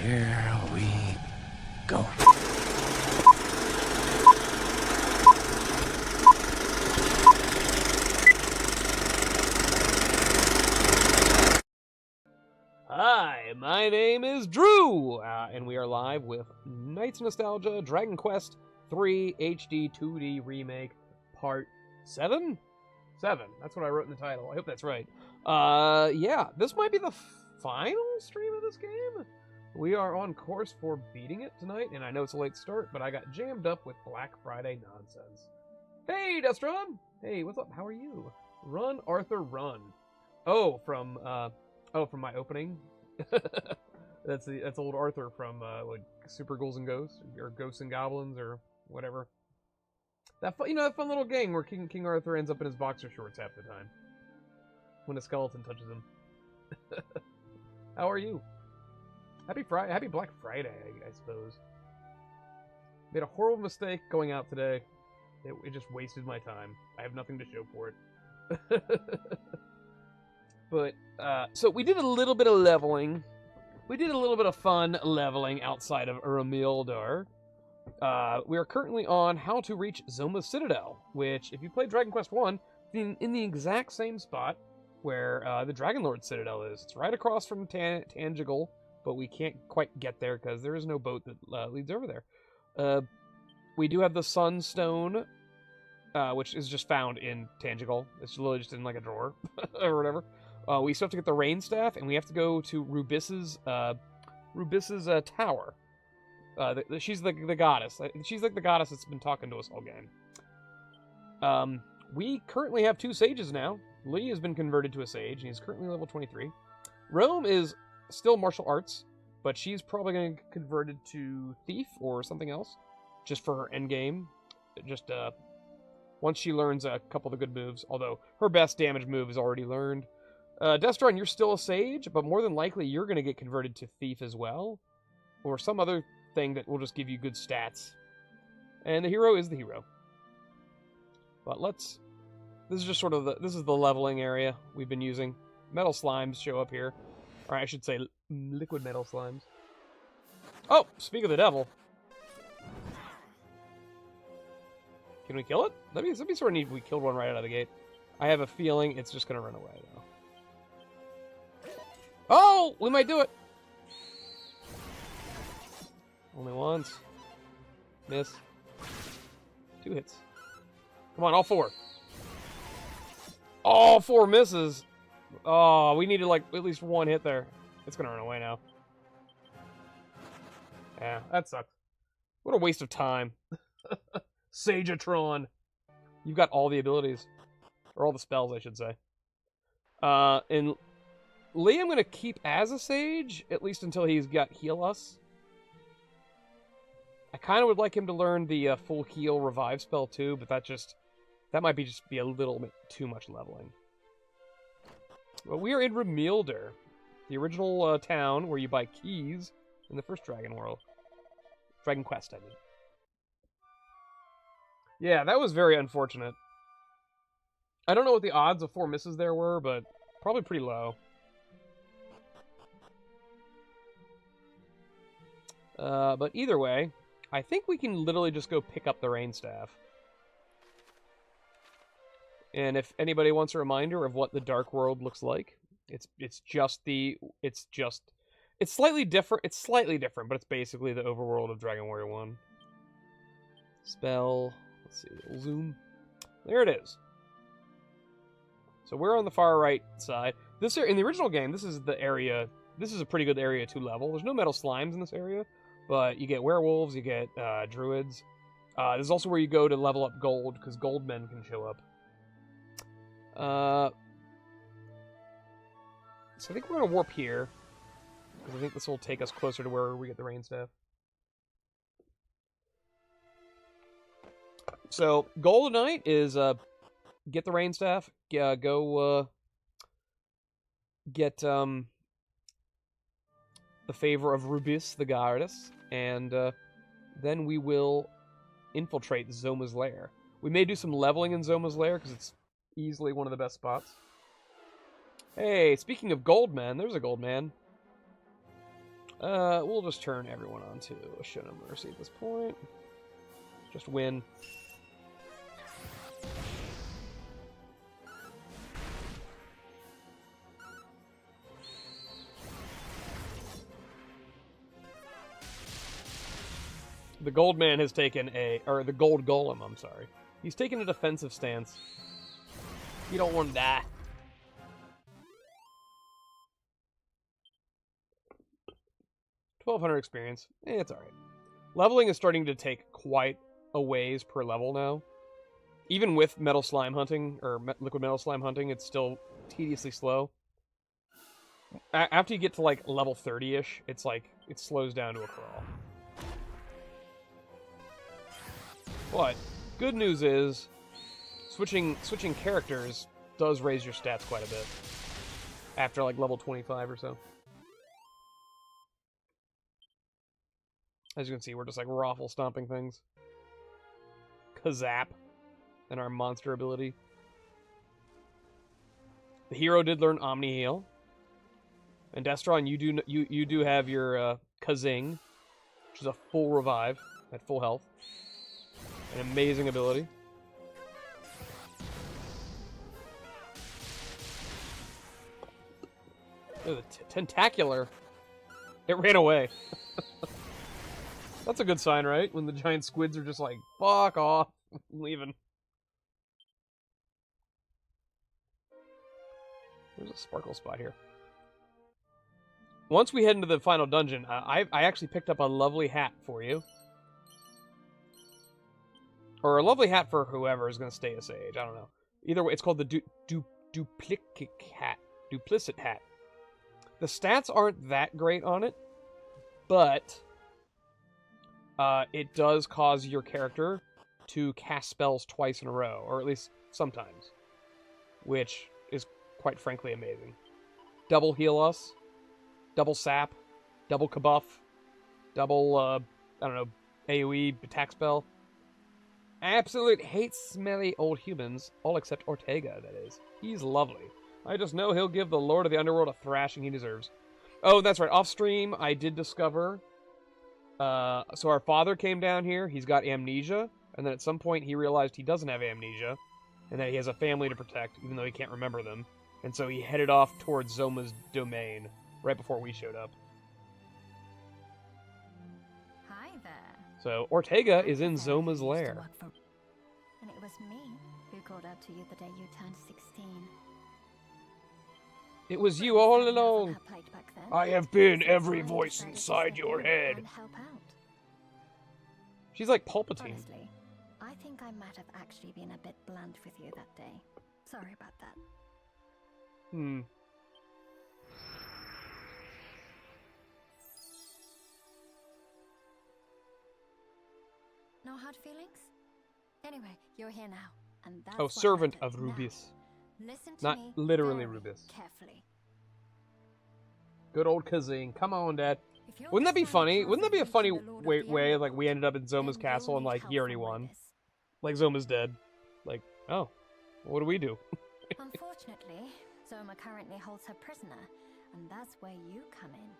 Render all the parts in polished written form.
Here we go. Hi, my name is Drew, and we are live with Knights of Nostalgia Dragon Quest III HD-2D Remake Part 7? 7. That's what I wrote in the title. I hope that's right. Yeah, this might be the final stream of this game. We are on course for beating it tonight, and I know it's a late start, but I got jammed up with Black Friday nonsense. Hey, Destron! Hey, what's up? How are you? Run, Arthur, run. Oh, from my opening. That's old Arthur from like Super Ghouls and Ghosts, or Ghosts and Goblins, or whatever. That fun little game where King Arthur ends up in his boxer shorts half the time when a skeleton touches him. How are you? Happy Black Friday, I suppose. Made a horrible mistake going out today. It just wasted my time. I have nothing to show for it. But, so we did a little bit of leveling. We did a little bit of fun leveling outside of Remake. We are currently on how to reach Zoma's Citadel, which, if you play Dragon Quest I, in the exact same spot where the Dragon Lord Citadel is. It's right across from Tangigal, but we can't quite get there because there is no boat that leads over there. We do have the Sunstone, which is just found in Tangigal. It's literally just in like a drawer or whatever. We still have to get the Rain Staff, and we have to go to Rubis's tower. She's the goddess. She's like the goddess that's been talking to us all game. We currently have 2 sages now. Lee has been converted to a sage, and he's currently level 23. Rome is still martial arts, but she's probably going to get converted to thief or something else, just for her endgame. Just once she learns a couple of the good moves, although her best damage move is already learned. Destron, you're still a sage, but more than likely you're going to get converted to thief as well, or some other thing that will just give you good stats. And the hero is the hero. But this is just sort of this is the leveling area we've been using. Metal slimes show up here, or I should say liquid metal slimes. Oh, speak of the devil. Can we kill it? That'd be sort of neat if we killed one right out of the gate. I have a feeling it's just going to run away, though. Oh! We might do it! Only once. Miss. 2 hits. Come on, all 4. All 4 misses! Oh, we needed, like, at least 1 hit there. It's going to run away now. Yeah, that sucks. What a waste of time. Sagetron. You've got all the abilities. Or all the spells, I should say. And Lee, I'm going to keep as a sage, at least until he's got Heal Us. I kind of would like him to learn the full heal revive spell too, but that might be a little bit too much leveling. Well, we are in Remake, the original town where you buy keys in the first Dragon Quest, I mean. Yeah, that was very unfortunate. I don't know what the odds of 4 misses there were, but probably pretty low. But either way, I think we can literally just go pick up the Rain Staff. And if anybody wants a reminder of what the Dark World looks like, it's slightly different. It's slightly different, but it's basically the overworld of Dragon Warrior 1. Spell. Let's see. We'll zoom. There it is. So we're on the far right side. In the original game, this is the area. This is a pretty good area to level. There's no metal slimes in this area, but you get werewolves, you get druids. This is also where you go to level up gold, because gold men can show up. So I think we're going to warp here, because I think this will take us closer to where we get the Rain Staff. So, goal tonight is get the Rain Staff, go get the favor of Rubis, the goddess, and then we will infiltrate Zoma's lair. We may do some leveling in Zoma's lair, because it's easily one of the best spots. Hey, speaking of gold man, there's a gold man. We'll just turn everyone on to Show No Mercy at this point. Just win. The Gold Man has taken the Gold Golem, I'm sorry. He's taken a defensive stance. You don't want to die. $1,200 experience. It's alright. Leveling is starting to take quite a ways per level now. Even with Metal Slime hunting, or Liquid Metal Slime hunting, it's still tediously slow. After you get to like level 30-ish, it's like, it slows down to a crawl. But good news is, switching characters does raise your stats quite a bit. After like level 25 or so. As you can see, we're just like raffle stomping things. Kazap. And our monster ability. The hero did learn Omni Heal. And Destron, you do have your Kazing, which is a full revive at full health. An amazing ability. Oh, the tentacular. It ran away. That's a good sign, right? When the giant squids are just like, fuck off, I'm leaving. There's a sparkle spot here. Once we head into the final dungeon, I actually picked up a lovely hat for you. Or a lovely hat for whoever is going to stay a sage. I don't know. Either way, it's called the Duplicate hat. Duplicit hat. The stats aren't that great on it, but it does cause your character to cast spells twice in a row, or at least sometimes, which is quite frankly amazing. Double heal us, double sap, double kabuff, double, I don't know, AoE attack spell. Absolute hates smelly old humans, all except Ortega, that is. He's lovely. I just know he'll give the Lord of the Underworld a thrashing he deserves. Oh, that's right. Off stream, I did discover... so our father came down here. He's got amnesia. And then at some point, he realized he doesn't have amnesia. And that he has a family to protect, even though he can't remember them. And so he headed off towards Zoma's domain, right before we showed up. Hi there. So Ortega is in Zoma's lair. And it was me who called out to you the day you turned 16. It was you all along. I have been every voice inside your head. She's like Palpatine. Honestly, I think I might have actually been a bit blunt with you that day. Sorry about that. No hard feelings? Anyway, you're here now, and that's Oh, servant of Rubis. Listen to Not me literally very Rubis. carefully. Good old Kazing. Come on, Dad. If you're Wouldn't that be just trying to funny? Wouldn't that be a reach funny the Lord of way, the like we ended up in Zoma's then castle you'll and need like help he already from won? Rubis. Like Zoma's dead. Like, oh, what do we do? Unfortunately, Zoma currently holds her prisoner, and that's where you come in.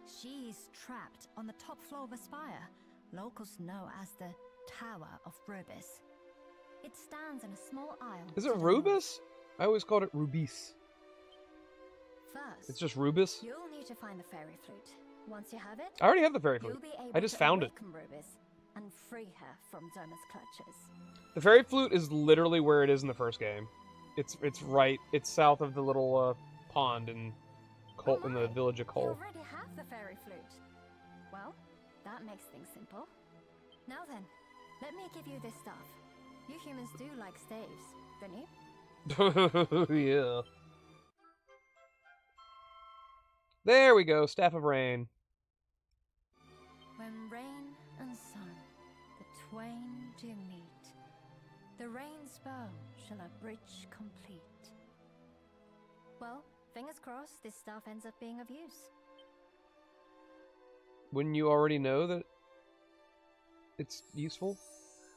She's trapped on the top floor of a spire, locals know as the Tower of Rubis. It stands in a small aisle. Is to it the north. Rubis? I always called it Rubis. First, It's just Rubis? you'll need to find the fairy flute. Once you have it, I already have the fairy you'll flute. be able I just to found it. awaken Rubis and free her from Zoma's clutches. The fairy flute is literally where it is in the first game. It's right. It's south of the little pond in in the village of You Cole. already have the fairy flute. Well, that makes things simple. Now then, let me give you this stuff. You humans do like staves, don't you? Yeah. There we go. Staff of Rain. When rain and sun, the twain do meet, the rain's bow shall a bridge complete. Well, fingers crossed this stuff ends up being of use. Wouldn't you already know that it's useful?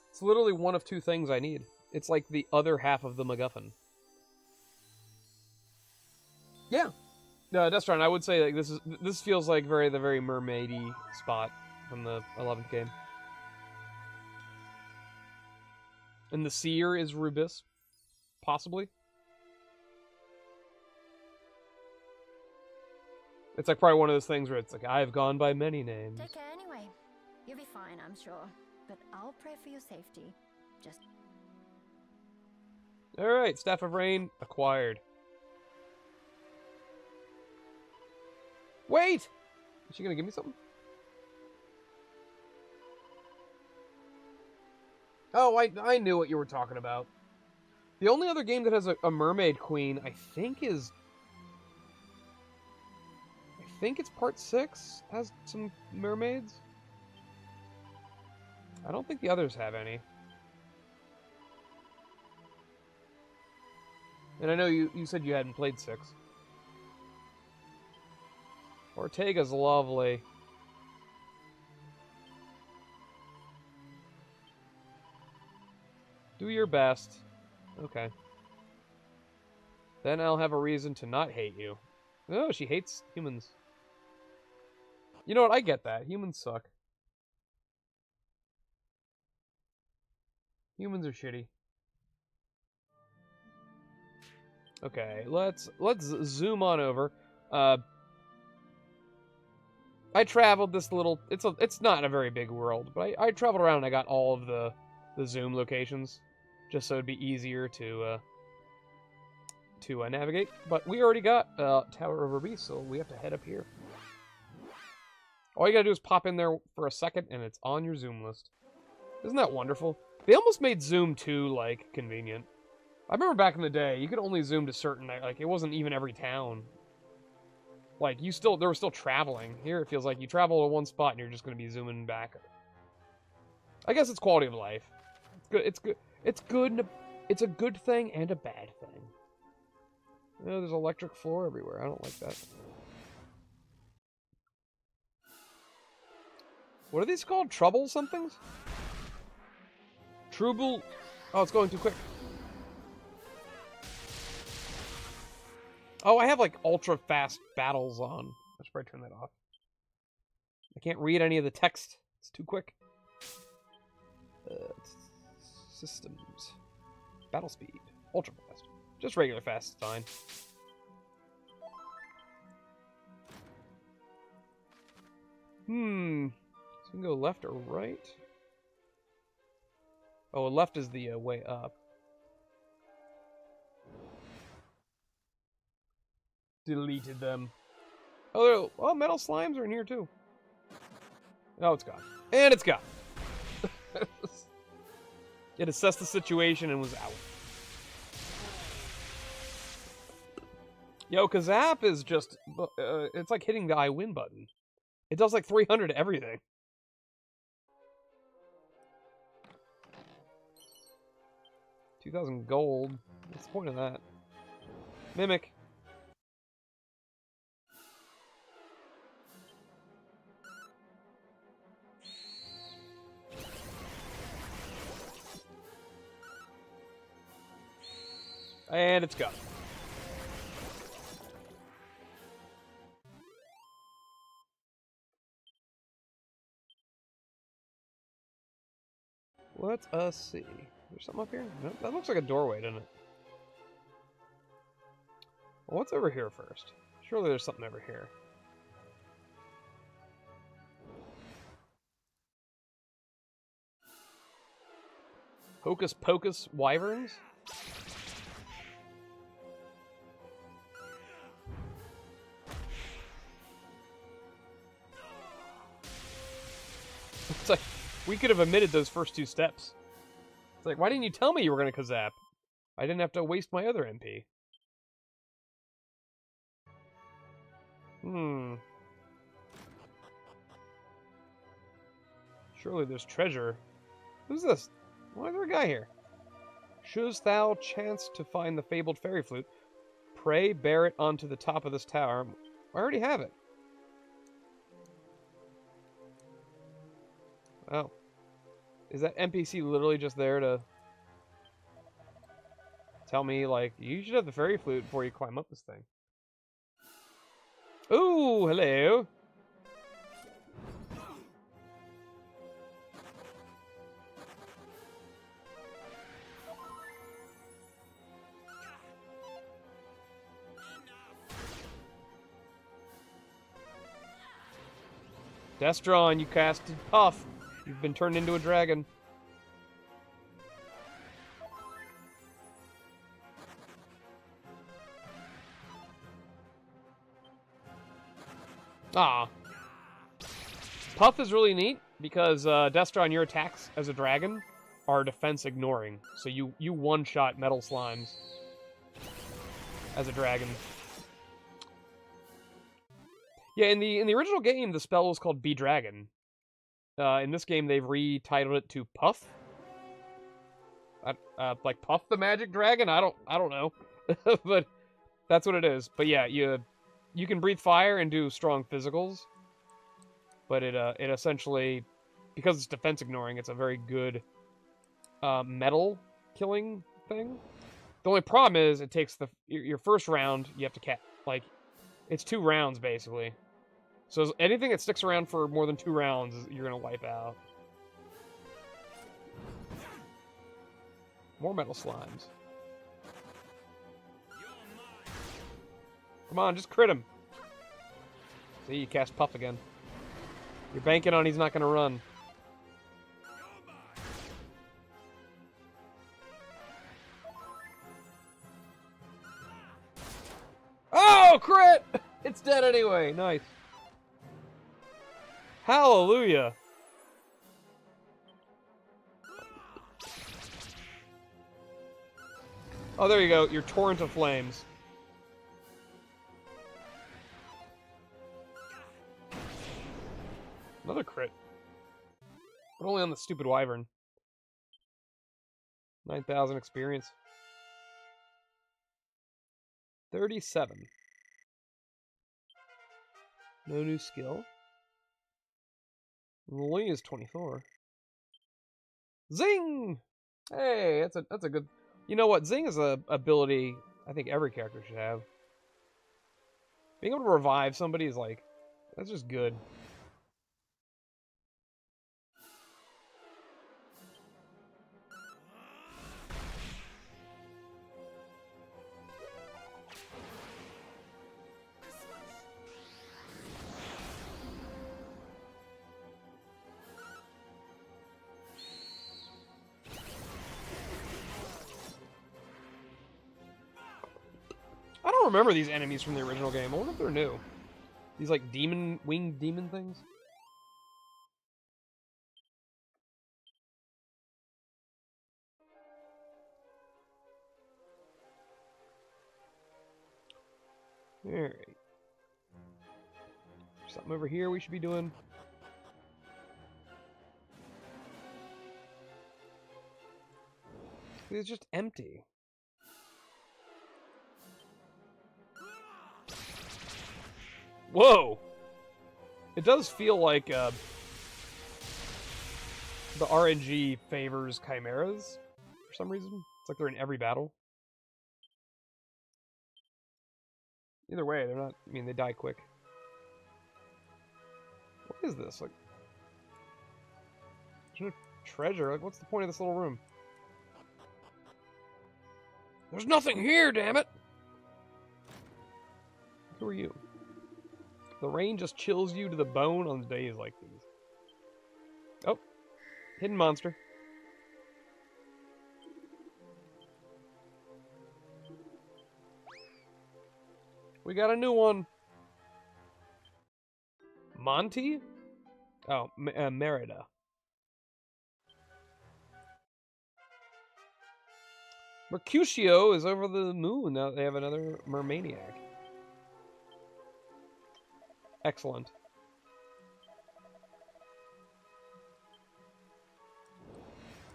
It's literally one of two things I need. It's like the other half of the MacGuffin. Yeah. No, Destron, I would say like this feels like the very mermaidy spot from the 11th game. And the seer is Rubis, possibly. It's like probably one of those things where it's like, I've gone by many names. Take care anyway. You'll be fine, I'm sure. But I'll pray for your safety. Just... Alright, Staff of Rain acquired. Wait! Is she gonna give me something? Oh, I knew what you were talking about. The only other game that has a mermaid queen, I think it's part 6 has some mermaids. I don't think the others have any. And I know you said you hadn't played 6. Ortega's lovely. Do your best. Okay. Then I'll have a reason to not hate you. Oh, she hates humans. You know what? I get that. Humans suck. Humans are shitty. Okay, let's zoom on over. I traveled this little... It's not a very big world, but I traveled around and I got all of the zoom locations, just so it'd be easier to navigate. But we already got Tower of Beast, so we have to head up here. All you gotta do is pop in there for a second, and it's on your zoom list. Isn't that wonderful? They almost made Zoom 2, like, convenient. I remember back in the day, you could only zoom to certain, like, it wasn't even every town. Like, there was still traveling. Here, it feels like you travel to one spot and you're just going to be zooming back. I guess it's quality of life. It's good. It's good. It's a good thing and a bad thing. You know, there's electric floor everywhere. I don't like that. What are these called? Trouble somethings? Trouble. Oh, it's going too quick. Oh, I have like ultra fast battles on. I should probably turn that off. I can't read any of the text. It's too quick. Systems. Battle speed. Ultra fast. Just regular fast is fine. So we can go left or right? Oh, left is the way up. Deleted them. Oh, metal slimes are in here too. Oh, it's gone. And it's gone. It assessed the situation and was out. Yo, Kazap is just... it's like hitting the I win button. It does like 300 to everything. $2,000 gold. What's the point of that? Mimic. And it's gone. Let us see. There's something up here? Nope, that looks like a doorway, doesn't it? Well, what's over here first? Surely there's something over here. Hocus Pocus Wyverns? It's like, we could have omitted those first 2 steps. It's like, why didn't you tell me you were going to Kazap? I didn't have to waste my other MP. Surely there's treasure. Who's this? Why is there a guy here? Shouldst thou chance to find the fabled fairy flute, pray bear it onto the top of this tower. I already have it. Oh. Is that NPC literally just there to tell me, like, you should have the fairy flute before you climb up this thing? Ooh, hello. Destron, you casted Puff. You've been turned into a dragon. Ah. Puff is really neat because Destron, your attacks as a dragon are defense ignoring. So you one-shot metal slimes as a dragon. Yeah, in the original game, the spell was called Be Dragon. In this game, they've retitled it to Puff. Like Puff the Magic Dragon. I don't know, but that's what it is. But yeah, you can breathe fire and do strong physicals, but it essentially, because it's defense ignoring, it's a very good metal killing thing. The only problem is it takes your first round. You have to like it's 2 rounds basically. So anything that sticks around for more than 2 rounds, you're gonna wipe out. More metal slimes. Come on, just crit him. See, you cast Puff again. You're banking on he's not gonna run. Oh, crit! It's dead anyway. Nice. Hallelujah. Oh, there you go. Your torrent of flames. Another crit. But only on the stupid wyvern. 9,000 experience. 37. No new skill. Lee is 24. Zing! Hey, that's a good. You know what? Zing is a ability I think every character should have. Being able to revive somebody is like, that's just good. I don't remember these enemies from the original game. I wonder if they're new. These like winged demon things. Alright. Something over here we should be doing. It's just empty. Whoa! It does feel like the RNG favors chimeras for some reason. It's like they're in every battle. Either way, they're not. I mean, they die quick. What is this? Like, there's no treasure. Like, what's the point of this little room? There's nothing here, damn it! Who are you? The rain just chills you to the bone on days like these. Oh, hidden monster. We got a new one. Monty? Oh, Merida. Mercutio is over the moon. Now they have another Mermaniac. Excellent.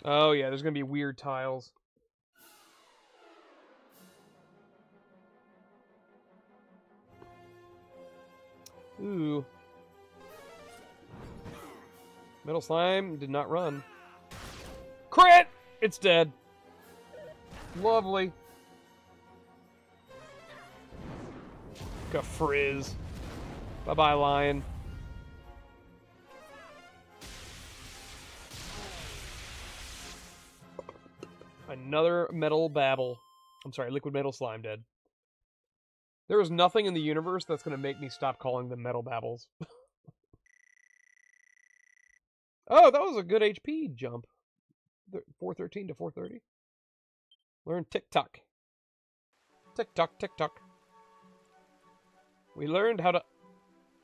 Oh yeah, there's gonna be weird tiles. Ooh. Metal slime did not run. Crit! It's dead. Lovely. Got frizz. Bye-bye, lion. Another metal babble. I'm sorry, liquid metal slime dead. There is nothing in the universe that's going to make me stop calling them metal babbles. Oh, that was a good HP jump. 413 to 430. Learn TikTok. TikTok, TikTok. We learned how to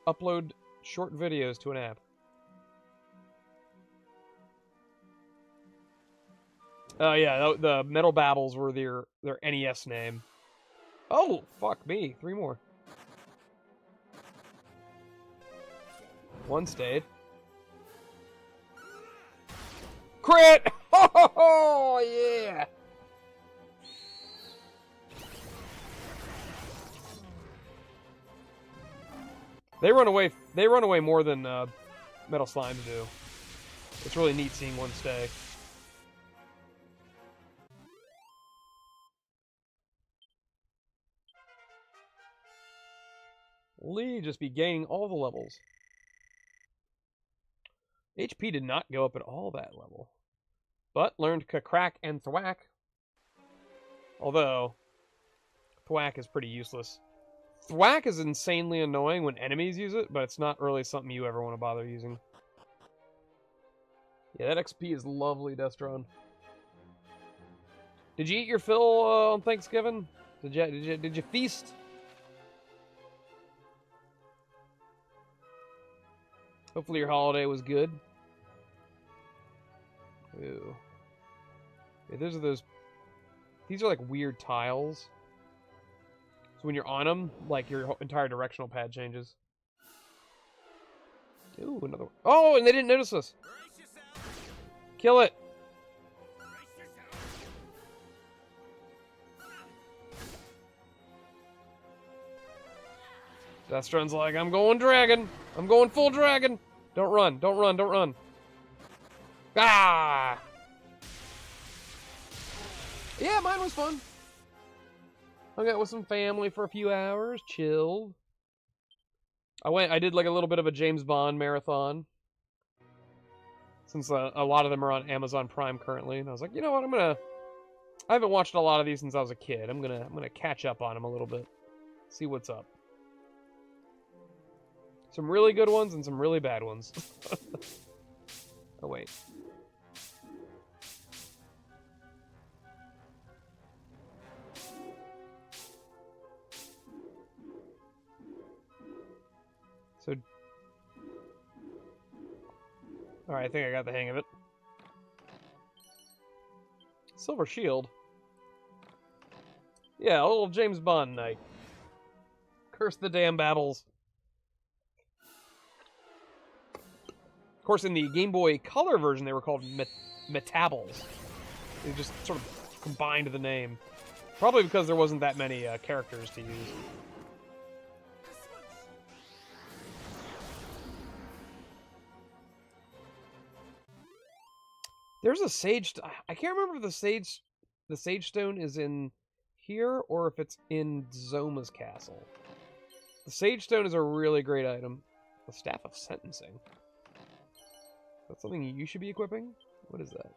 upload short videos to an app. Oh yeah, the Metal Babbles were their NES name. Oh, fuck me. 3 more. 1 stayed. Crit! Oh, yeah! They run away more than Metal Slimes do. It's really neat seeing one stay. Lee just be gaining all the levels. HP did not go up at all that level. But learned Crack and Thwack. Although, Thwack is pretty useless. Thwack is insanely annoying when enemies use it, but it's not really something you ever want to bother using. Yeah, that XP is lovely, Destron. Did you eat your fill on Thanksgiving? Did you feast? Hopefully your holiday was good. Ew. Yeah, these are like weird tiles. So when you're on them, like your entire directional pad changes. Ooh, another one. Oh, and they didn't notice us. Kill it. Destron's like, I'm going dragon. I'm going full dragon. Don't run, don't run, don't run. Ah! Yeah, mine was fun. Hung out with some family for a few hours, chilled. I did like a little bit of a James Bond marathon. Since a lot of them are on Amazon Prime currently. And I was like, you know what, I haven't watched a lot of these since I was a kid. I'm gonna catch up on them a little bit. See what's up. Some really good ones and some really bad ones. Oh, wait. So... Alright, I think I got the hang of it. Silver Shield. Yeah, a little James Bond night. Curse the damn babbles. Of course, in the Game Boy Color version, they were called Metables. They just sort of combined the name. Probably because there wasn't that many characters to use. There's a sage... I can't remember if the sage stone is in here or if it's in Zoma's castle. The sage stone is a really great item. The Staff of Sentencing. That's something you should be equipping? What is that?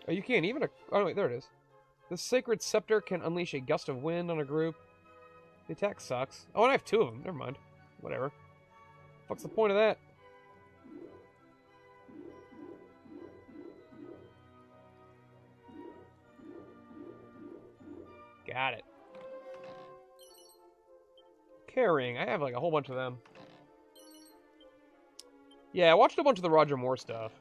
Oh, you can't even... Oh, wait, there it is. This Sacred Scepter can unleash a gust of wind on a group. The attack sucks. Oh, and I have 2 of them. Never mind. Whatever. What's the point of that? Got it. Carrying. I have like a whole bunch of them. Yeah, I watched a bunch of the Roger Moore stuff.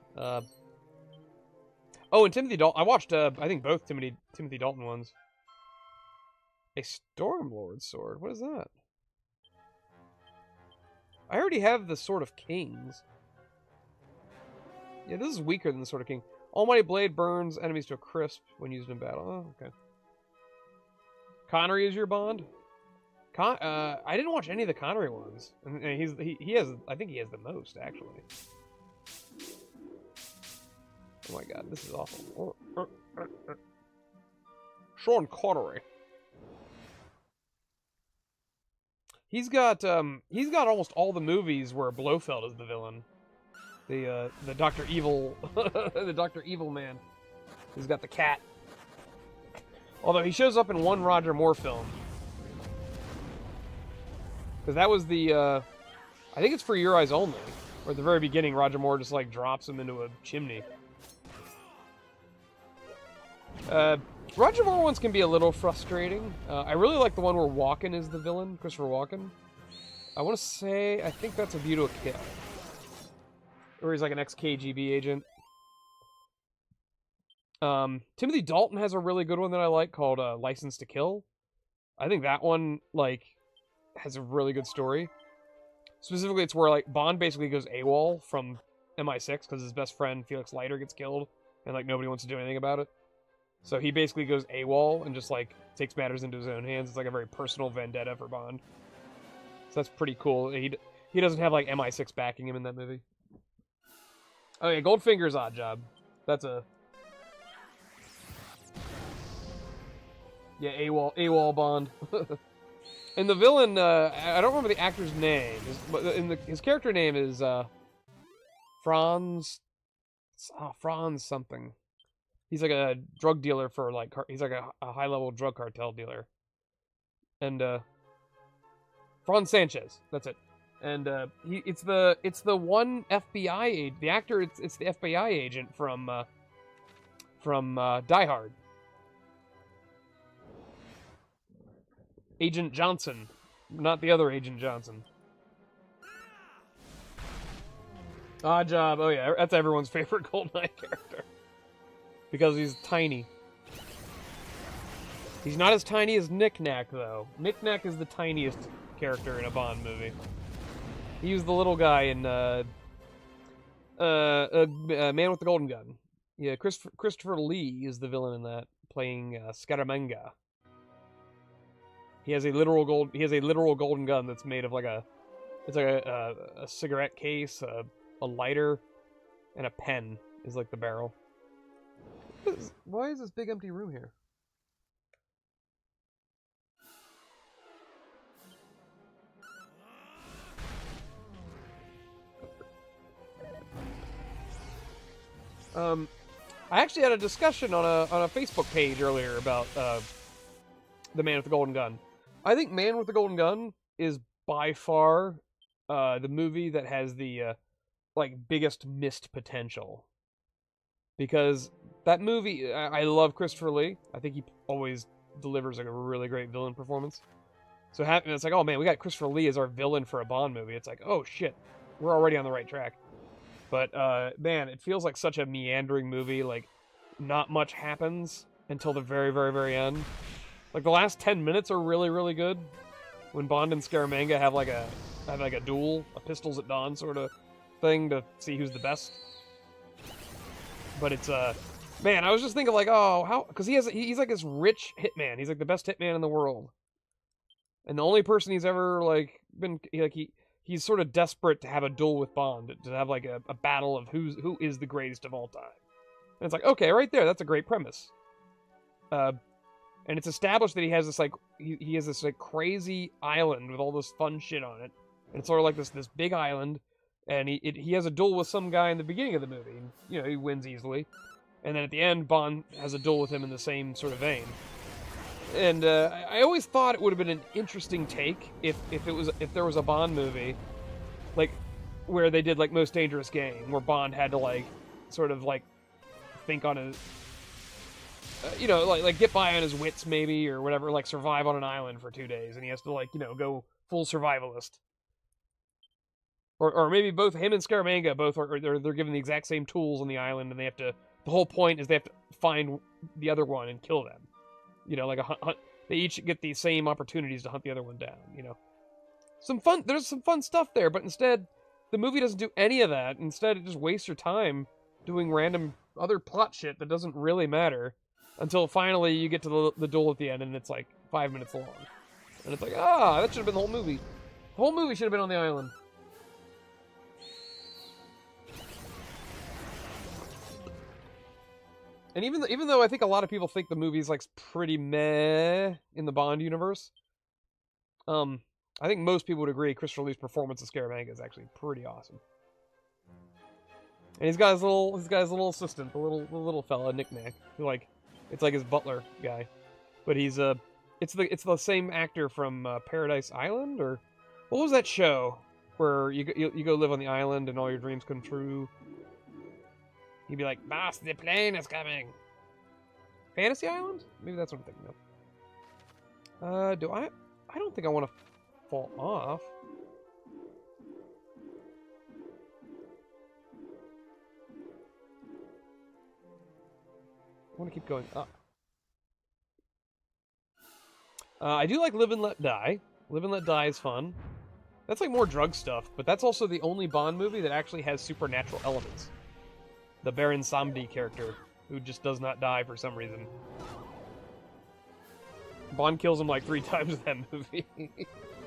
Oh, and Timothy Dalton. I watched, I think, both Timothy Dalton ones. A Stormlord sword. What is that? I already have the Sword of Kings. Yeah, this is weaker than the Sword of King. Almighty Blade burns enemies to a crisp when used in battle. Oh, okay. Connery is your Bond? I didn't watch any of the Connery ones. And he has, I think he has the most, actually. Oh my god, this is awful. Sean Connery. He's got almost all the movies where Blofeld is the villain. The Dr. Evil the Dr. Evil man. He's got the cat. Although he shows up in one Roger Moore film. Because that was the I think it's For Your Eyes Only. Where at the very beginning Roger Moore just like drops him into a chimney. Roger Moore ones can be a little frustrating. I really like the one where Walken is the villain, Christopher Walken. I want to say, I think that's A View to a Kill. Where he's like an ex-KGB agent. Timothy Dalton has a really good one that I like called License to Kill. I think that one, like, has a really good story. Specifically, it's where, like, Bond basically goes AWOL from MI6 because his best friend, Felix Leiter, gets killed. And, like, nobody wants to do anything about it. So he basically goes AWOL and just, like, takes matters into his own hands. It's like a very personal vendetta for Bond. So that's pretty cool. He doesn't have, like, MI6 backing him in that movie. Oh, yeah, Goldfinger's Odd Job. That's a... Yeah, AWOL Bond. And the villain, I don't remember the actor's name. His character name is, Franz something. He's like a drug dealer for, like, he's like a high-level drug cartel dealer. And, Franz Sanchez, that's it. And, it's the one FBI agent, the actor, it's the FBI agent from Die Hard. Agent Johnson, not the other Agent Johnson. Odd Job, oh yeah, that's everyone's favorite GoldenEye character. Because he's tiny. He's not as tiny as Knick-Knack, though. Knick-Knack is the tiniest character in a Bond movie. He was the little guy in Man with the Golden Gun. Yeah, Christopher Lee is the villain in that, playing Scaramanga. He has a literal golden gun that's made of like a cigarette case, a lighter, and a pen is like the barrel. Why is this big empty room here? I actually had a discussion on a Facebook page earlier about the Man with the Golden Gun. I think Man with the Golden Gun is by far the movie that has the like biggest missed potential. Because that movie, I love Christopher Lee. I think he always delivers like a really great villain performance. So it's like, oh man, we got Christopher Lee as our villain for a Bond movie. It's like, oh shit, we're already on the right track. But man, it feels like such a meandering movie. Like, not much happens until the very, very, very end. Like the last 10 minutes are really, really good. When Bond and Scaramanga have like a duel, a pistols at dawn sort of thing to see who's the best. But it's man, I was just thinking like, oh, how? Because he's like this rich hitman. He's like the best hitman in the world, and the only person he's ever like been like he's sort of desperate to have a duel with Bond, to have like a battle of who is the greatest of all time. And it's like, okay, right there, that's a great premise. And it's established that he has this like he has this like crazy island with all this fun shit on it, and it's sort of like this big island. And he has a duel with some guy in the beginning of the movie. And, you know, he wins easily. And then at the end, Bond has a duel with him in the same sort of vein. And I always thought it would have been an interesting take if there was a Bond movie, like where they did like Most Dangerous Game, where Bond had to like sort of like think on his, you know, like get by on his wits maybe or whatever, like survive on an island for 2 days, and he has to like, you know, go full survivalist. Or maybe both him and Scaramanga both they're given the exact same tools on the island, and they have to. The whole point is they have to find the other one and kill them. You know, like a hunt. They each get the same opportunities to hunt the other one down. You know, there's some fun stuff there, but instead, the movie doesn't do any of that. Instead, it just wastes your time doing random other plot shit that doesn't really matter until finally you get to the duel at the end, and it's like 5 minutes long, and it's like, that should have been the whole movie. The whole movie should have been on the island. And even though I think a lot of people think the movie's like pretty meh in the Bond universe, I think most people would agree Christopher Lee's performance as Scaramanga is actually pretty awesome. And he's got his little assistant, the little fella, Nick Nack, who like it's like his butler guy, but he's it's the same actor from Paradise Island, or what was that show where you go live on the island and all your dreams come true? He'd be like, "Boss, the plane is coming." Fantasy Island? Maybe that's what I'm thinking of. Do I? I don't think I want to fall off. I want to keep going up. I do like Live and Let Die. Live and Let Die is fun. That's like more drug stuff, but that's also the only Bond movie that actually has supernatural elements. The Baron Samedi character, who just does not die for some reason. Bond kills him like 3 times in that movie.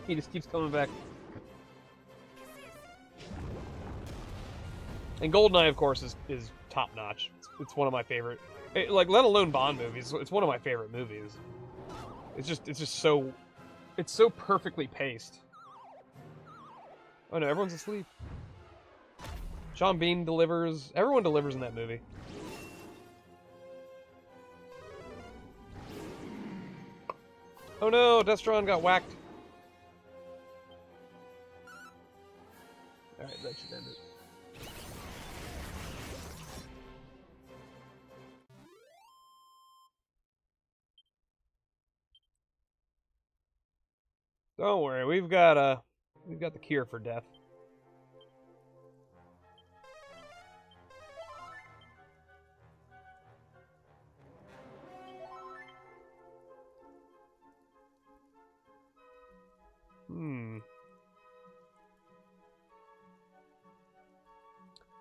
He just keeps coming back. And GoldenEye, of course, is top notch. It's one of my favorite. Like, let alone Bond movies. It's one of my favorite movies. It's just so, it's so perfectly paced. Oh no, everyone's asleep. Sean Bean delivers. Everyone delivers in that movie. Oh no, Destron got whacked. Alright, that should end it. Don't worry, we've got the cure for death.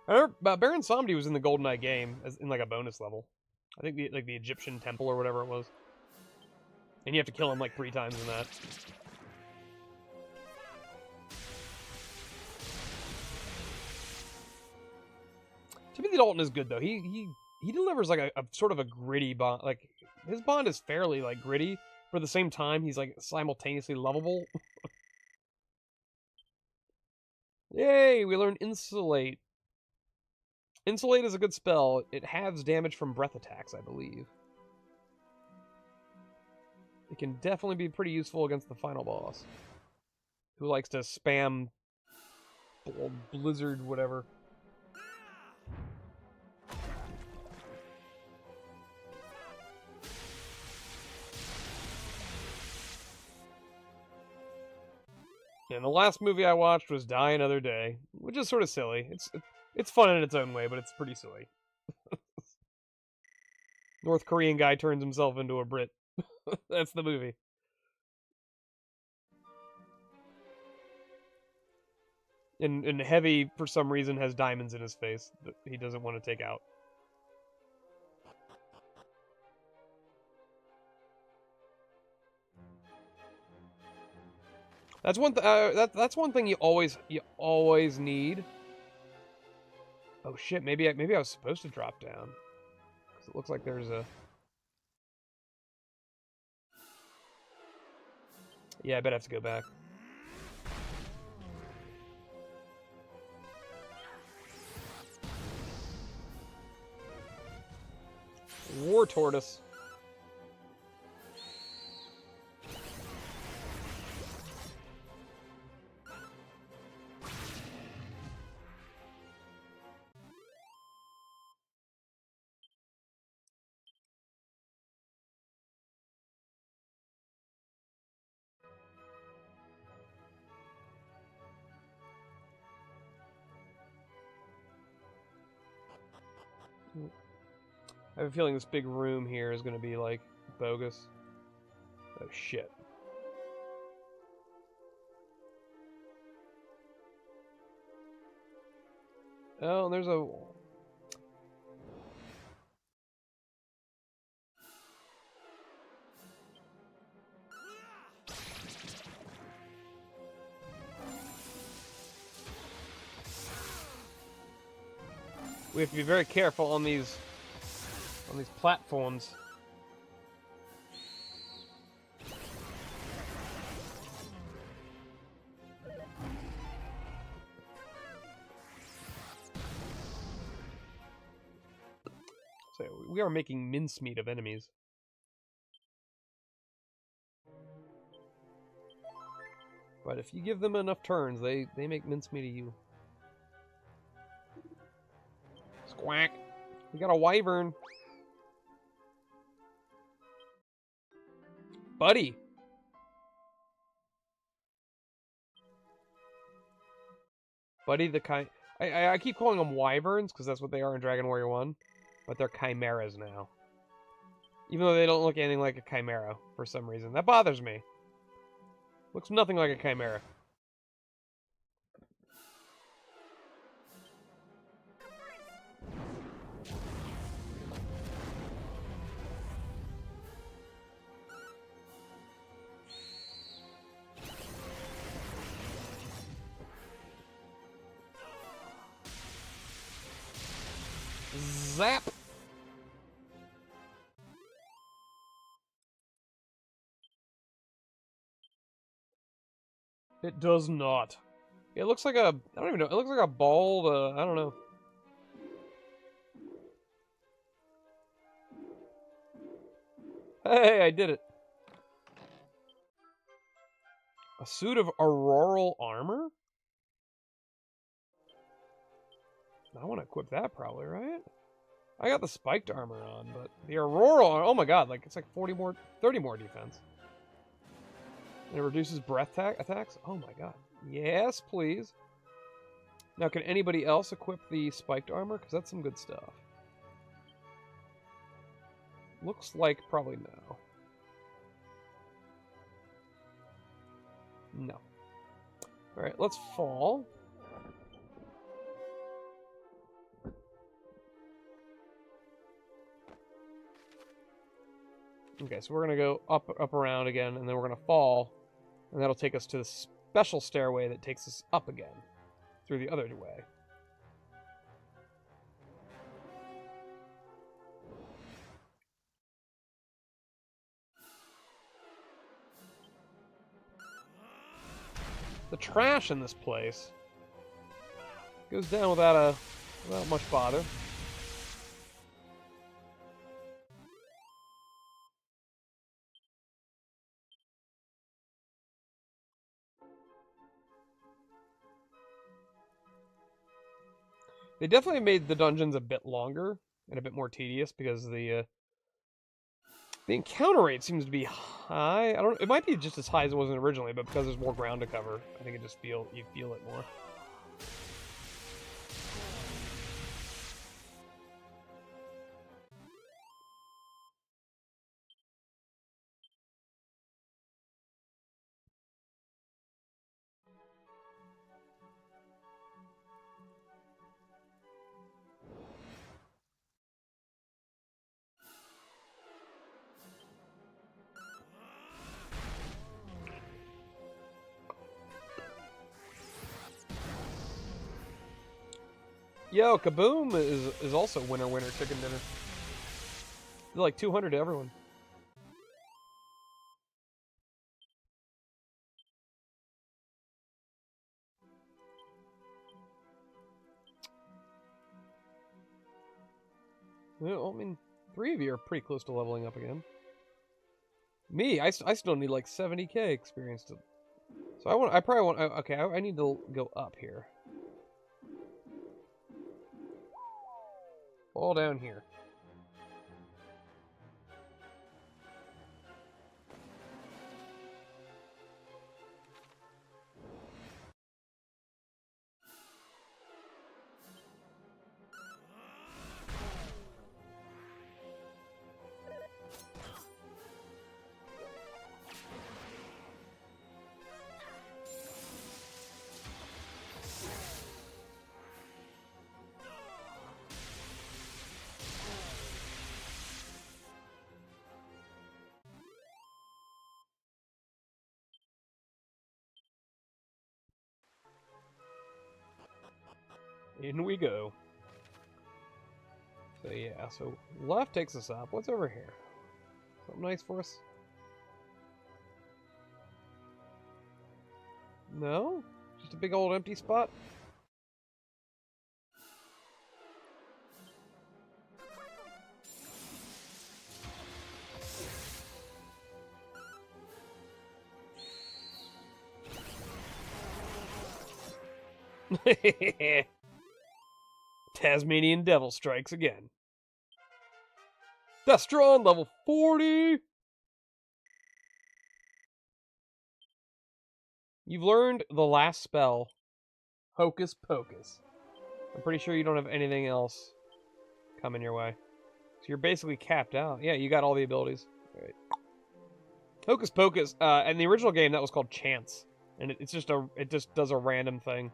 I remember Baron Samedi was in the GoldenEye game as in like a bonus level. I think the Egyptian temple or whatever it was. And you have to kill him like 3 times in that. Timothy Dalton is good though. He delivers like a sort of a gritty Bond. Like his Bond is fairly like gritty, but at the same time he's like simultaneously lovable. Yay, we learned Insulate. Insulate is a good spell. It halves damage from breath attacks, I believe. It can definitely be pretty useful against the final boss, who likes to spam blizzard whatever. And the last movie I watched was Die Another Day, which is sort of silly. It's fun in its own way, but it's pretty silly. North Korean guy turns himself into a Brit. That's the movie. And Heavy, for some reason, has diamonds in his face that he doesn't want to take out. That's one. That's one thing you always need. Oh shit! Maybe I was supposed to drop down because it looks like there's a. Yeah, I bet I have to go back. War Tortoise. I have a feeling this big room here is going to be, like, bogus. Oh, shit. Oh, there's a... We have to be very careful on these on these platforms. So we are making mincemeat of enemies. But if you give them enough turns, they make mincemeat of you. Squawk! We got a wyvern. Buddy! Buddy the I keep calling them wyverns because that's what they are in Dragon Warrior 1. But they're chimeras now. Even though they don't look anything like a chimera for some reason. That bothers me. Looks nothing like a chimera. Zap! It does not. It looks like a... I don't even know. It looks like a bald... I don't know. Hey, I did it. A suit of auroral armor? I want to equip that probably, right? I got the spiked armor on, but the auroral... Oh my god, like it's like 40 more... 30 more defense. And it reduces breath attacks? Oh my god. Yes, please. Now, can anybody else equip the spiked armor? Because that's some good stuff. Looks like probably no. No. Alright, let's fall. Okay, so we're going to go up around again, and then we're going to fall. And that'll take us to the special stairway that takes us up again. Through the other way. The trash in this place goes down without much bother. They definitely made the dungeons a bit longer and a bit more tedious because the encounter rate seems to be high. I don't. It might be just as high as it was originally, but because there's more ground to cover, I think you feel it more. Yo, Kaboom is also winner chicken dinner. It's like 200 to everyone. Well, I mean, 3 of you are pretty close to leveling up again. Me, I still need like 70k experience to... So I probably want... Okay, I need to go up here. Fall down here. In we go. So yeah, so left takes us up. What's over here? Something nice for us? No? Just a big old empty spot? Tasmanian Devil strikes again. Destron, level 40! You've learned the last spell, Hocus Pocus. I'm pretty sure you don't have anything else coming your way. So you're basically capped out. Yeah, you got all the abilities. All right. Hocus Pocus, in the original game, that was called Chance. And it just does a random thing.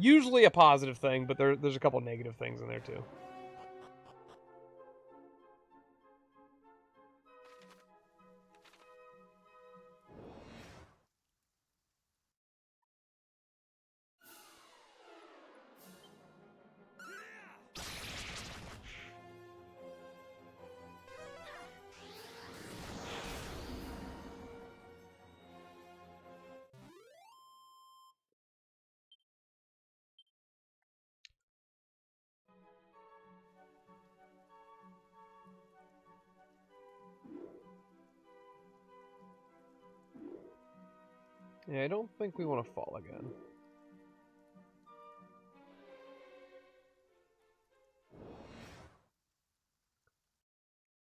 Usually a positive thing, but there's a couple negative things in there too. Yeah, I don't think we want to fall again.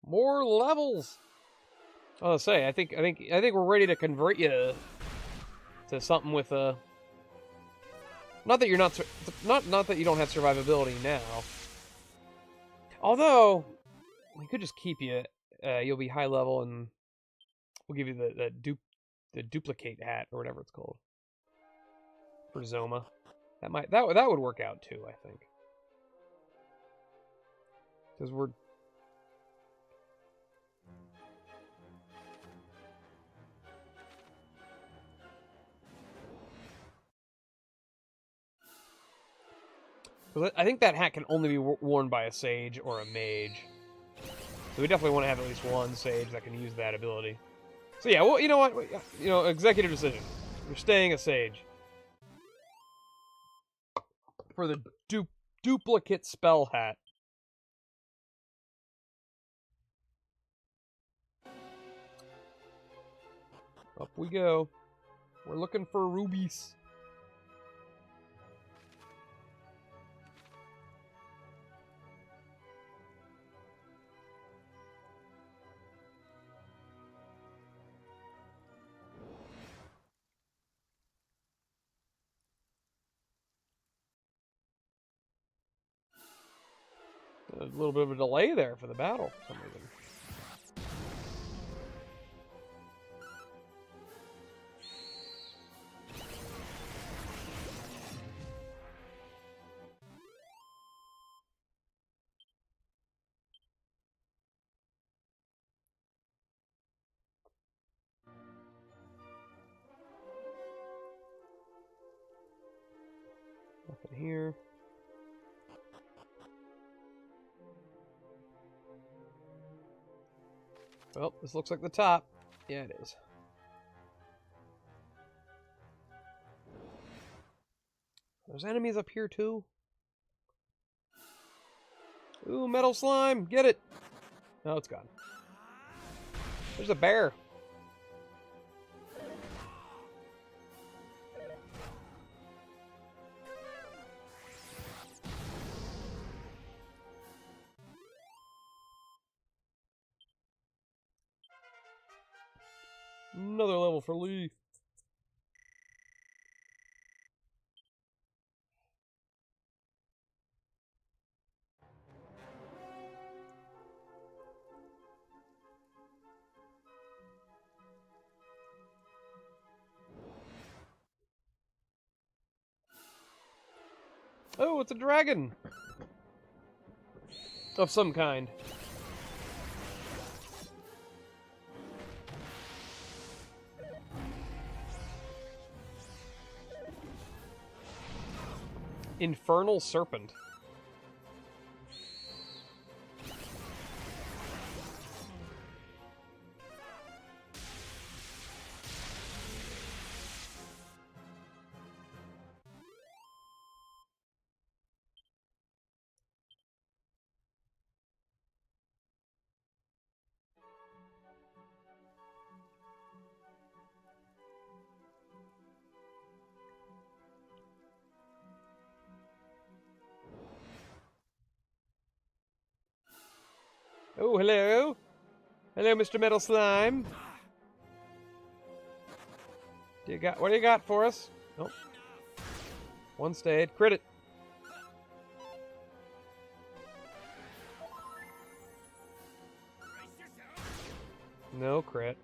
More levels. I was gonna say, I think we're ready to convert you to something with a. Not that you're not that you don't have survivability now. Although we could just keep you. You'll be high level, and we'll give you the duplicate hat or whatever it's called for Zoma. That would work out too, I think, because we're. I think that hat can only be worn by a sage or a mage. So we definitely want to have at least one sage that can use that ability. So yeah, well, you know what? You know, executive decision. You're staying a sage. For the duplicate spell hat. Up we go. We're looking for rubies. A little bit of a delay there for the battle for some reason. Nothing here. Well, this looks like the top. Yeah, it is. There's enemies up here, too. Ooh, metal slime! Get it! No, it's gone. There's a bear. Another level for Lee. Oh, it's a dragon! Of some kind. Infernal Serpent. Oh, hello. Hello, Mr. Metal Slime. What do you got for us? Nope. One stayed. Crit it. No crit.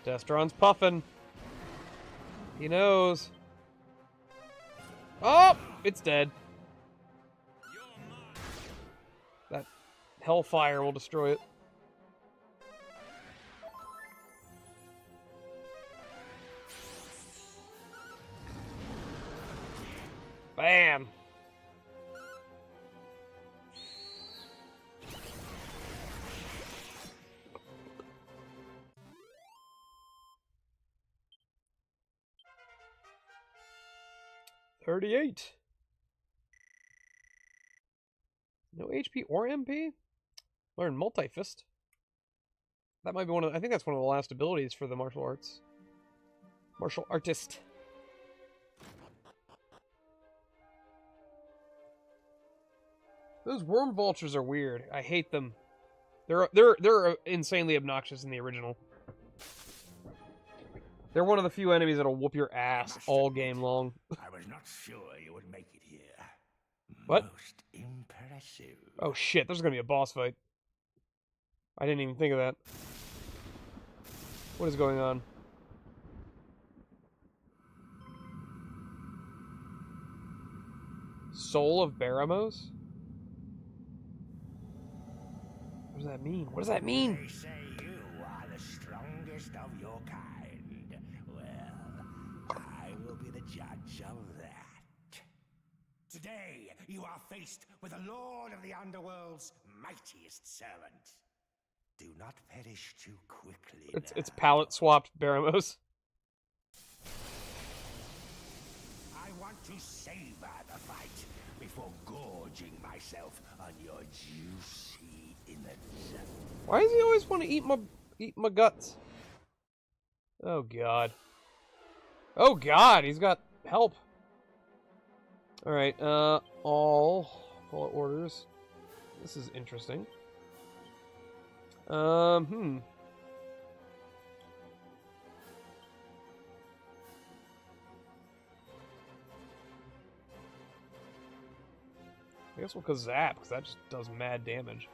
Destron's puffing. He knows. Oh! It's dead. That hellfire will destroy it. Bam! $38. No HP or MP? Learn multi-fist. That might be one of... I think that's one of the last abilities for the martial arts. Martial artist. Those worm vultures are weird. I hate them. They're insanely obnoxious in the original. They're one of the few enemies that'll whoop your ass all game long. I was not sure you would make it here. What? Most impressive. Oh shit, there's gonna be a boss fight. I didn't even think of that. What is going on? Soul of Baramos? What does that mean? What does that mean? They say you are the strongest of your kind. Well, I will be the judge of that. Today, you are faced with the Lord of the Underworld's mightiest servant. Do not perish too quickly. It's palette swapped Baramos. I want to savor the fight before gorging myself on your juicy innards. Why does he always want to eat my guts? Oh god. Oh god, he's got help. Alright, all orders. This is interesting. I guess we'll go Zap, because that just does mad damage.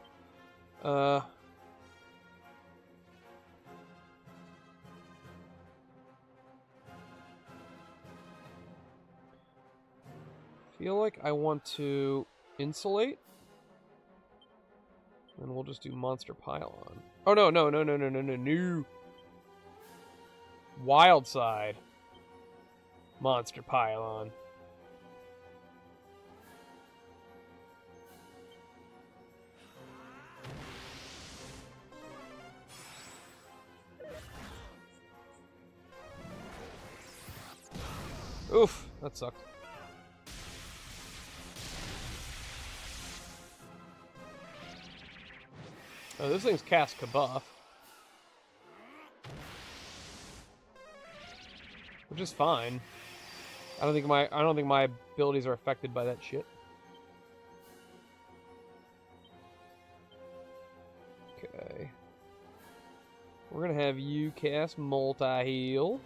Feel like I want to insulate. And we'll just do Monster Pylon. Oh, no. Wild Side. Monster Pylon. Oof, that sucked. Oh, this thing's cast Kabuff. Which is fine. I don't think my abilities are affected by that shit. Okay. We're gonna have you cast multi-heal.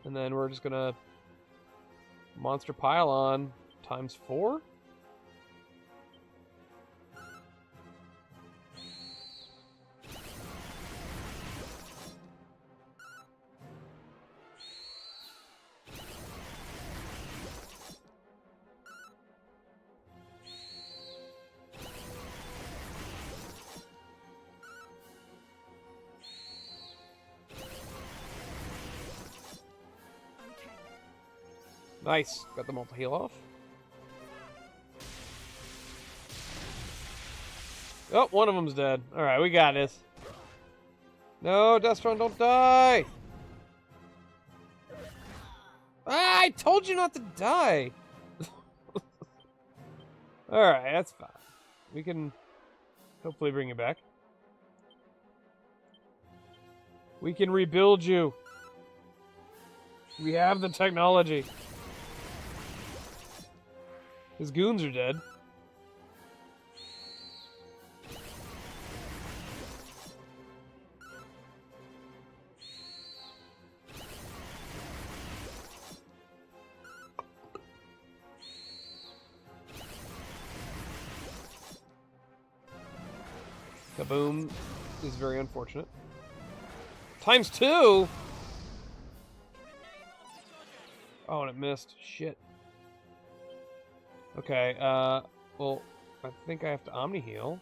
And then we're just gonna Monster Pylon times 4. Nice. Got the multi-heal off. Oh, one of them's dead. Alright, we got this. No, Destron, don't die! Ah, I told you not to die! Alright, that's fine. We can hopefully bring you back. We can rebuild you. We have the technology. His goons are dead. Kaboom is very unfortunate. ×2? Oh, and it missed. Shit. Okay, well, I think I have to Omni Heal.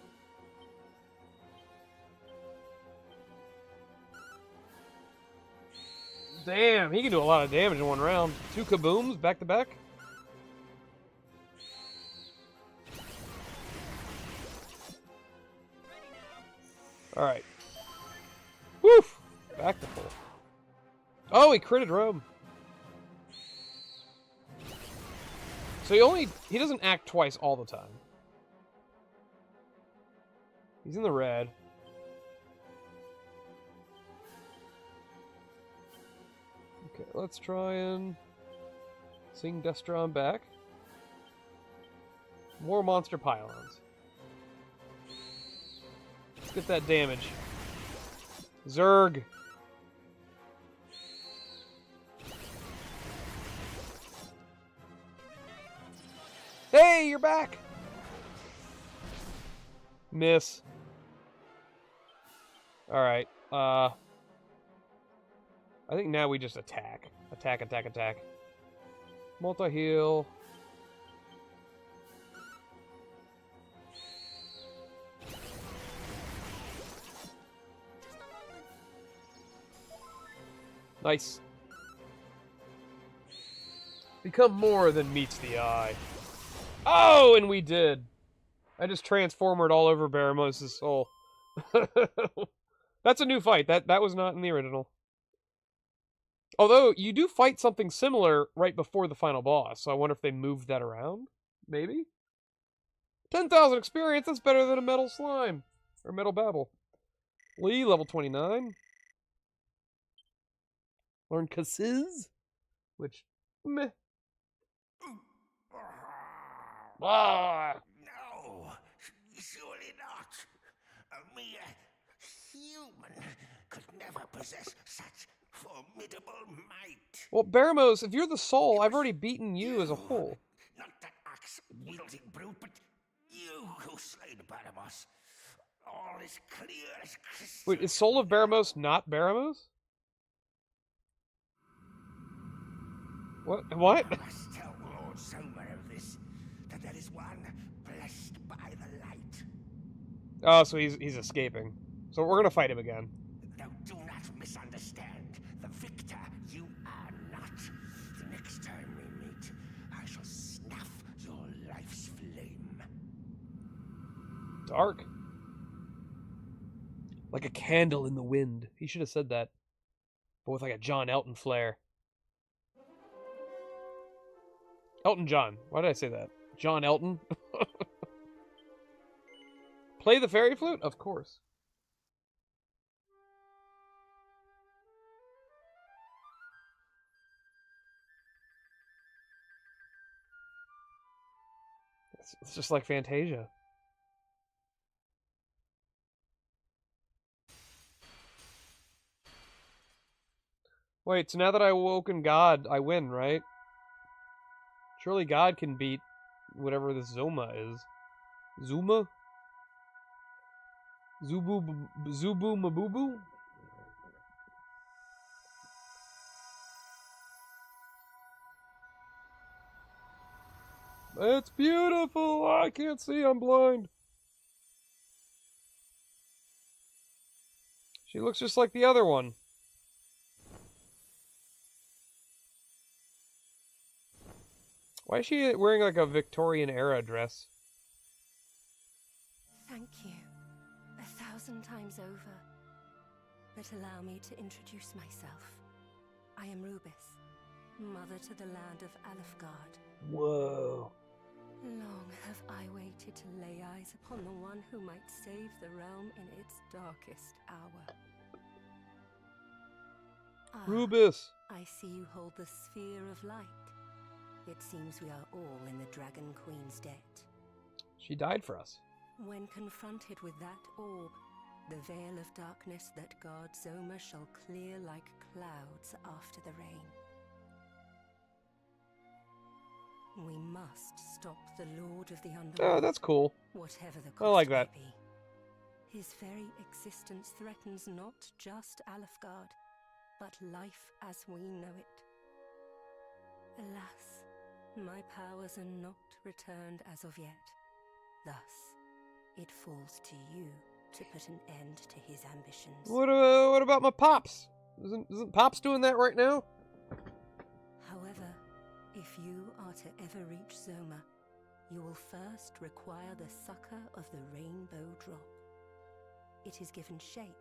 Damn, he can do a lot of damage in one round. 2 kabooms back to back. Alright. Woof! Back to full. Oh, he critted Rome. So he doesn't act twice all the time. He's in the red. Okay, let's try and sing Destron back. More monster pylons. Let's get that damage. Zerg. Hey, you're back! Miss. Alright, I think now we just attack. Attack, attack, attack. Multi-heal. Nice. Become more than meets the eye. Oh, and we did. I just transformed all over Baramos' soul. That's a new fight. That was not in the original. Although, you do fight something similar right before the final boss, so I wonder if they moved that around? Maybe? 10,000 experience, that's better than a metal slime. Or metal babble. Lee, level 29. Learn Kasiz, which, meh. Ah! No, surely not. A mere human could never possess such formidable might. Well, Baramos, if you're the soul, I've already beaten you as a whole. Not that axe-wielding brute, but you who slayed Baramos. All is clear as crystal. Wait, is Soul of Baramos not Baramos? What? What? I must tell Lord Zoma of this, that there is one blessed by the light. Oh, so he's escaping. So we're gonna fight him again. Now do not misunderstand. The victor you are not. The next time we meet, I shall snuff your life's flame. Dark. Like a candle in the wind. He should have said that. But with like a John Elton flair. Elton John. Why did I say that? John Elton? Play the fairy flute? Of course. It's just like Fantasia. Wait, so now that I awoken God, I win, right? Surely God can beat whatever this Zoma is. Zuma? Zubu Mabubu? It's beautiful! I can't see, I'm blind. She looks just like the other one. Why is she wearing like a Victorian era dress? Thank you 1,000 times over. But allow me to introduce myself. I am Rubis, mother to the land of Alefgard. Whoa. Long have I waited to lay eyes upon the one who might save the realm in its darkest hour. Rubus. I see you hold the sphere of light. It seems we are all in the Dragon Queen's debt. She died for us. When confronted with that orb, the veil of darkness that guards Zoma shall clear like clouds after the rain. We must stop the Lord of the Underworld. Oh, that's cool. Whatever the cost I like that. may be. His very existence threatens not just Alefgard, but life as we know it. Alas, my powers are not returned as of yet. Thus, it falls to you to put an end to his ambitions. What about my Pops? Isn't Pops doing that right now? However, if you are to ever reach Zoma, you will first require the succor of the Rainbow Drop. It is given shape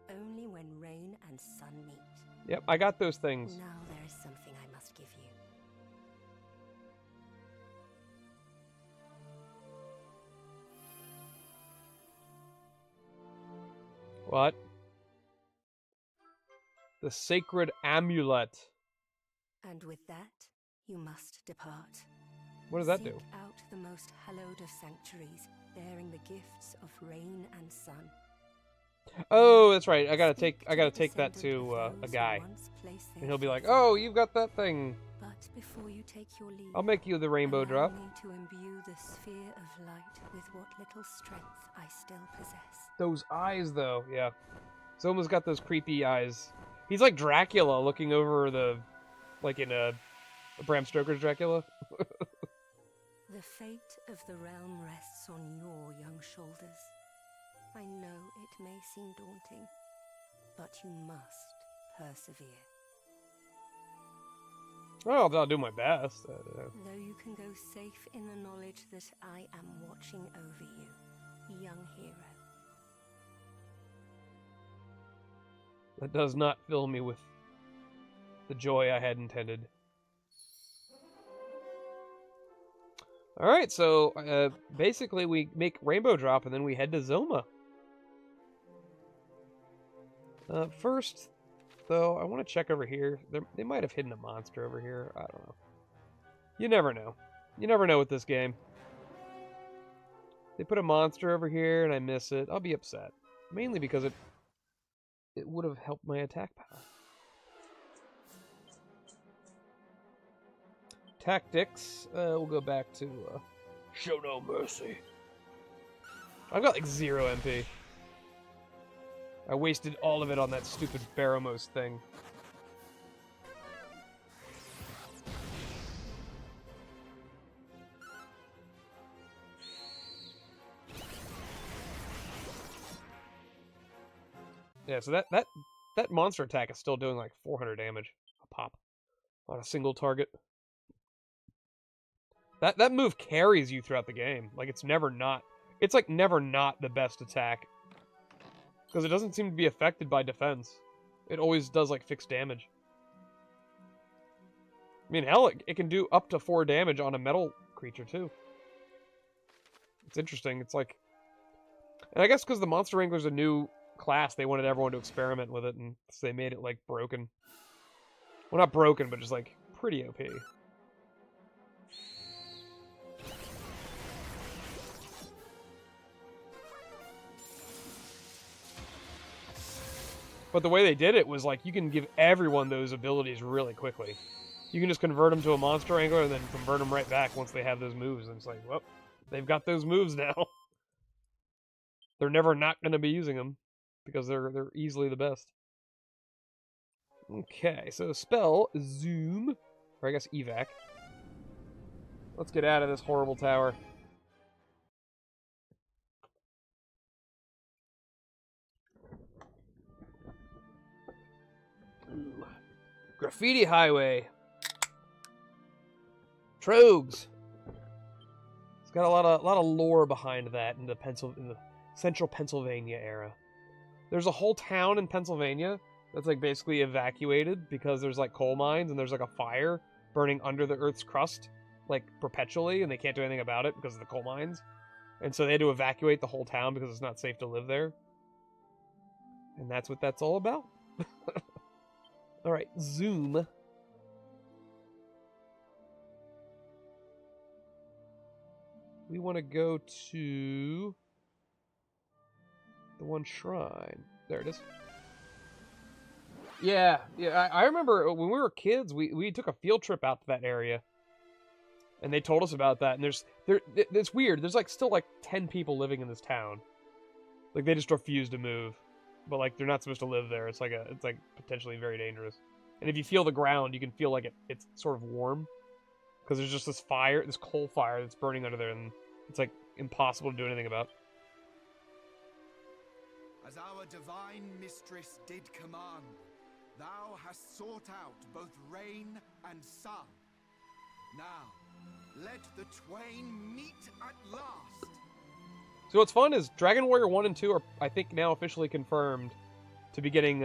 only when rain and sun meet. Yep, I got those things. Now there is something I must give you. What? The sacred amulet. And with that, you must depart. What does that Seek do? out the most hallowed of sanctuaries, bearing the gifts of rain and sun. Oh, that's right. I gotta Speak take the that descendant to of a those who guy, once placed and their he'll be like, faith in "Oh, you. you've got that thing. But before you take your leave, I'll make you the rainbow allow drop." me to imbue the sphere of light with what little strength I still possess. Those eyes, though, yeah. Zoma's got those creepy eyes. He's like Dracula looking over the, like in a Bram Stoker's Dracula. The fate of the realm rests on your young shoulders. I know it may seem daunting, but you must persevere. Well, I'll do my best. Though you can go safe in the knowledge that I am watching over you, young hero. That does not fill me with the joy I had intended. Alright, so basically we make Rainbow Drop and then we head to Zoma. First, though, I want to check over here. They might have hidden a monster over here. I don't know. You never know. You never know with this game. They put a monster over here and I miss it. I'll be upset. Mainly because it would have helped my attack power. Tactics. We'll go back to show no mercy. I've got like 0 MP. I wasted all of it on that stupid Baramos thing. Yeah, so that monster attack is still doing like 400 damage a pop on a single target. That move carries you throughout the game. Like it's like never not the best attack. Because it doesn't seem to be affected by defense. It always does like fixed damage. I mean, hell, it can do up to 4 damage on a metal creature too. It's interesting. It's like, and I guess because the Monster Wrangler's a new class, they wanted everyone to experiment with it, and so they made it like broken. Well, not broken, but just like pretty OP. But the way they did it was like you can give everyone those abilities really quickly. You can just convert them to a Monster Wrangler and then convert them right back once they have those moves. And it's like, well, they've got those moves now. They're never not going to be using them because they're easily the best. Okay, so spell Zoom, or I guess Evac. Let's get out of this horrible tower. Ooh. Graffiti Highway. Trogs. It's got a lot of lore behind that in the central Pennsylvania era. There's a whole town in Pennsylvania that's like basically evacuated because there's like coal mines and there's like a fire burning under the Earth's crust like perpetually, and they can't do anything about it because of the coal mines. And so they had to evacuate the whole town because it's not safe to live there. And that's what that's all about. Alright, zoom. We want to go to the one shrine. There it is. Yeah, I remember when we were kids, we took a field trip out to that area. And they told us about that, and it's weird. There's like still like 10 people living in this town. Like they just refuse to move. But like they're not supposed to live there. It's like potentially very dangerous. And if you feel the ground, you can feel like it's sort of warm. Because there's just this fire, this coal fire that's burning under there, and it's like impossible to do anything about. As our divine mistress did command, thou hast sought out both rain and sun. Now, let the twain meet at last. So what's fun is Dragon Warrior 1 and 2 are, I think, now officially confirmed to be getting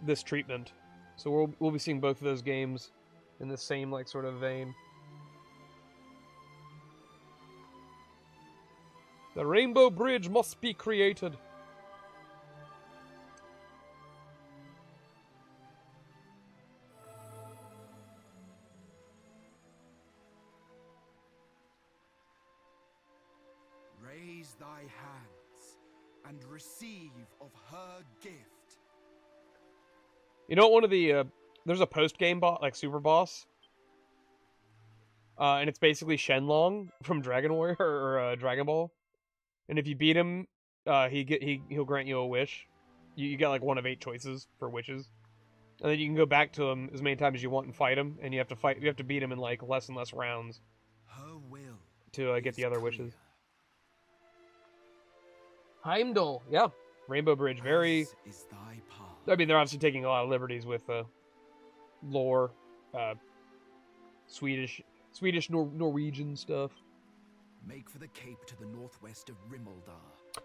this treatment. So we'll be seeing both of those games in the same like sort of vein. The Rainbow Bridge must be created. Raise thy hands and receive of her gift. You know, one of the there's a post-game boss, like super boss, and it's basically Shenlong from Dragon Warrior or Dragon Ball. And if you beat him, he'll grant you a wish. You get like one of 8 choices for wishes, and then you can go back to him as many times as you want and fight him. And you have to beat him in like less and less rounds Her will to get the other clear. wishes. Heimdall, yeah, Rainbow Bridge, very. This is thy path. I mean, they're obviously taking a lot of liberties with lore, Swedish, Norwegian stuff. Make for the cape to the northwest of Rimmeldar.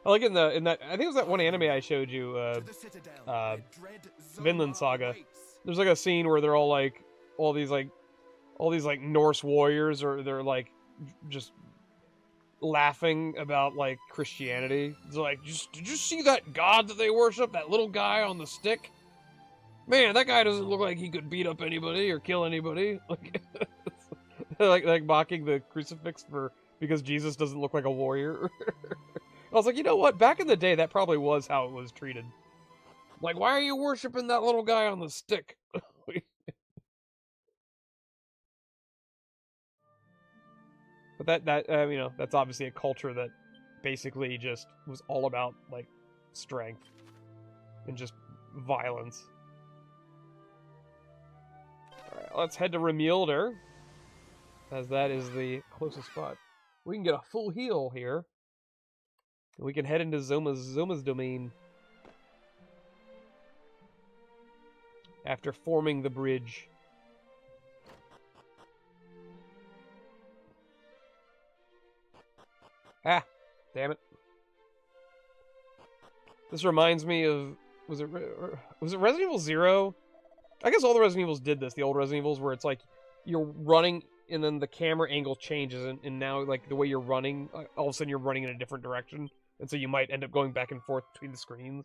I like in that I think it was that one anime I showed you, To the citadel, where dread Zoma Vinland Saga. awaits. There's like a scene where they're all these Norse warriors, or they're like just laughing about like Christianity. It's like, did you see that god that they worship? That little guy on the stick? Man, that guy doesn't look like he could beat up anybody or kill anybody. Like mocking the crucifix because Jesus doesn't look like a warrior. I was like, you know what? Back in the day, that probably was how it was treated. Like, why are you worshiping that little guy on the stick? But that's obviously a culture that basically just was all about like strength and just violence. All right, let's head to Remilder, as that is the closest spot. We can get a full heal here. We can head into Zoma's domain after forming the bridge. Ah, damn it. This reminds me of, was it Resident Evil 0? I guess all the Resident Evils did this, the old Resident Evils, where it's like you're running and then the camera angle changes, and now like the way you're running, all of a sudden you're running in a different direction, and so you might end up going back and forth between the screens.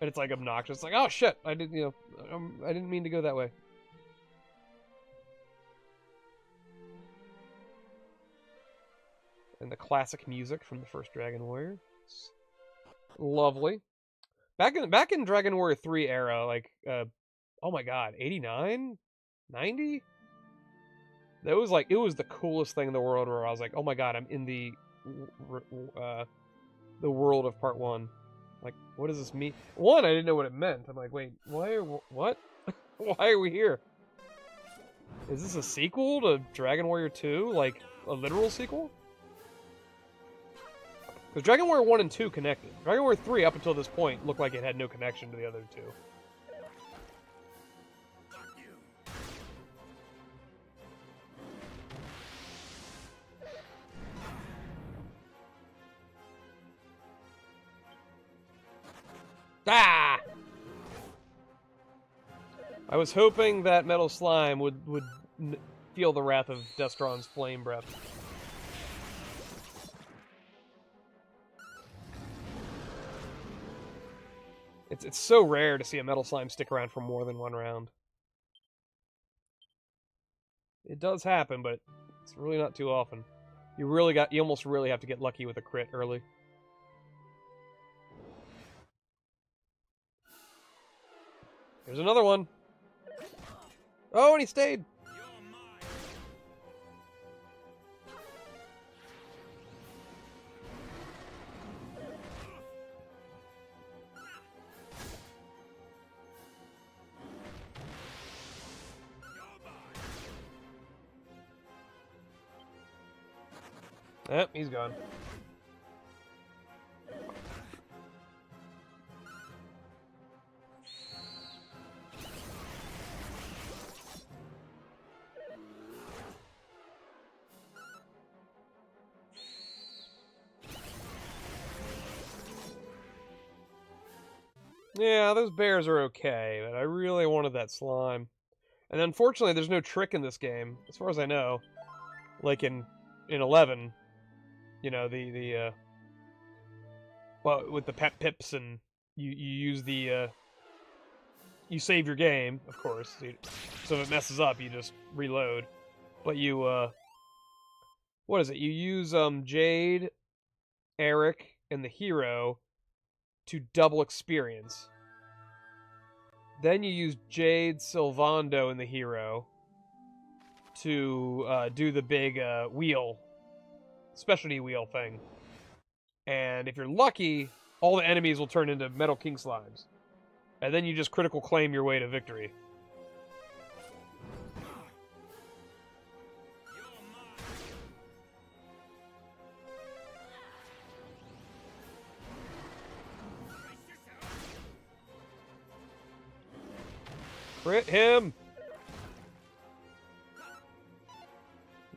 And it's like obnoxious. It's like, oh shit, I didn't mean to go that way. And the classic music from the first Dragon Warrior. It's lovely. Back in Dragon Warrior 3 era, like, oh my god, 89? 90? That was like, it was the coolest thing in the world, where I was like, oh my god, I'm in the world of part 1. Like, what does this mean? One, I didn't know what it meant. I'm like, wait, what? Why are we here? Is this a sequel to Dragon Warrior 2? Like, a literal sequel? Because Dragon Warrior 1 and 2 connected. Dragon Warrior 3, up until this point, looked like it had no connection to the other two. Ah! I was hoping that Metal Slime would feel the wrath of Destron's flame breath. It's so rare to see a metal slime stick around for more than one round. It does happen, but it's really not too often. You almost really have to get lucky with a crit early. There's another one. Oh, and he stayed. Yep, he's gone. Yeah, those bears are okay, but I really wanted that slime. And unfortunately, there's no trick in this game, as far as I know. Like in 11, you know, well, with the pet pips, and you use the, you save your game, of course. So if it messes up, you just reload. But you, what is it? You use, Jade, Eric, and the hero to double experience. Then you use Jade, Sylvando, and the hero to do the big wheel, specialty wheel thing. And if you're lucky, all the enemies will turn into Metal King slimes. And then you just critical claim your way to victory. Crit him!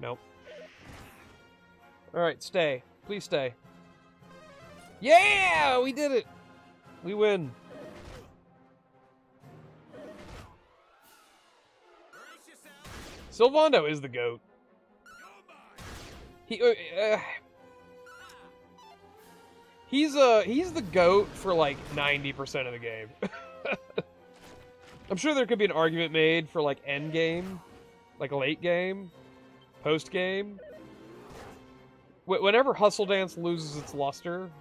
Nope. Alright, stay. Please stay. Yeah! We did it! We win. Sylvando is the GOAT. He's the GOAT for like 90% of the game. I'm sure there could be an argument made for like end game, like late game, post game. Whenever Hustle Dance loses its luster,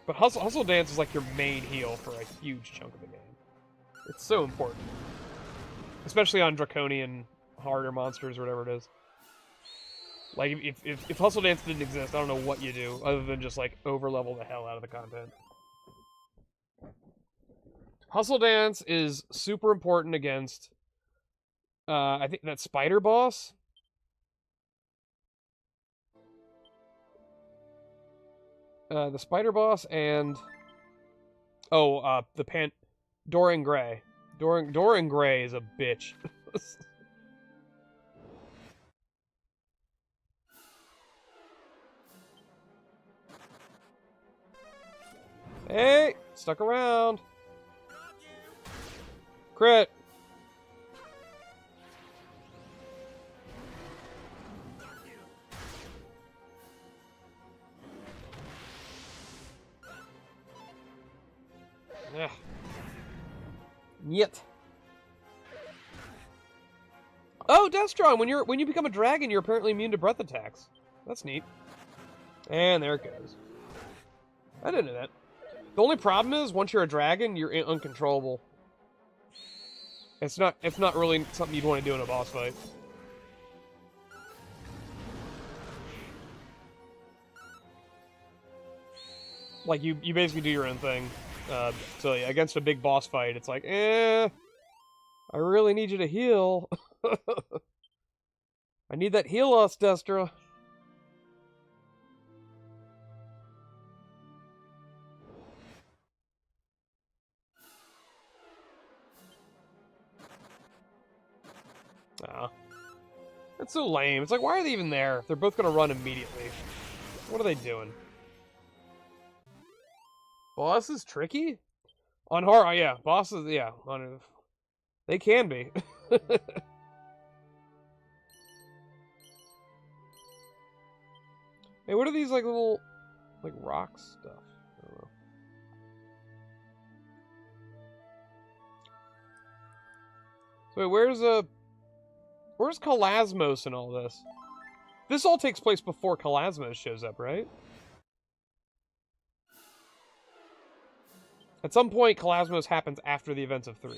but Hustle Dance is like your main heal for a huge chunk of the game. It's so important, especially on draconian harder monsters or whatever it is. Like if Hustle Dance didn't exist, I don't know what you do other than just like overlevel the hell out of the content. Hustle Dance is super important against, I think that spider boss. The spider boss and, the Dorian Gray. Dorian Gray is a bitch. Hey, stuck around. Crit. Ugh. Yet. Oh, Destron, when you become a dragon, you're apparently immune to breath attacks. That's neat. And there it goes. I didn't know that. The only problem is once you're a dragon, you're uncontrollable. It's not really something you'd want to do in a boss fight. Like you basically do your own thing. So yeah, against a big boss fight, it's like, I really need you to heal. I need that heal us, Destra. Ah. That's so lame. It's like, why are they even there? They're both gonna run immediately. What are they doing? Boss is tricky? On hard, yeah. Bosses, yeah. They can be. Hey, what are these, like, little, like, rock stuff? I don't So wait, where's Kalasmos in all this? This all takes place before Kalasmos shows up, right? At some point, Kalasmos happens after the events of 3.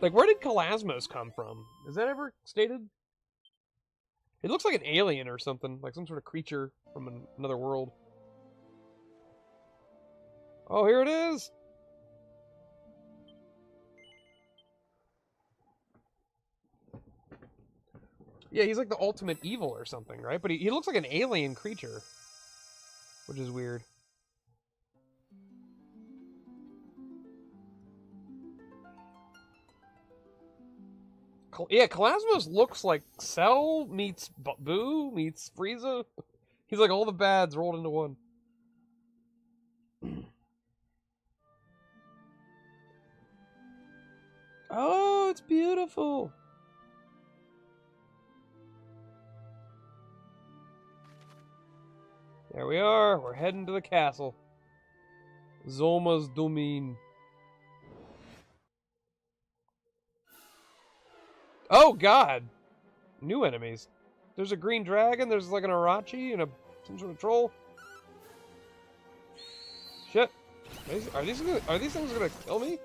Like, where did Kalasmos come from? Is that ever stated? It looks like an alien or something, like some sort of creature from another world. Oh, here it is! Yeah, he's like the ultimate evil or something, right? But he looks like an alien creature, which is weird. Yeah, Kalasmos looks like Cell meets Boo meets Frieza. He's like all the bads rolled into one. Oh, it's beautiful. There we are. We're heading to the castle. Zoma's domain. Oh, God. New enemies. There's a green dragon. There's like an Arachi and some sort of troll. Shit. Are these things gonna kill me?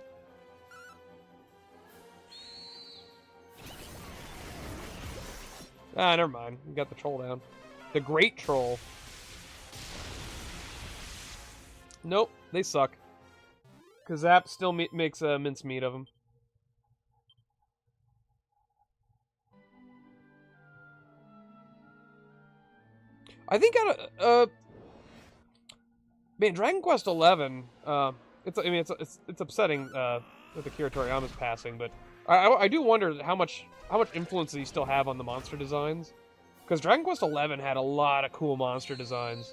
Ah, never mind. We got the troll down. The great troll. Nope, they suck. Kazap still makes mincemeat of them. I think man, Dragon Quest XI. It's upsetting that Akira Toriyama's passing, but I do wonder how much influence does he still have on the monster designs? Because Dragon Quest XI had a lot of cool monster designs,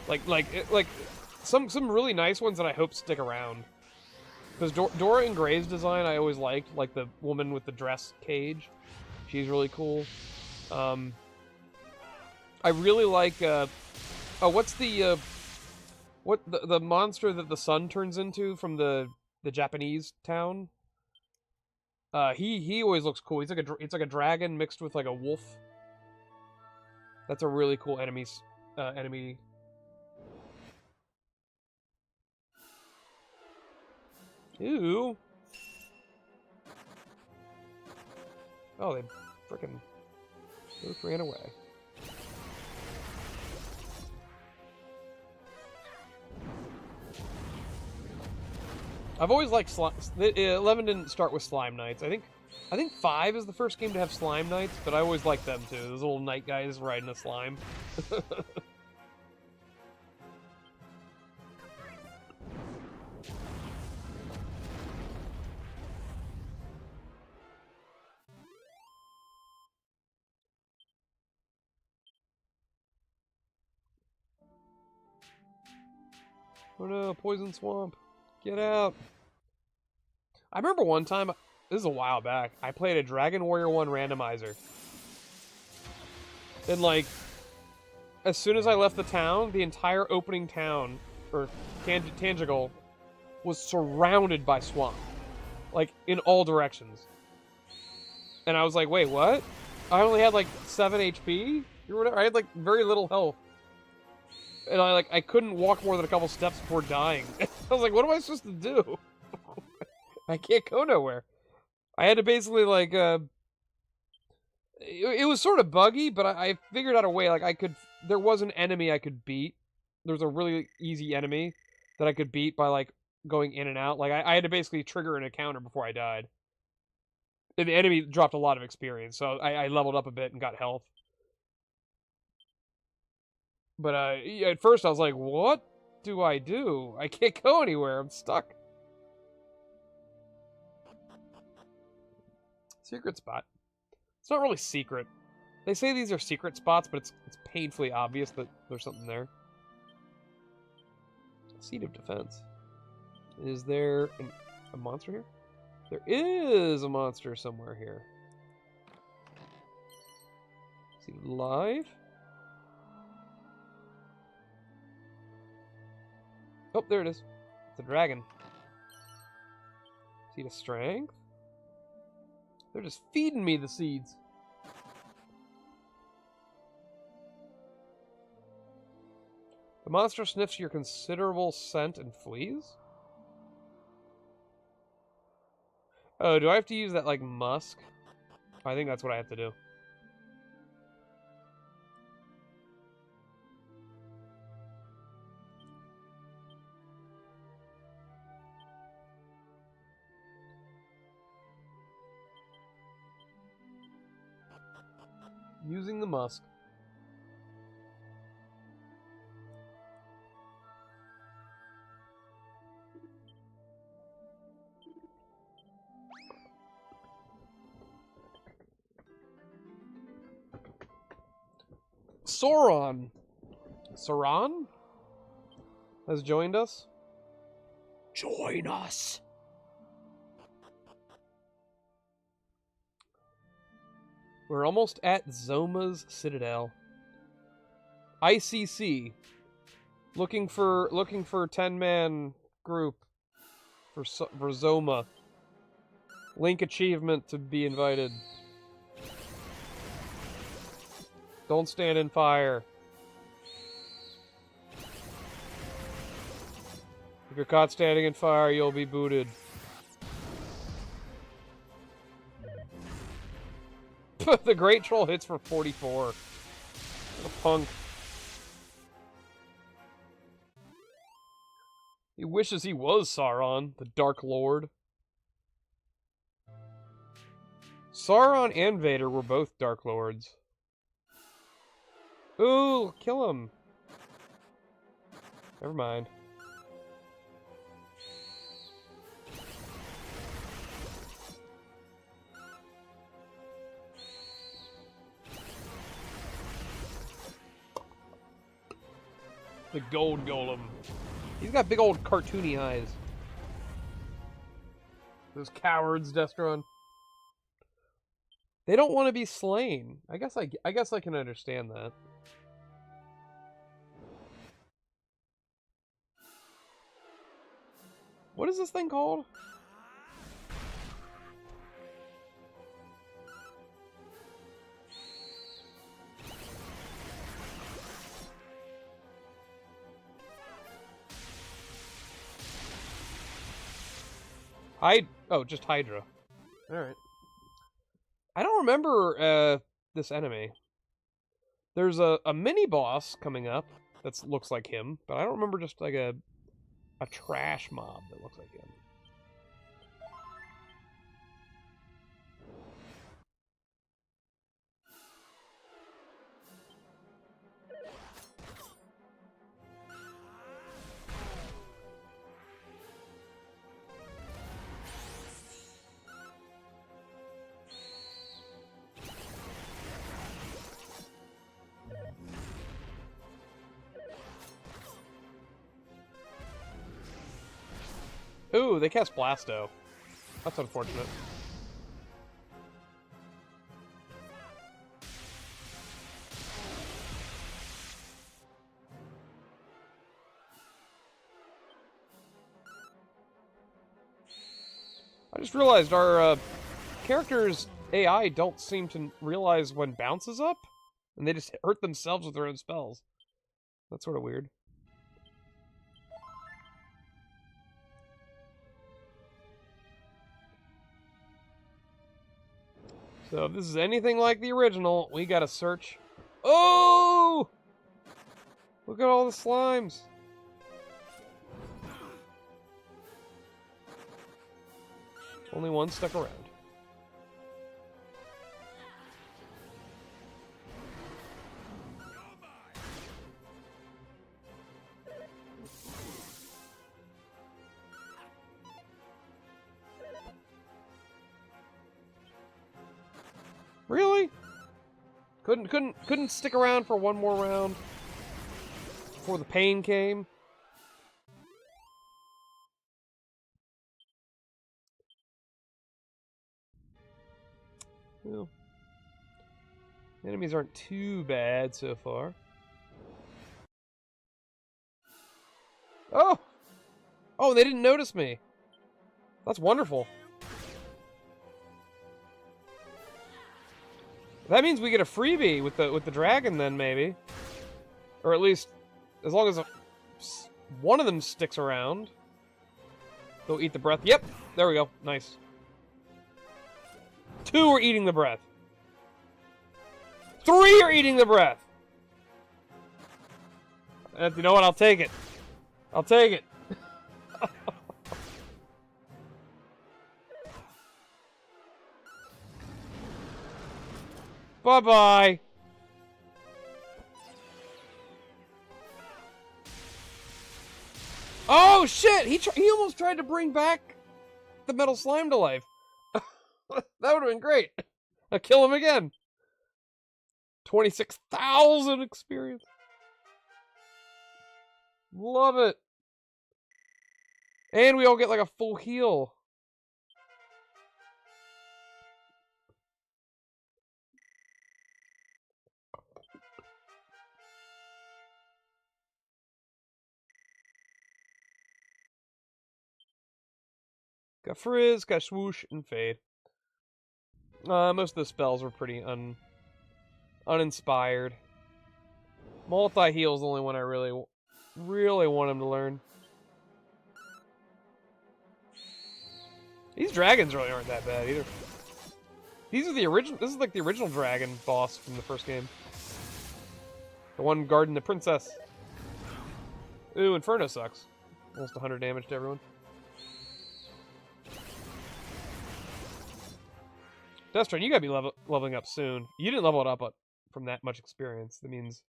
like some really nice ones that I hope stick around. Because Dora and Gray's design I always liked, like the woman with the dress cage. She's really cool. I really like what's the monster that the sun turns into from the Japanese town? He always looks cool. It's like a dragon mixed with like a wolf. That's a really cool enemy. Ew. Oh, they frickin' both ran away. I've always liked slime. 11 didn't start with Slime Knights. I think 5 is the first game to have Slime Knights, but I always liked them too. Those little knight guys riding a slime. Oh no, Poison Swamp. Get out. I remember one time, this is a while back, I played a Dragon Warrior 1 randomizer. And like, as soon as I left the town, the entire opening town, or Tangigal, was surrounded by swamp. Like, in all directions. And I was like, wait, what? I only had like 7 HP? Or whatever. I had like very little health. And I couldn't walk more than a couple steps before dying. I was like, what am I supposed to do? I can't go nowhere. I had to basically like it was sort of buggy, but I figured out a way. Like there was an enemy I could beat. There was a really easy enemy that I could beat by like going in and out. Like I had to basically trigger an encounter before I died. And the enemy dropped a lot of experience, so I leveled up a bit and got health. But at first I was like, what do? I can't go anywhere. I'm stuck. Secret spot. It's not really secret. They say these are secret spots, but it's painfully obvious that there's something there. Seat of defense. Is there a monster here? There is a monster somewhere here. Seat of life. Oh, there it is. It's a dragon. Seed of strength? They're just feeding me the seeds. The monster sniffs your considerable scent and flees? Oh, do I have to use that, like, musk? I think that's what I have to do. Using the musk. Sauron has joined us. Join us. We're almost at Zoma's Citadel. ICC. Looking for 10-man group for Zoma. Link achievement to be invited. Don't stand in fire. If you're caught standing in fire, you'll be booted. The Great Troll hits for 44. A punk. He wishes he was Sauron, the Dark Lord. Sauron and Vader were both Dark Lords. Ooh, kill him. Never mind. The gold golem. He's got big old cartoony eyes. Those cowards, Destron. They don't want to be slain. I guess I can understand that. What is this thing called? Oh, just Hydra. Alright. I don't remember this enemy. There's a mini boss coming up that looks like him, but I don't remember just like a trash mob that looks like him. Ooh, they cast Blasto. That's unfortunate. I just realized our characters' AI don't seem to realize when bounce is up, and they just hurt themselves with their own spells. That's sort of weird. So if this is anything like the original, we gotta search. Oh! Look at all the slimes. Only one stuck around. Really? Couldn't stick around for one more round before the pain came? Well, enemies aren't too bad so far. Oh! Oh, they didn't notice me. That's wonderful. That means we get a freebie with the dragon then, maybe. Or at least, as long as one of them sticks around. They'll eat the breath. Yep, there we go. Nice. 2 are eating the breath. 3 are eating the breath. And you know what? I'll take it. I'll take it. Bye-bye. Oh, shit! He almost tried to bring back the metal slime to life. That would have been great. I'll kill him again. 26,000 experience. Love it. And we all get like a full heal. Got Frizz, got Swoosh, and Fade. Most of the spells were pretty uninspired. Multi-heal is the only one I really want him to learn. These dragons really aren't that bad either. These are the original. This is like the original dragon boss from the first game. The one guarding the princess. Ooh, Inferno sucks. Almost 100 damage to everyone. Destron, you gotta be leveling up soon. You didn't level it up from that much experience. That means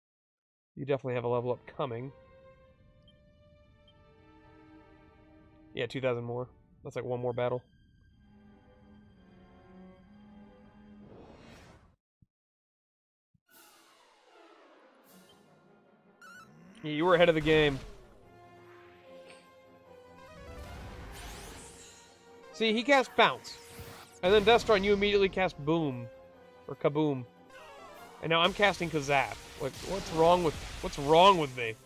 you definitely have a level up coming. Yeah, 2,000 more. That's like one more battle. Yeah, you were ahead of the game. See, he cast Bounce. And then Destron, you immediately cast Boom. Or Kaboom. And now I'm casting Kazaf. Like, what's wrong with me?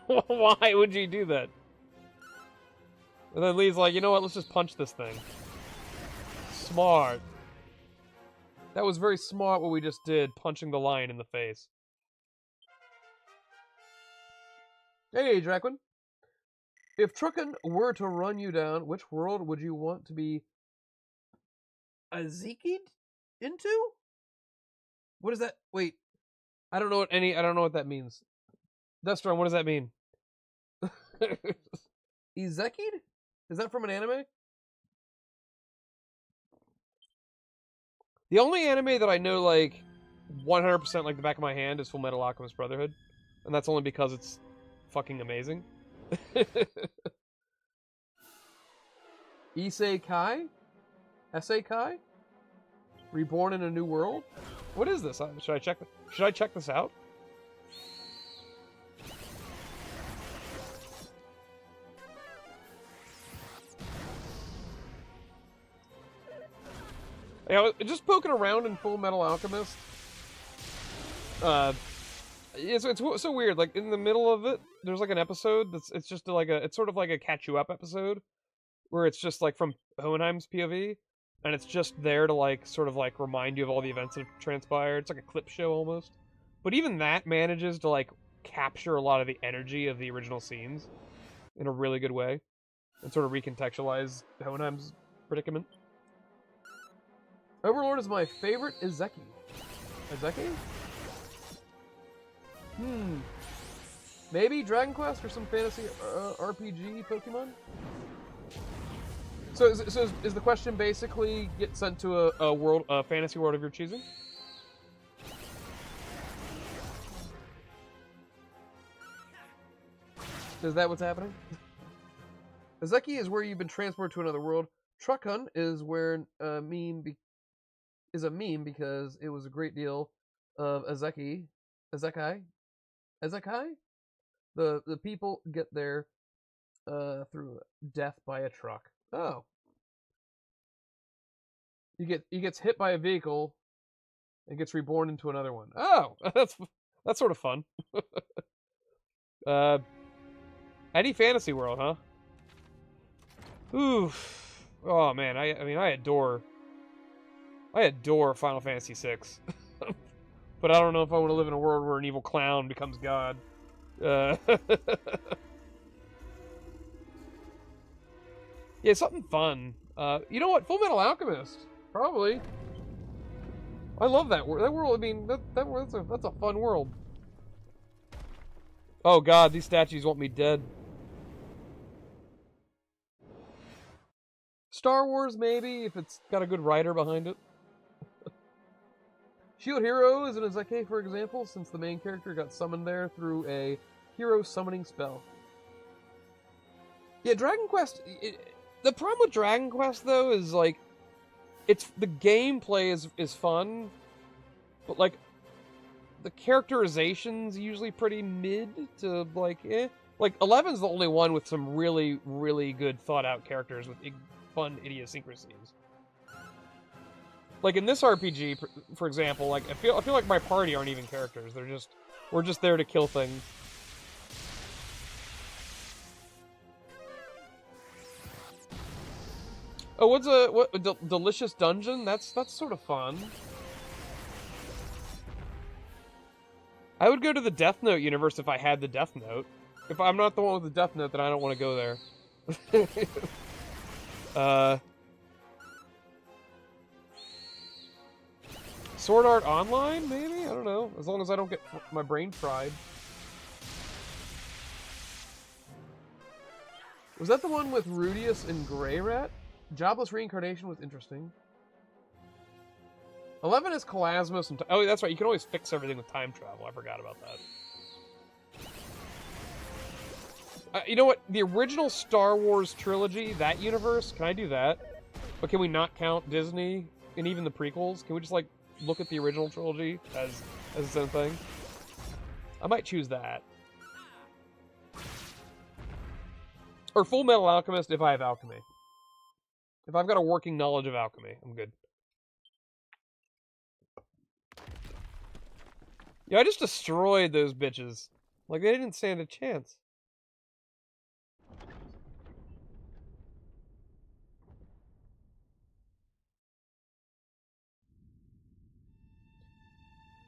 Why would you do that? And then Lee's like, you know what, let's just punch this thing. Smart. That was very smart what we just did, punching the lion in the face. Hey, Draquin. If Trucken were to run you down, which world would you want to be Ezekiel'd into? What is that? Wait. I don't know what that means. Destron, what does that mean? Ezekiel'd? Is that from an anime? The only anime that I know, like, 100% like the back of my hand is Full Metal Alchemist Brotherhood. And that's only because it's fucking amazing. Isekai? Isekai? Reborn in a New World? What is this? Should I check this out? Yeah, just poking around in Full Metal Alchemist. It's so weird. Like in the middle of it, there's like an episode it's just like it's sort of like a catch you up episode, where it's just like from Hohenheim's POV, and it's just there to like sort of like remind you of all the events that have transpired. It's like a clip show almost, but even that manages to like capture a lot of the energy of the original scenes in a really good way, and sort of recontextualize Hohenheim's predicament. Overlord is my favorite Izeki. Izeki? Maybe Dragon Quest or some fantasy RPG Pokemon? So is the question basically get sent to a fantasy world of your choosing? Is that what's happening? Izeki is where you've been transported to another world. Truckun is where is a meme because it was a great deal of Ezekai. The people get there through death by a truck. Oh. He gets hit by a vehicle and gets reborn into another one. Oh, that's sort of fun. Any fantasy world, huh? Oof. Oh man, I mean I adore Final Fantasy VI. But I don't know if I want to live in a world where an evil clown becomes God. Yeah, something fun. You know what? Full Metal Alchemist. Probably. I love that world. That world, I mean, that's a fun world. Oh god, these statues want me dead. Star Wars, maybe, if it's got a good writer behind it. Shield Hero is an Izeke, for example, since the main character got summoned there through a hero summoning spell. Yeah, Dragon Quest... the problem with Dragon Quest, though, is, like... the gameplay is fun, but, like... the characterization's usually pretty mid to, like, eh. Like, 11's the only one with some really, really good thought-out characters with fun idiosyncrasies. Like, in this RPG, for example, like, I feel like my party aren't even characters. We're just there to kill things. Oh, what a delicious dungeon? That's sort of fun. I would go to the Death Note universe if I had the Death Note. If I'm not the one with the Death Note, then I don't want to go there. Sword Art Online, maybe? I don't know. As long as I don't get my brain fried. Was that the one with Rudius and Grey Rat? Jobless Reincarnation was interesting. 11 is Calasmos and... oh, that's right. You can always fix everything with time travel. I forgot about that. You know what? The original Star Wars trilogy, that universe, can I do that? But can we not count Disney and even the prequels? Can we just, like, look at the original trilogy as its own thing? I might choose that. Or Full Metal Alchemist if I have alchemy. If I've got a working knowledge of alchemy, I'm good. Yeah, I just destroyed those bitches. Like, they didn't stand a chance.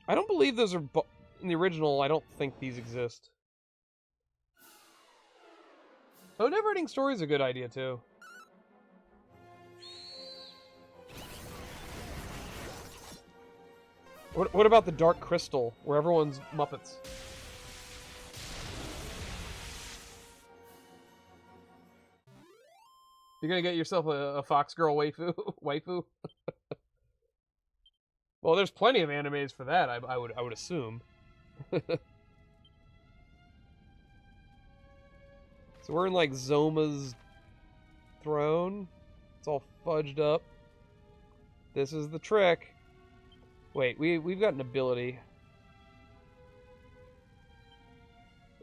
I don't believe those are... in the original, I don't think these exist. Oh, never-ending story is a good idea, too. What about the Dark Crystal, where everyone's Muppets? You're gonna get yourself a Fox Girl waifu? Well, there's plenty of animes for that, I would assume. So we're in, like, Zoma's throne. It's all fudged up. This is the trick. Wait, we've got an ability.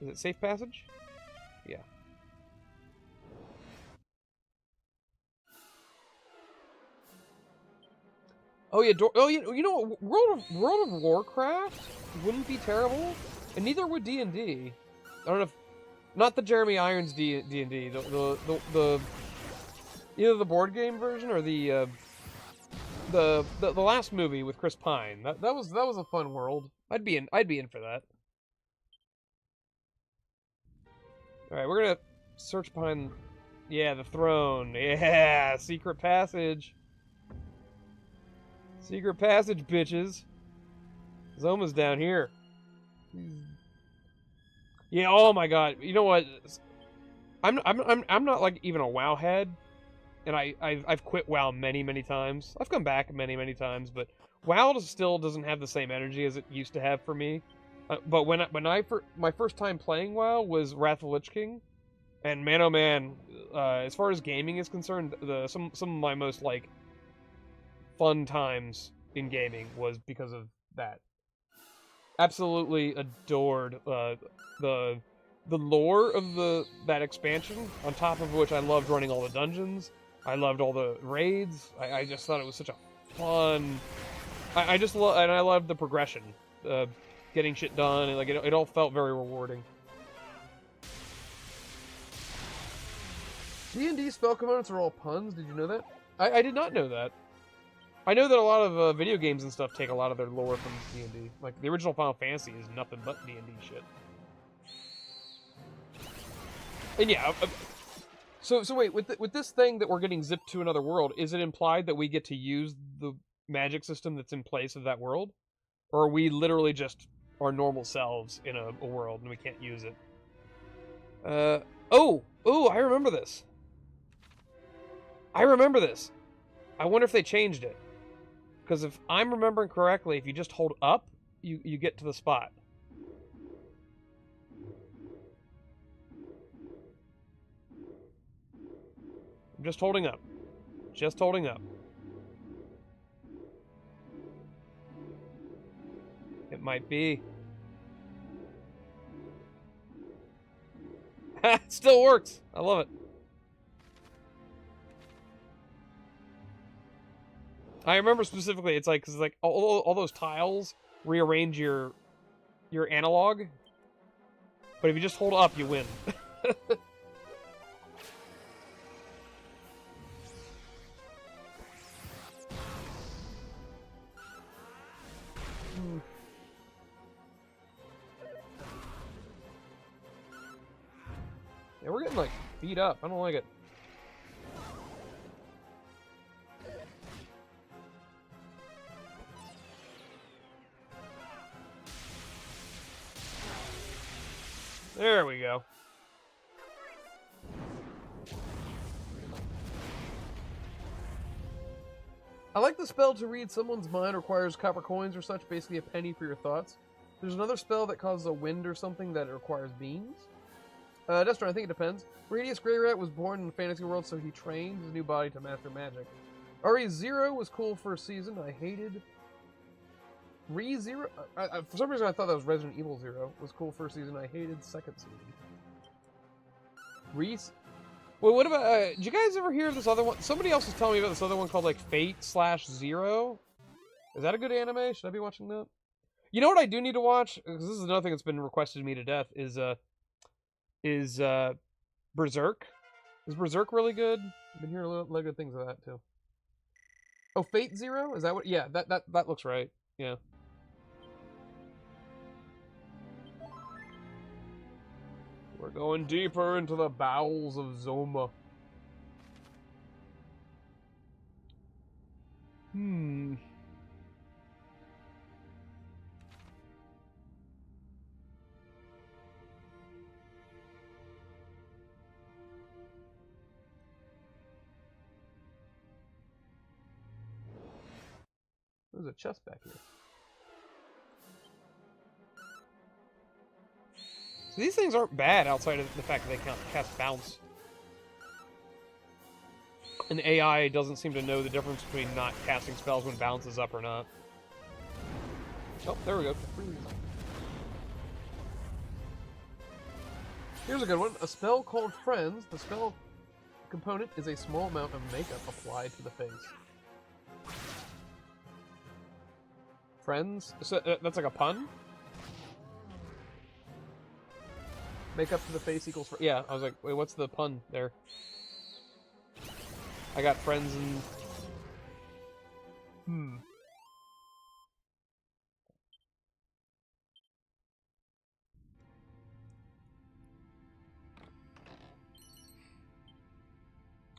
Is it safe passage? Yeah. Oh yeah, you know what? World of Warcraft wouldn't be terrible, and neither would D&D. I don't know if, not the Jeremy Irons D&D, the either the board game version or the last movie with Chris Pine. That was a fun world. I'd be in for that. All right, we're gonna search behind. Yeah, the throne. Yeah, secret passage. Secret passage, bitches. Zoma's down here. Yeah. Oh my god. You know what? I'm not like even a WoW head, and I've quit WoW many times. I've come back many times, but WoW still doesn't have the same energy as it used to have for me. But my first time playing WoW was Wrath of the Lich King, and man oh man, as far as gaming is concerned, some of my most like fun times in gaming was because of that. Absolutely adored the lore of that expansion. On top of which, I loved running all the dungeons. I loved all the raids. I just thought it was such a fun. I loved the progression, getting shit done, and like it all felt very rewarding. D&D spell components are all puns. Did you know that? I did not know that. I know that a lot of video games and stuff take a lot of their lore from D&D. Like, the original Final Fantasy is nothing but D&D shit. And yeah, so wait, with this thing that we're getting zipped to another world, is it implied that we get to use the magic system that's in place of that world? Or are we literally just our normal selves in a world and we can't use it? Oh, I remember this. I wonder if they changed it. Because if I'm remembering correctly, if you just hold up, you get to the spot. I'm just holding up. Just holding up. It might be. It still works. I love it. I remember specifically, it's like, cause it's like all those tiles rearrange your analog, but if you just hold up, you win. Yeah, we're getting like beat up. I don't like it. There we go. I like the spell to read someone's mind requires copper coins or such, basically a penny for your thoughts. There's another spell that causes a wind or something that requires beans. Destron, I think it depends. Radius Greyrat was born in the fantasy world, so he trained his new body to master magic. RE0 was cool for a season. I hated... Re-Zero? For some reason I thought that was Resident Evil 0. Was cool first season. I hated second season. Wait, what about... did you guys ever hear of this other one? Somebody else was telling me about this other one called, like, Fate/Zero. Is that a good anime? Should I be watching that? You know what I do need to watch? Because this is another thing that's been requested to me to death, is Berserk. Is Berserk really good? I've been hearing a lot of good things about that, too. Oh, Fate Zero? Is that what... Yeah, that looks right. Yeah. We're going deeper into the bowels of Zoma. There's a chest back here. So these things aren't bad outside of the fact that they can't cast bounce. And AI doesn't seem to know the difference between not casting spells when bounce is up or not. Oh, there we go. Here's a good one. A spell called Friends. The spell component is a small amount of makeup applied to the face. Friends? So, that's like a pun? Makeup to the face equals... Yeah, I was like, wait, what's the pun there? I got friends and...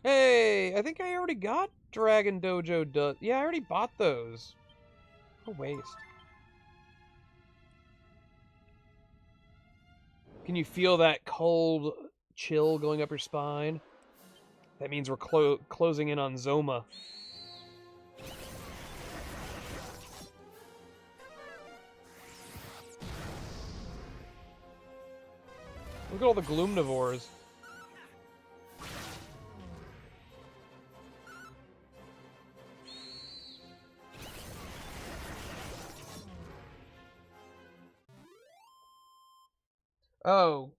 Hey, I think I already got Dragon Dojo Yeah, I already bought those. What a waste. Can you feel that cold chill going up your spine? That means we're closing in on Zoma. Look at all the Gloomnivores. Oh.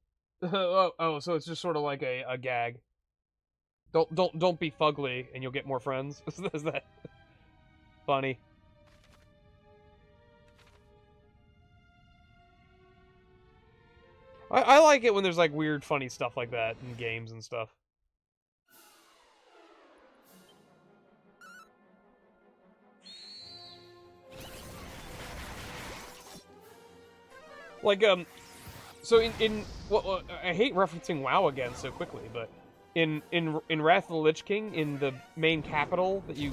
oh, so it's just sort of like a gag. Don't be fugly and you'll get more friends. Is that funny? I like it when there's like weird funny stuff like that in games and stuff. Like, so well, I hate referencing WoW again so quickly, but in Wrath of the Lich King, in the main capital that you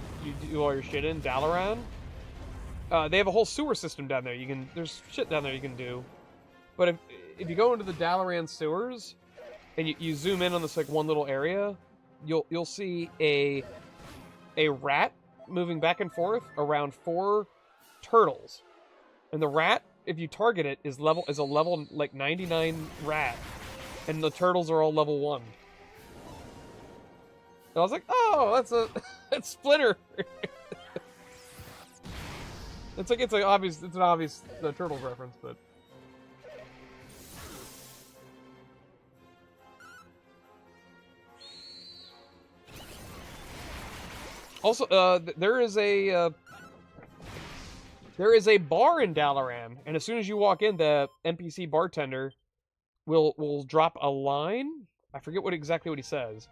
do all your shit in, Dalaran, they have a whole sewer system down there. There's shit down there you can do. But if you go into the Dalaran sewers and you zoom in on this like one little area, you'll see a rat moving back and forth around 4 turtles. And the rat, if you target it, is a level like 99 rat, and the turtles are all level 1. And I was like, oh, that's Splinter. it's an obvious Turtles reference, but also there is a bar in Dalaran, and as soon as you walk in, the NPC bartender will drop a line. I forget exactly what he says,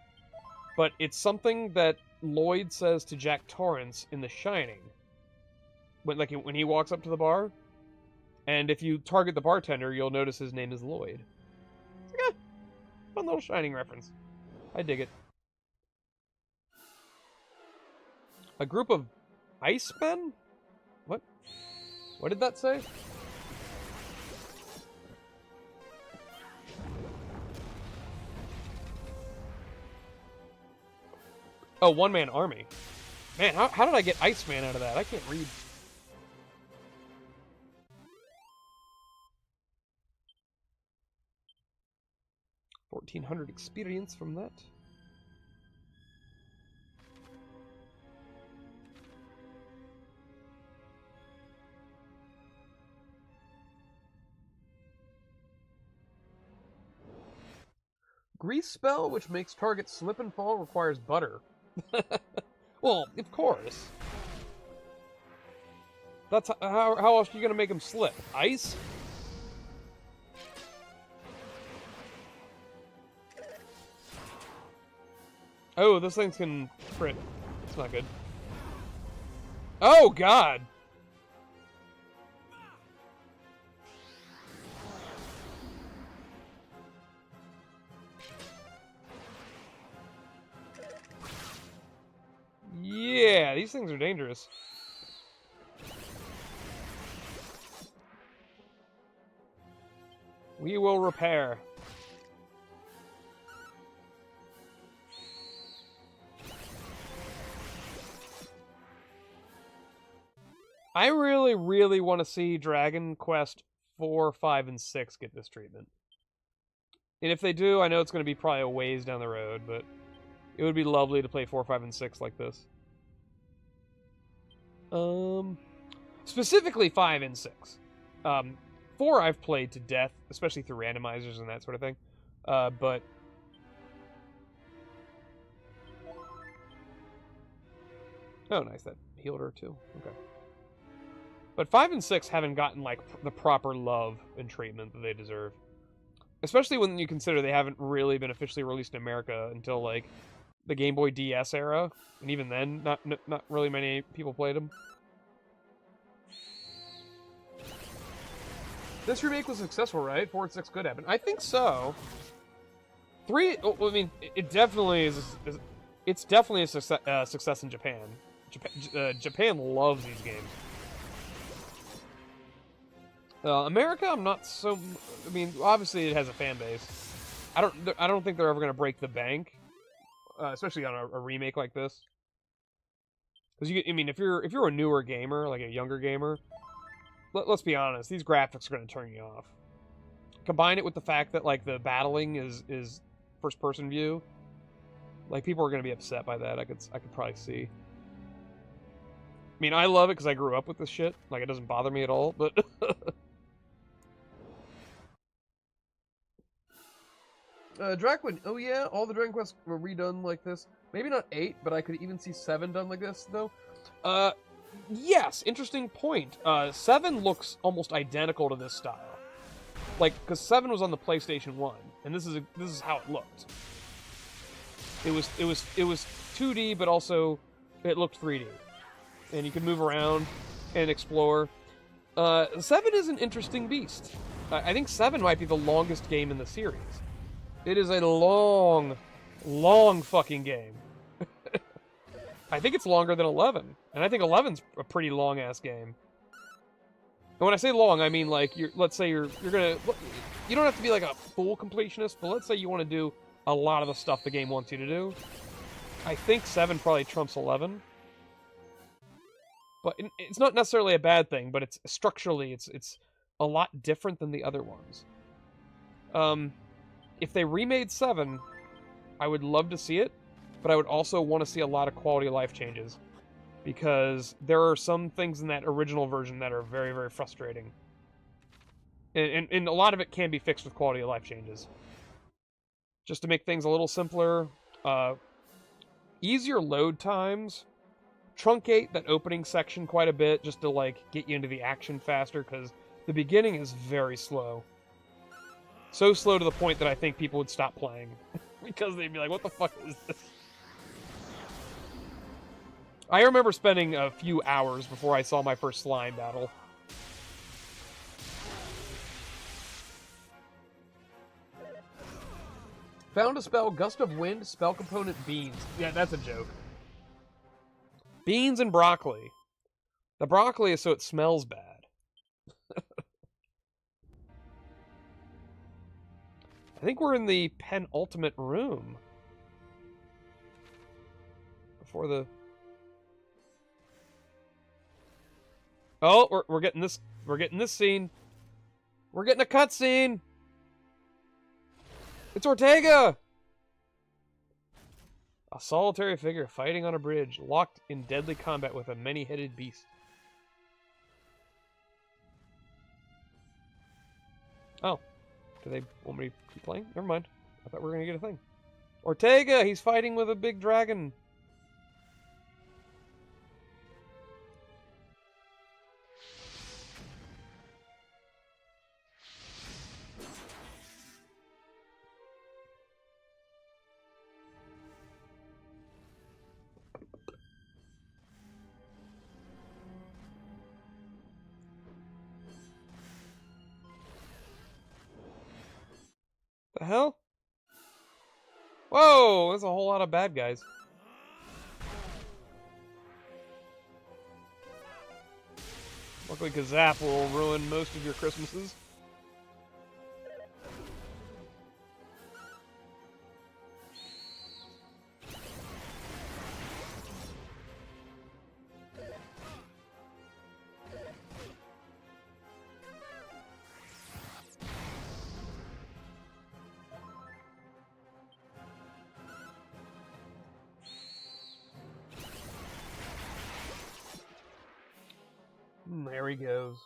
but it's something that Lloyd says to Jack Torrance in The Shining. When he walks up to the bar, and if you target the bartender, you'll notice his name is Lloyd. It's like, fun little Shining reference. I dig it. A group of icemen? What? What did that say? Oh, one-man army. Man, how did I get Iceman out of that? I can't read. $1,400 experience from that. Grease spell, which makes target slip and fall, requires butter. Well, of course. That's how else are you gonna make him slip? Ice? Oh, this thing can crit. It's not good. Oh, God! Yeah, these things are dangerous. We will repair. I really, really want to see Dragon Quest 4, 5, and 6 get this treatment. And if they do, I know it's going to be probably a ways down the road, but it would be lovely to play 4, 5, and 6 like this. Specifically 5 and 6. 4 I've played to death, especially through randomizers and that sort of thing. But oh, nice, that healed her too. Okay. But 5 and 6 haven't gotten like the proper love and treatment that they deserve. Especially when you consider they haven't really been officially released in America until like the Game Boy DS era, and even then, not really many people played them. This remake was successful, right? 4 and 6 could happen. I think so. 3, I mean, it definitely is. It's definitely a success in Japan. Japan loves these games. America, I'm not so. I mean, obviously it has a fan base. I don't think they're ever going to break the bank, especially on a remake like this. Because I mean, if you're a newer gamer, like a younger gamer, let's be honest, these graphics are going to turn you off. Combine it with the fact that like the battling is first person view, like people are going to be upset by that. I could probably see. I mean, I love it because I grew up with this shit. Like, it doesn't bother me at all, but Drakwin, oh yeah, all the Dragon Quests were redone like this. Maybe not 8, but I could even see 7 done like this, though. Yes, interesting point. 7 looks almost identical to this style. Like, because 7 was on the PlayStation 1, and this is how it looked. It was 2D, but also it looked 3D. And you could move around and explore. 7 is an interesting beast. I think 7 might be the longest game in the series. It is a long, long fucking game. I think it's longer than 11. And I think 11's a pretty long-ass game. And when I say long, I mean like, let's say you're gonna... You don't have to be like a full completionist, but let's say you want to do a lot of the stuff the game wants you to do. I think 7 probably trumps 11. But it's not necessarily a bad thing, but it's structurally, it's a lot different than the other ones. If they remade 7, I would love to see it, but I would also want to see a lot of quality of life changes. Because there are some things in that original version that are very, very frustrating. And a lot of it can be fixed with quality of life changes. Just to make things a little simpler. Easier load times. Truncate that opening section quite a bit just to like get you into the action faster, because the beginning is very slow. So slow to the point that I think people would stop playing. Because they'd be like, what the fuck is this? I remember spending a few hours before I saw my first slime battle. Found a spell, Gust of Wind, spell component beans. Yeah, that's a joke. Beans and broccoli. The broccoli is so it smells bad. I think we're in the penultimate room. Before the... Oh, we're getting this. We're getting this scene. We're getting a cutscene. It's Ortega. A solitary figure fighting on a bridge, locked in deadly combat with a many-headed beast. Oh, do they want me to keep playing? Never mind. I thought we were gonna get a thing. Ortega, he's fighting with a big dragon. The hell? Whoa, there's a whole lot of bad guys. Luckily, Kazap will ruin most of your Christmases. There he goes.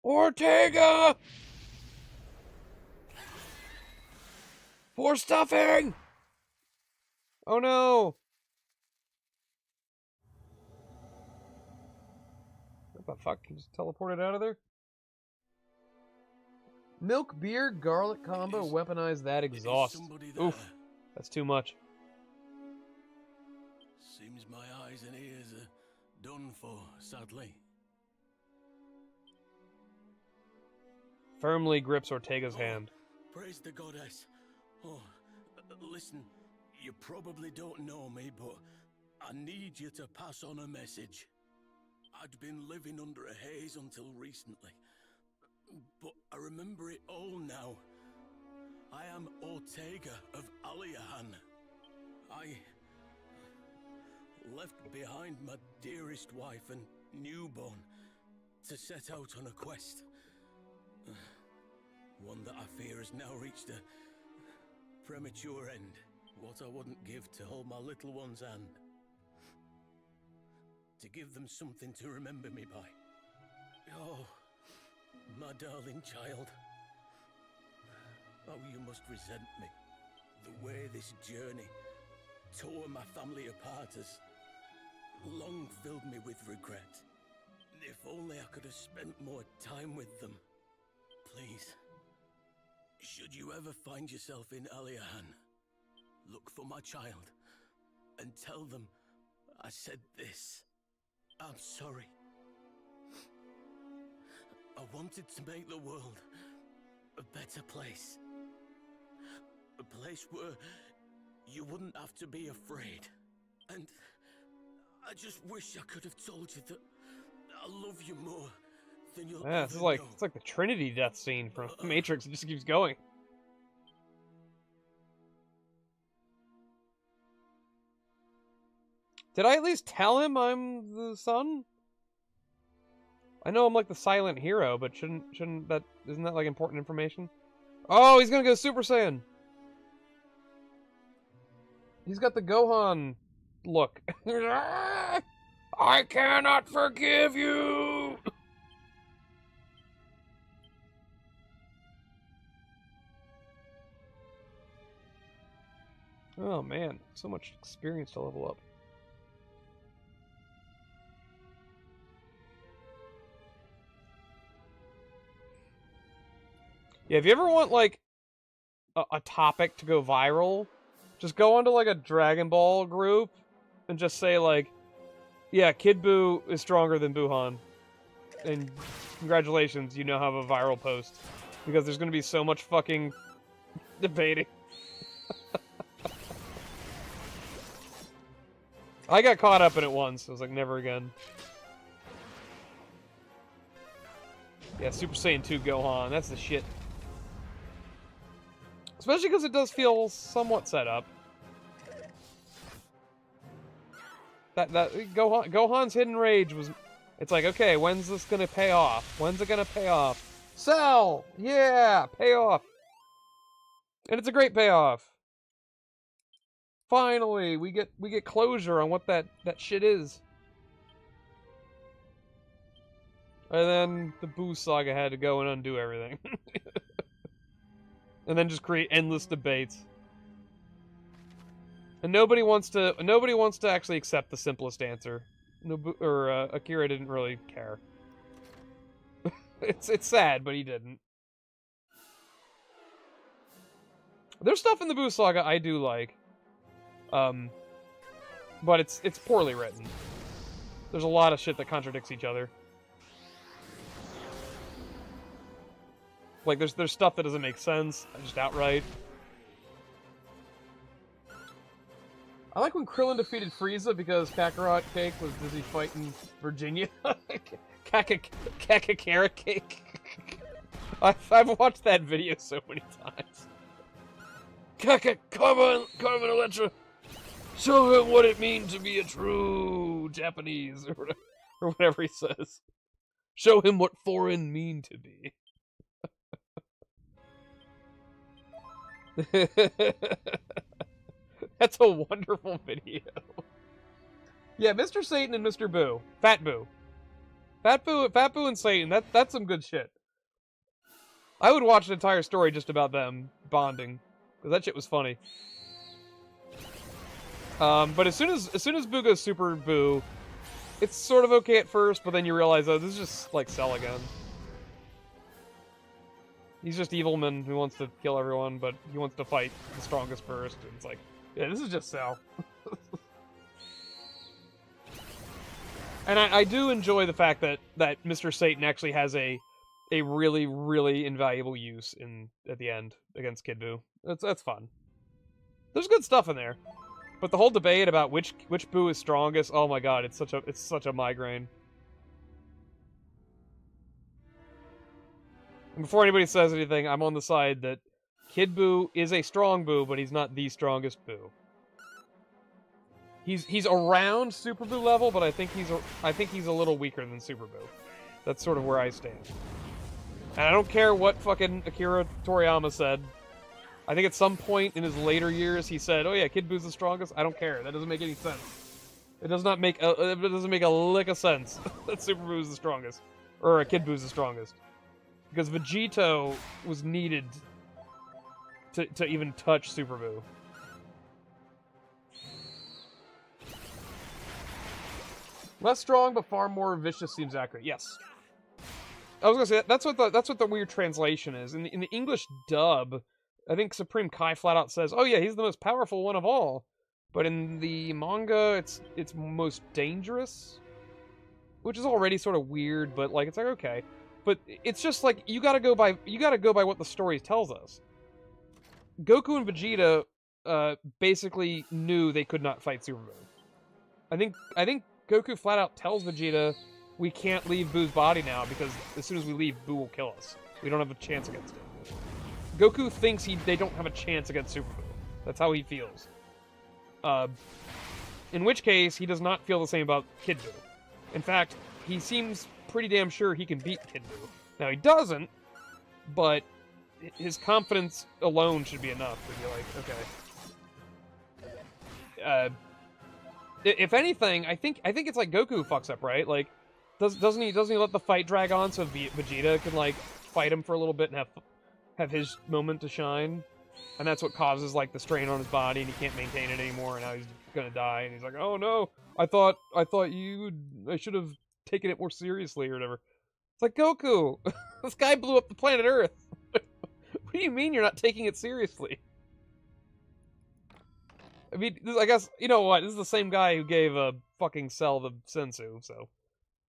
Ortega! For stuffing! Oh no! What the fuck? He just teleported out of there? Milk, beer, garlic combo, weaponize that exhaust. Oof, that's too much. Seems my eyes and ears are done for, sadly. Firmly grips Ortega's hand. Praise the goddess. Oh, listen, you probably don't know me, but I need you to pass on a message. I'd been living under a haze until recently. But I remember it all now. I am Ortega of Aliahan. I left behind my dearest wife and newborn to set out on a quest. One that I fear has now reached a premature end. What I wouldn't give to hold my little one's hand. To give them something to remember me by. Oh, my darling child. Oh, you must resent me. The way this journey tore my family apart has long filled me with regret. If only I could have spent more time with them. Please, should you ever find yourself in Aliahan, look for my child and tell them I said this. I'm sorry. I wanted to make the world a better place. A place where you wouldn't have to be afraid. And I just wish I could have told you that I love you more than you'll Yeah, ever know. it's like the Trinity death scene from Matrix. It just keeps going. Did I at least tell him I'm the son? I know I'm like the silent hero, but isn't that like important information? Oh, he's gonna go Super Saiyan. He's got the Gohan look. I cannot forgive you. Oh man, so much experience to level up. Yeah, if you ever want, like, a topic to go viral, just go onto, like, a Dragon Ball group and just say, like, yeah, Kid Buu is stronger than Buhan. And congratulations, you now have a viral post. Because there's gonna be so much fucking debating. I got caught up in it once. I was like, never again. Yeah, Super Saiyan 2 Gohan, that's the shit. Especially because it does feel somewhat set up. That Gohan's hidden rage was... It's like, okay, when's this gonna pay off? When's it gonna pay off? Cell! Yeah! Payoff! And it's a great payoff. Finally, we get closure on what that shit is. And then the Buu saga had to go and undo everything. And then just create endless debates. And nobody wants to actually accept the simplest answer. Akira didn't really care. It's sad, but he didn't. There's stuff in the Buu saga I do like. But it's poorly written. There's a lot of shit that contradicts each other. Like, there's stuff that doesn't make sense, just outright. I like when Krillin defeated Frieza because Kakarot Cake was busy fighting Virginia. Carrot Cake. I've watched that video so many times. Come on, Electra. Show him what it means to be a true Japanese, or whatever he says. Show him what foreign mean to be. That's a wonderful video. Yeah, Mr. Satan and Mr. Buu. Fat Buu and Satan, that's some good shit. I would watch an entire story just about them bonding, because that shit was funny. But as soon as Buu goes Super Buu, it's sort of okay at first, but then you realize, oh, this is just like Cell again. He's just Evilman who wants to kill everyone, but he wants to fight the strongest first. And it's like, yeah, this is just Cell. And I do enjoy the fact that Mr. Satan actually has a really, really invaluable use at the end against Kid Buu. That's fun. There's good stuff in there. But the whole debate about which Buu is strongest, oh my god, it's such a migraine. And before anybody says anything, I'm on the side that Kid Buu is a strong Buu, but he's not the strongest Buu. He's around Super Buu level, but I think he's a little weaker than Super Buu. That's sort of where I stand. And I don't care what fucking Akira Toriyama said. I think at some point in his later years he said, "Oh yeah, Kid Buu's the strongest." I don't care. That doesn't make any sense. It doesn't make a lick of sense that Super Buu is the strongest, or Kid Buu's the strongest. Because Vegito was needed to even touch Super Buu. Less strong, but far more vicious seems accurate. Yes. I was gonna say that's what the weird translation is. In the English dub, I think Supreme Kai flat out says, "Oh yeah, he's the most powerful one of all." But in the manga, it's most dangerous, which is already sort of weird. But like, it's like okay, but it's just like you gotta go by what the story tells us. Goku and Vegeta basically knew they could not fight Super Buu. I think Goku flat out tells Vegeta, "We can't leave Buu's body now because as soon as we leave, Buu will kill us. We don't have a chance against him." Goku thinks they don't have a chance against Super Buu. That's how he feels. In which case, he does not feel the same about Kid Buu. In fact, he seems pretty damn sure he can beat Kid Buu. Now, he doesn't, but his confidence alone should be enough to be like, okay. If anything, I think it's like Goku who fucks up, right? Like, doesn't he let the fight drag on so Vegeta can like fight him for a little bit and have his moment to shine, and that's what causes like the strain on his body, and he can't maintain it anymore, and now he's gonna die, and he's like, "Oh no, I thought I should have taken it more seriously or whatever." It's like, Goku, this guy blew up the planet Earth. What do you mean you're not taking it seriously? I mean, I guess, you know what, this is the same guy who gave fucking Cell the Sensu, so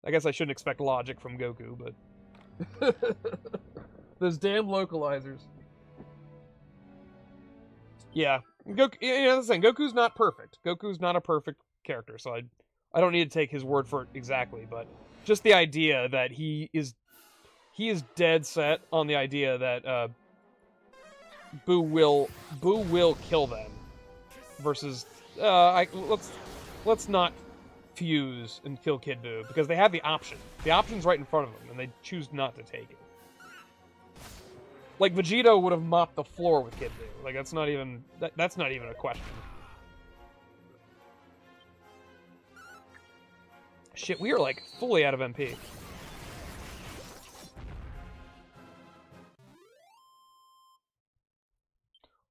I guess I shouldn't expect logic from Goku, but those damn localizers. Yeah, Goku. You know, that's the thing. Goku's not perfect. Goku's not a perfect character, so I don't need to take his word for it exactly, but just the idea that he is dead set on the idea that Buu will kill them, versus let's not fuse and kill Kid Buu because they have the option. The option's right in front of them, and they choose not to take it. Like, Vegeta would have mopped the floor with Kid Buu. Like, that's not even a question. Shit, we are, like, fully out of MP.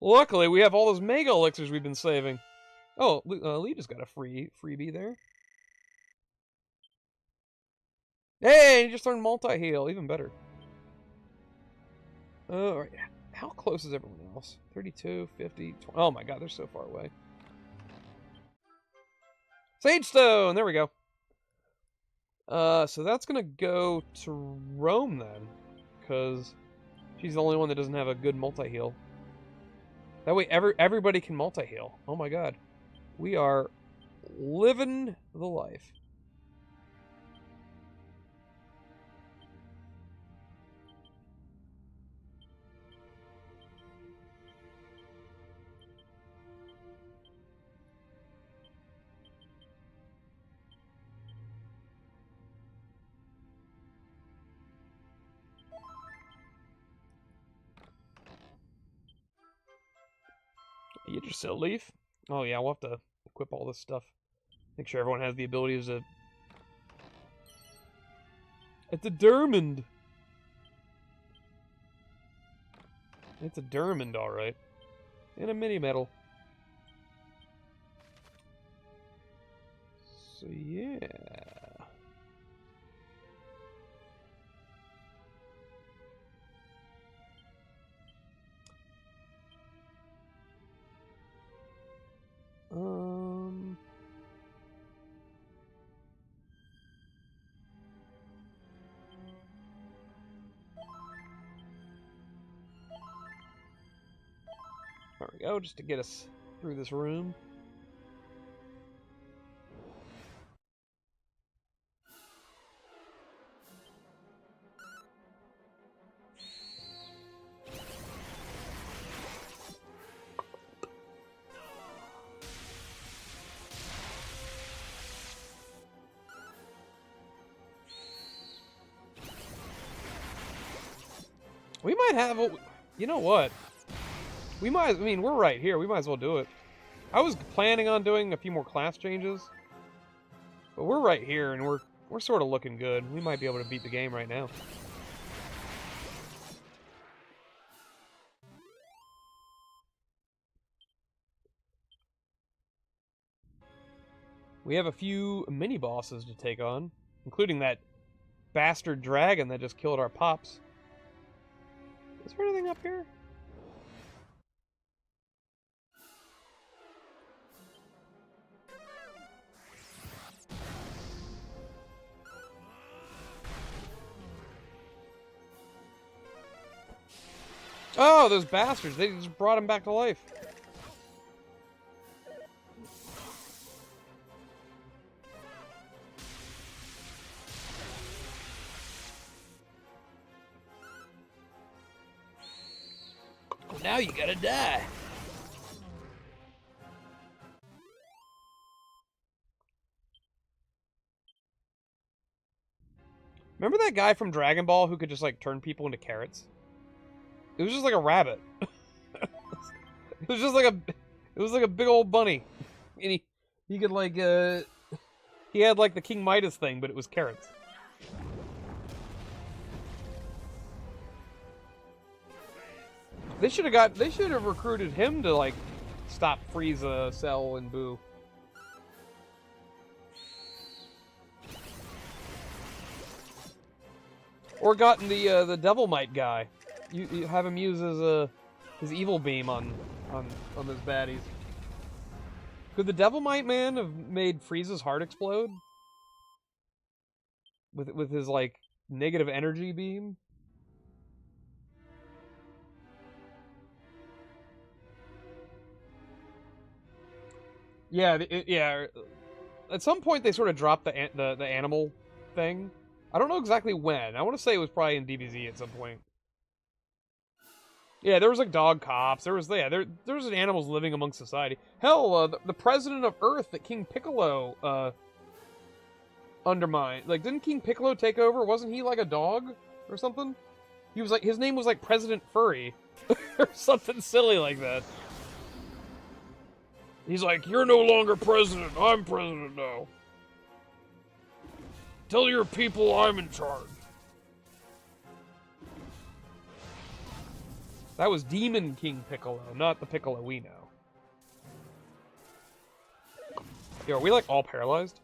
Luckily, we have all those Mega Elixirs we've been saving. Oh, Lee just got a freebie there. Hey, you just learned multi-heal. Even better. Alright, how close is everyone else? 32, 50, 20. Oh my god, they're so far away. Sage Stone! There we go. So that's gonna go to Rome then, because she's the only one that doesn't have a good multi-heal. That way everybody can multi-heal. Oh my god. We are living the life. Yggdrasil Leaf. Oh yeah, we'll have to equip all this stuff. Make sure everyone has the abilities to... It's a Dermond! It's a Dermond, alright. And a mini medal. So yeah... There we go, just to get us through this room. We might have a... You know what? We might... I mean, we're right here. We might as well do it. I was planning on doing a few more class changes. But we're right here, and we're sort of looking good. We might be able to beat the game right now. We have a few mini-bosses to take on, including that bastard dragon that just killed our pops. Is there anything up here? Oh, those bastards. They just brought him back to life. Well, now you gotta die. Remember that guy from Dragon Ball who could just, like, turn people into carrots? It was just like a rabbit. It was just like a big old bunny. And he could, like, he had, like, the King Midas thing, but it was carrots. They should have recruited him to, like, stop Frieza, Cell, and Boo. Or gotten the Devil Might guy. You have him use his evil beam on those baddies. Could the Devil Might man have made Frieza's heart explode? With his, like, negative energy beam? Yeah, yeah. At some point, they sort of dropped the animal thing. I don't know exactly when. I want to say it was probably in DBZ at some point. Yeah, there was like dog cops. There was animals living among society. Hell, the president of Earth that King Piccolo undermined. Like, didn't King Piccolo take over? Wasn't he like a dog or something? He was like, his name was like President Furry or something silly like that. He's like, you're no longer president. I'm president now. Tell your people I'm in charge. That was Demon King Piccolo, not the Piccolo we know. Yo, are we like all paralyzed?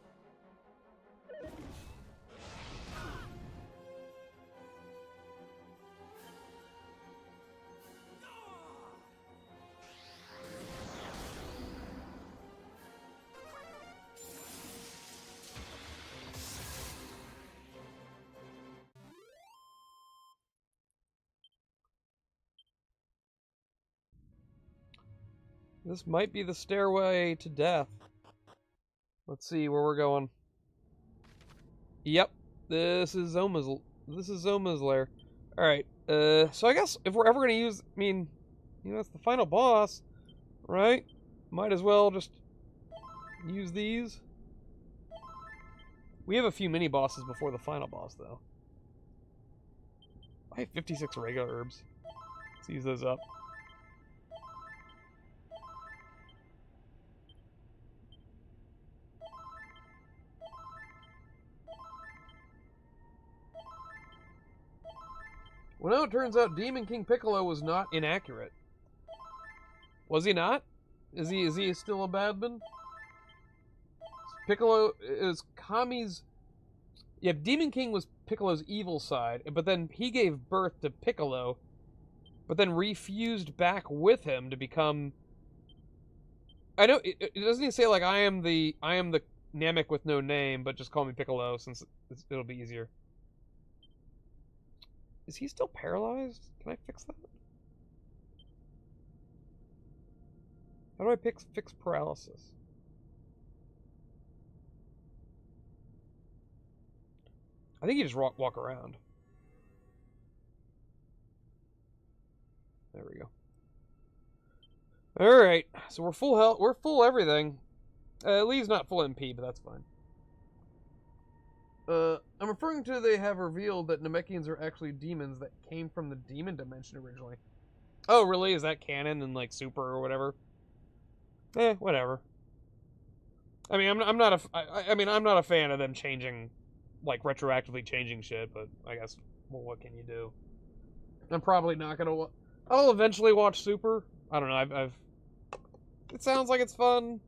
This might be the stairway to death. Let's see where we're going. Yep, this is Zoma's lair. All right. So I guess if we're ever gonna use, I mean, you know, it's the final boss, right? Might as well just use these. We have a few mini bosses before the final boss, though. I have 56 regular herbs. Let's use those up. Well, no, it turns out Demon King Piccolo was not inaccurate. Was he not? Is he still a bad man? Piccolo is Kami's... Yeah, Demon King was Piccolo's evil side, but then he gave birth to Piccolo, but then refused back with him to become... I know, doesn't he say, like, I am the Namek with no name, but just call me Piccolo, since it'll be easier. Is he still paralyzed? Can I fix that? How do I fix paralysis? I think you just walk around. There we go. All right, so we're full health. We're full everything. Lee's not full MP, but that's fine. I'm referring to they have revealed that Namekians are actually demons that came from the demon dimension originally. Oh, really? Is that canon and like super or whatever? Whatever. I mean, I'm not a fan of them changing, like retroactively changing shit. But I guess, well, what can you do? I'm probably not gonna. I'll eventually watch Super. I don't know. It sounds like it's fun.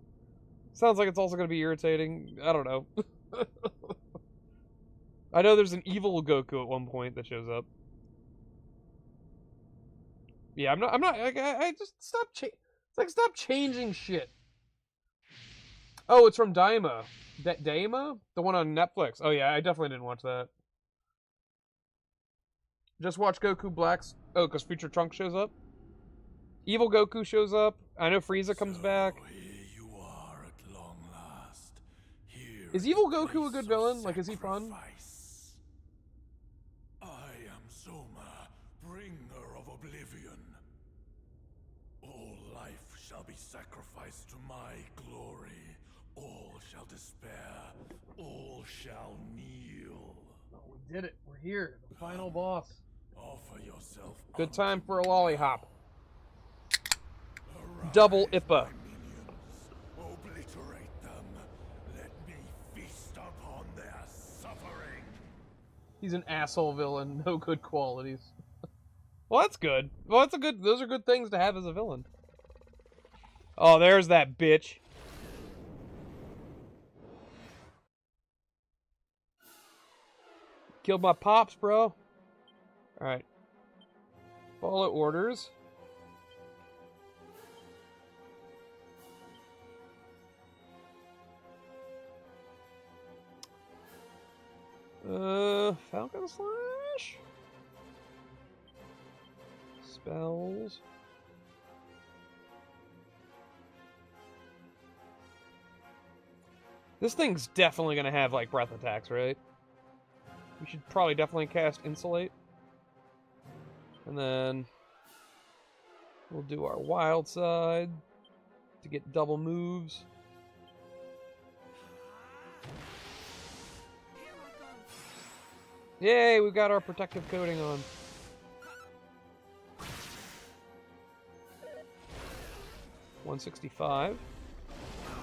Sounds like it's also gonna be irritating. I don't know. I know there's an evil Goku at one point that shows up. Yeah, I'm not. I just stop. It's like stop changing shit. Oh, it's from Daima. Daima, the one on Netflix. Oh yeah, I definitely didn't watch that. Just watch Goku Oh, because Future Trunks shows up? Evil Goku shows up. I know Frieza comes back. Here you are at long last. Here Is in Evil the Goku a place good of villain? Like, is he fun? sacrifice. I am Zoma, bringer of oblivion. All life shall be sacrificed to my glory. All shall despair. All shall kneel. Oh, we did it. We're here. The final boss. Offer yourself. Good time for a lollipop. Arise, Double Ippa. my minions. Obliterate them. Let me feast upon their suffering. He's an asshole villain. No good qualities. Well, that's good. Well, that's a good. Those are good things to have as a villain. Oh, there's that bitch. Killed my pops, bro. Alright. Follow orders. Falcon Slash? Spells. This thing's definitely gonna have, like, breath attacks, right? We should probably definitely cast Insulate. And then we'll do our Wild Side to get double moves. Yay, we got our protective coating on. $165.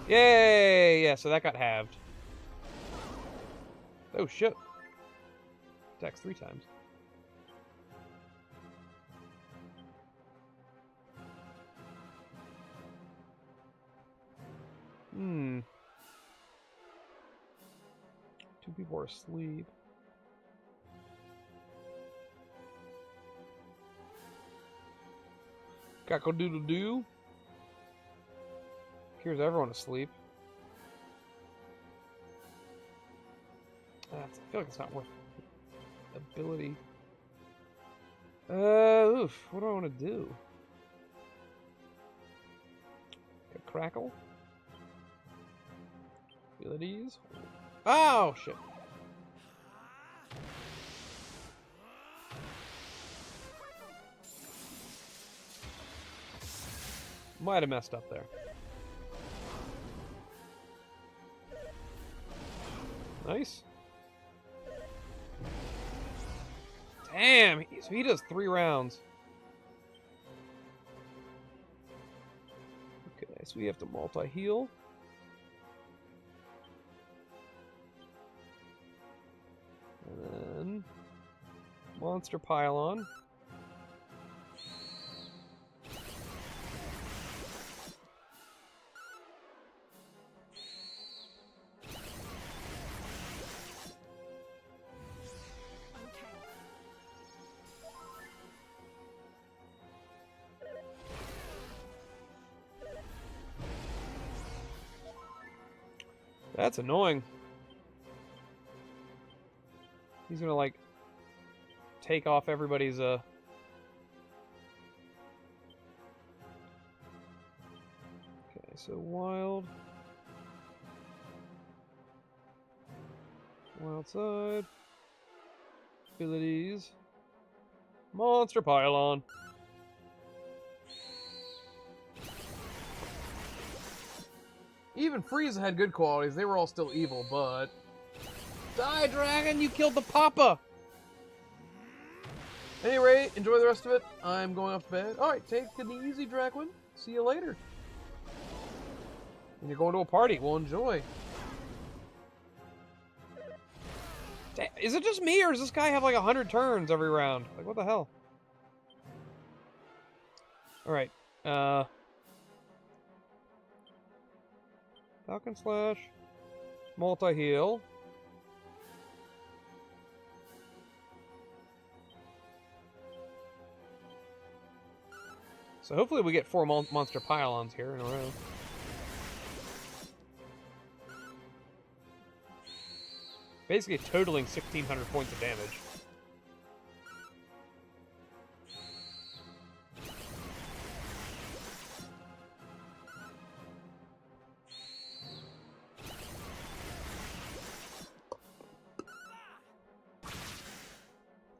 Yay! Yeah, so that got halved. Oh shit. Attacks 3 times. Hmm. 2 people are asleep. Cock-a-doodle-doo. Cures everyone asleep. I feel like it's not worth ability. Oof. What do I want to do? A crackle. Abilities. Oh shit. Might have messed up there. Nice. Damn, so he does 3 rounds. Okay, so we have to multi-heal. And then monster pylon. That's annoying. He's gonna, like, take off everybody's, Okay, so wild. Wild side. Abilities. Monster pylon. Even Frieza had good qualities. They were all still evil, but... Die, dragon! You killed the papa! Anyway, enjoy the rest of it. I'm going off to bed. Alright, take it easy, Draquin. See you later. When you're going to a party, we'll enjoy. Is it just me, or does this guy have like 100 turns every round? Like, what the hell? Alright, Falcon Slash, multi-heal. So hopefully we get 4 monster pylons here in a row. Basically totaling 1,600 points of damage.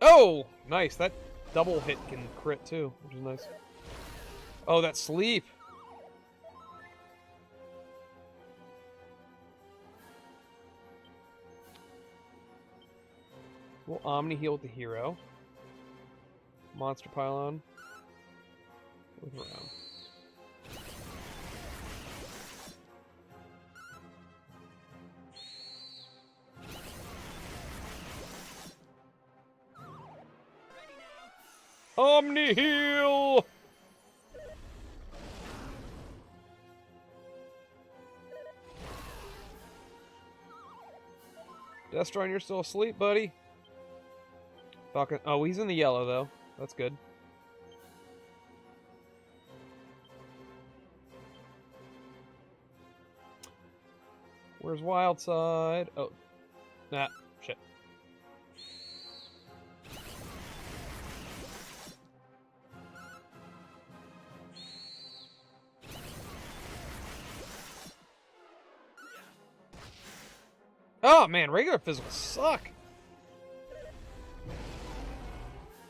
Oh! Nice. That double hit can crit too, which is nice. Oh, that sleep! We'll Omni heal with the hero. Monster Pylon. With Realm. Omni heal! Destron, you're still asleep, buddy. Fucking. Oh, he's in the yellow though. That's good. Where's Wildside? Oh, nah, shit. Oh man, regular physicals suck.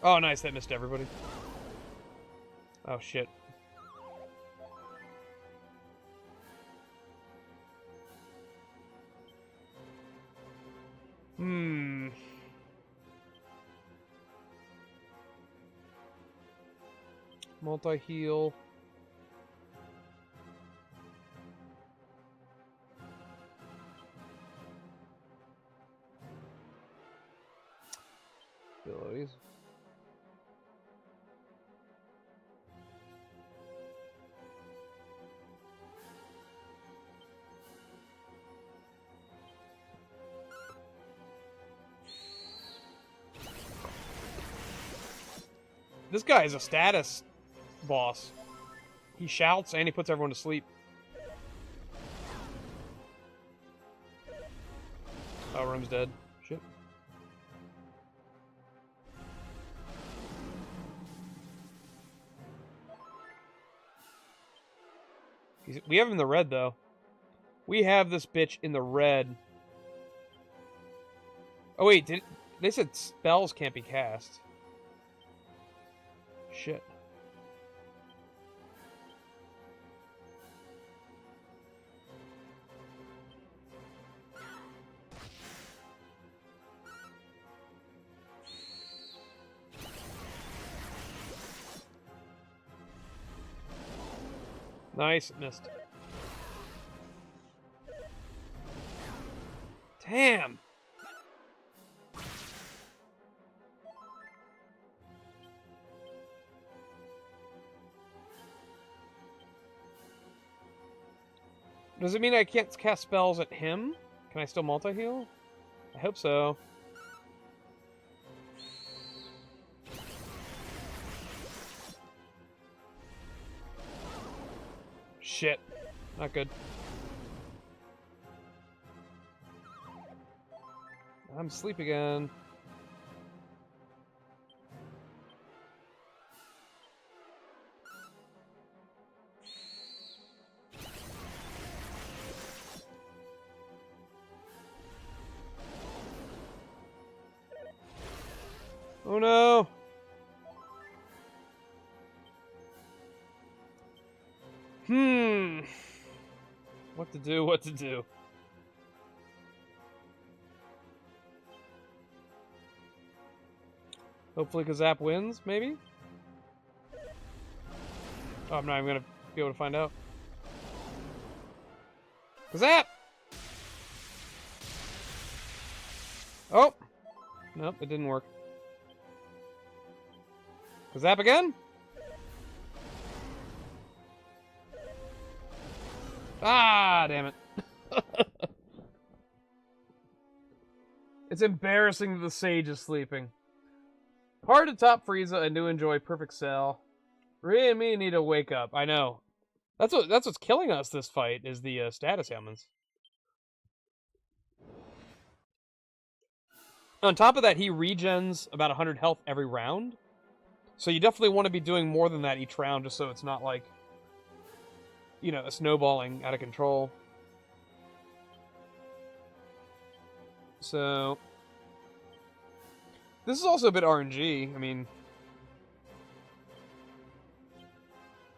Oh nice, that missed everybody. Oh shit. Multi-heal. Abilities. This guy is a status boss. He shouts and he puts everyone to sleep. Oh, Room's dead. Shit. We have him in the red, though. We have this bitch in the red. Oh, wait. They said spells can't be cast. Shit. Nice, missed. Damn. Does it mean I can't cast spells at him? Can I still multi-heal? I hope so. Shit. Not good. I'm asleep again. Oh no! What to do, what to do. Hopefully Kazap wins, maybe? Oh, I'm not even gonna be able to find out. Kazap! Oh! Nope, it didn't work. Kazap again? Ah, damn it. It's embarrassing that the sage is sleeping. Hard to top Frieza and to enjoy Perfect Cell. Rhea and me need to wake up. I know. That's what's killing us this fight, is the status ailments. On top of that, he regens about 100 health every round. So you definitely want to be doing more than that each round, just so it's not like, you know, a snowballing out of control. So This is also a bit RNG. I mean,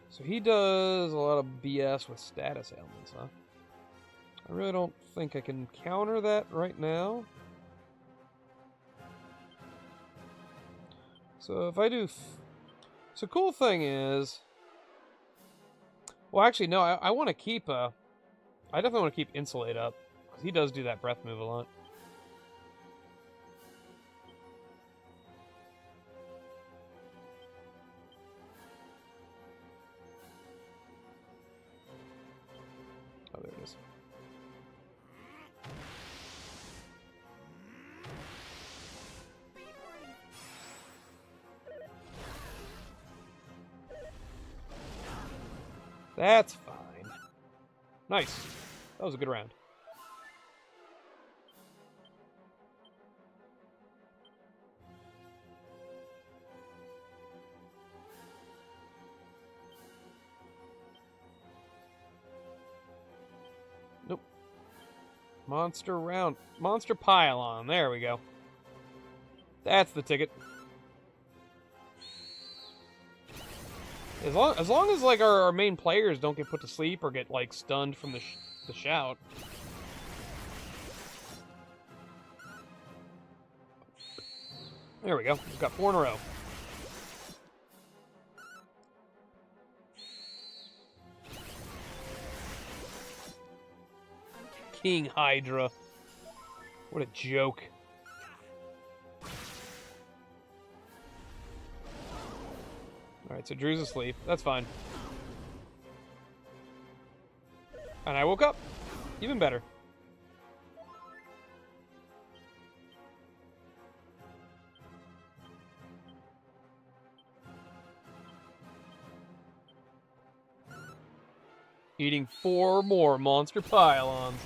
so he does a lot of BS with status ailments, huh? I really don't think I can counter that right now. So if I do... So cool thing is... Well, actually, no, I want to keep... I definitely want to keep Insulate up. Because he does do that breath move a lot. Oh, there it is. That's fine. Nice. That was a good round. Nope. Monster round. Monster pylon. There we go. That's the ticket. As long as like our main players don't get put to sleep or get like stunned from the shout. There we go. We've got 4 in a row. King Hydra. What a joke. Alright, so Drew's asleep. That's fine. And I woke up. Even better. Eating 4 more monster pylons.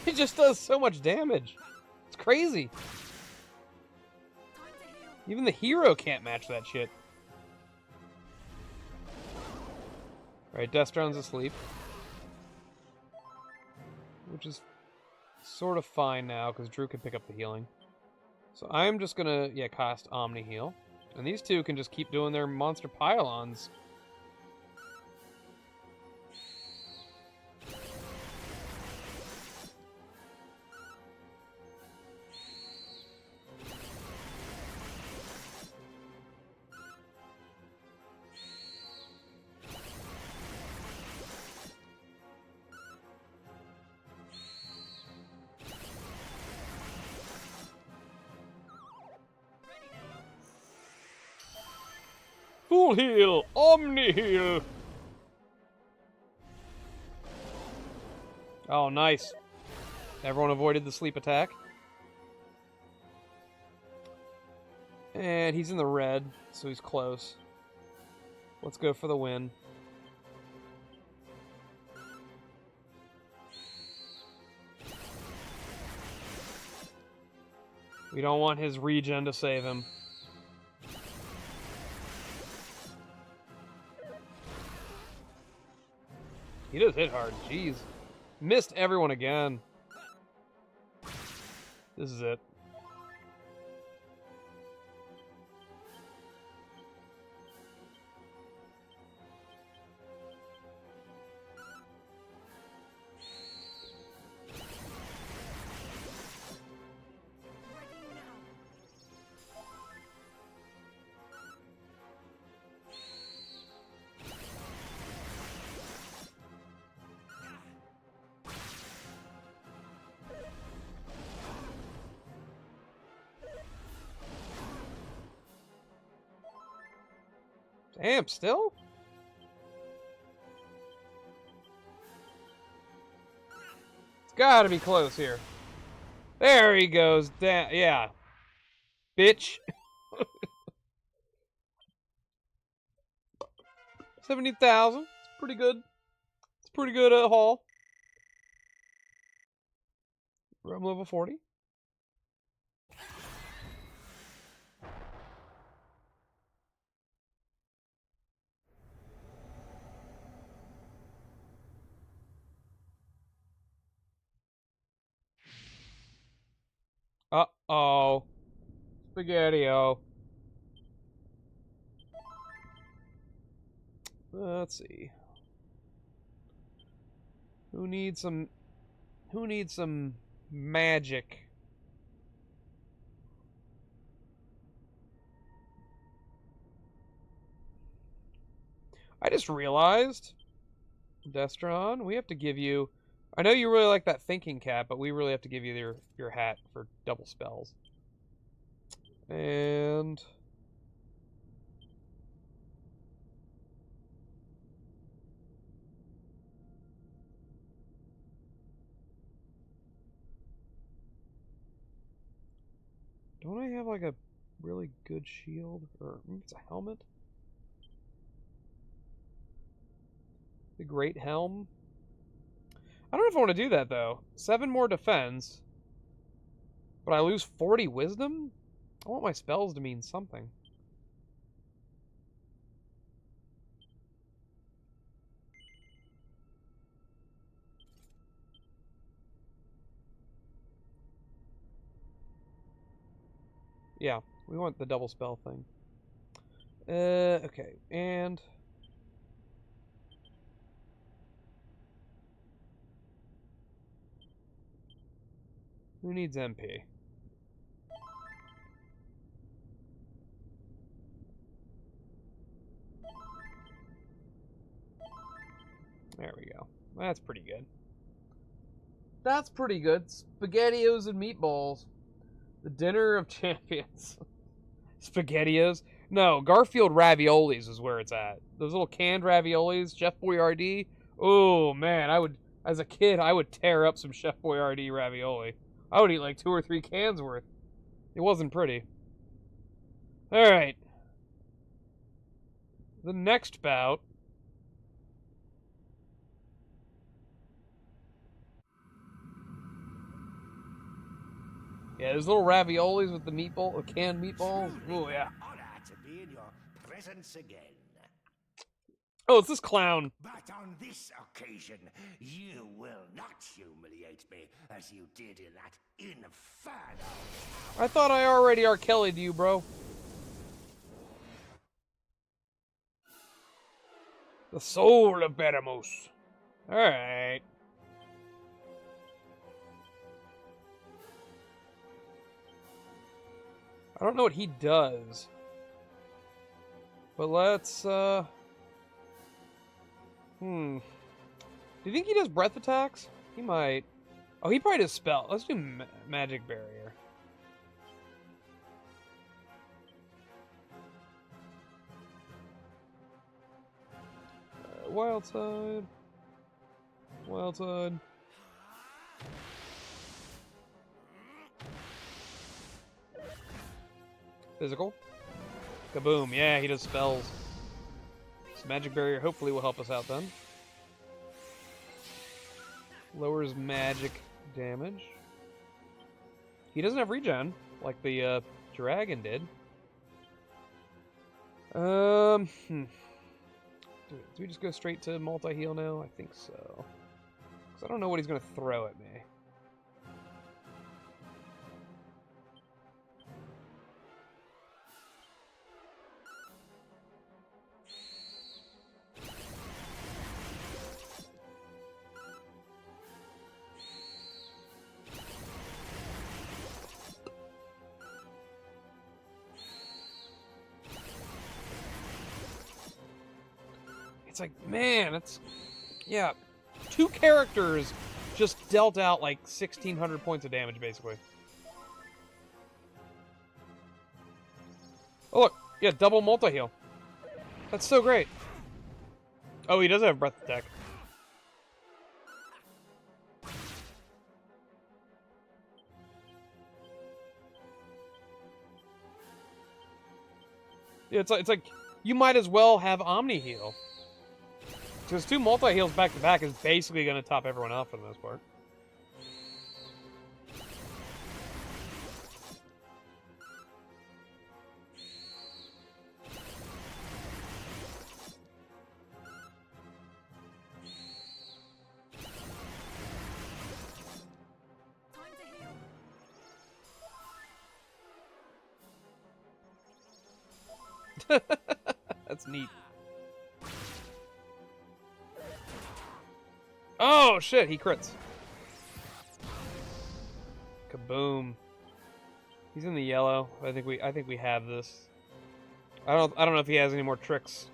It just does so much damage. It's crazy. Even the hero can't match that shit. Alright, Destron's asleep. Which is sort of fine now, because Drew can pick up the healing. So I'm just gonna, cast Omni Heal. And these two can just keep doing their monster pylons. Full heal! Omni heal! Oh, nice. Everyone avoided the sleep attack. And he's in the red, so he's close. Let's go for the win. We don't want his regen to save him. He does hit hard, jeez. Missed everyone again. This is it. Damn, still? It's gotta be close here. There he goes. Yeah. Bitch. 70,000. It's pretty good. It's pretty good haul. Room level 40. Uh-oh. Spaghetti-o. Let's see. Who needs some magic? I just realized, Destron, we have to give you... I know you really like that thinking cap, but we really have to give you your hat for double spells. And... don't I have like a really good shield? Or maybe it's a helmet? The Great Helm? I don't know if I want to do that though. 7 more defense. But I lose 40 wisdom? I want my spells to mean something. Yeah, we want the double spell thing. Okay, and... who needs MP? There we go. That's pretty good. That's pretty good. SpaghettiOs and meatballs. The dinner of champions. SpaghettiOs? No, Garfield raviolis is where it's at. Those little canned raviolis, Chef Boyardee. Oh man, as a kid, I would tear up some Chef Boyardee ravioli. I would eat like 2 or 3 cans worth. It wasn't pretty. Alright. The next bout. Yeah, those little raviolis with the meatball, canned meatballs. Oh yeah. Honor to be in your presence again. Oh, it's this clown. But on this occasion, you will not humiliate me as you did in that inferno. I thought I already R. Kelly'd you, bro. The soul of Beramos. Alright. I don't know what he does. But let's, Do you think he does breath attacks? He might. Oh, he probably does spell. Let's do magic barrier. Wild side. Wild side. Physical. Kaboom. Yeah, he does spells. So magic barrier hopefully will help us out then. Lowers magic damage. He doesn't have regen like the dragon did. Do we just go straight to multi-heal now? I think so. Because I don't know what he's going to throw at me. It's like, man, it's... yeah, 2 characters just dealt out like 1,600 points of damage, basically. Oh, look. Yeah, double multi-heal. That's so great. Oh, he does have breath attack. Yeah, it's like you might as well have Omni-heal. Because 2 multi-heals back-to-back is basically going to top everyone off for the most part. That's neat. Oh shit, he crits. Kaboom. He's in the yellow. I think we have this. I don't know if he has any more tricks.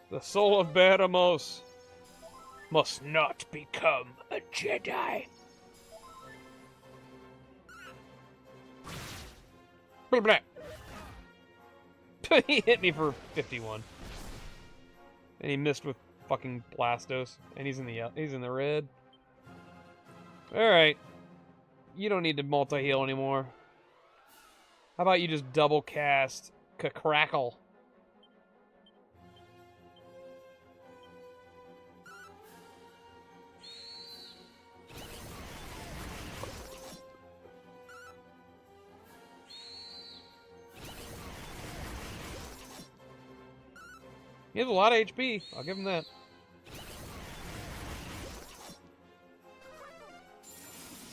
The soul of Beramos must not become a Jedi. Blah, blah. He hit me for 51. And he missed with fucking Blastos. And he's in the red. Alright. You don't need to multi-heal anymore. How about you just double cast Crackle? He has a lot of HP. I'll give him that.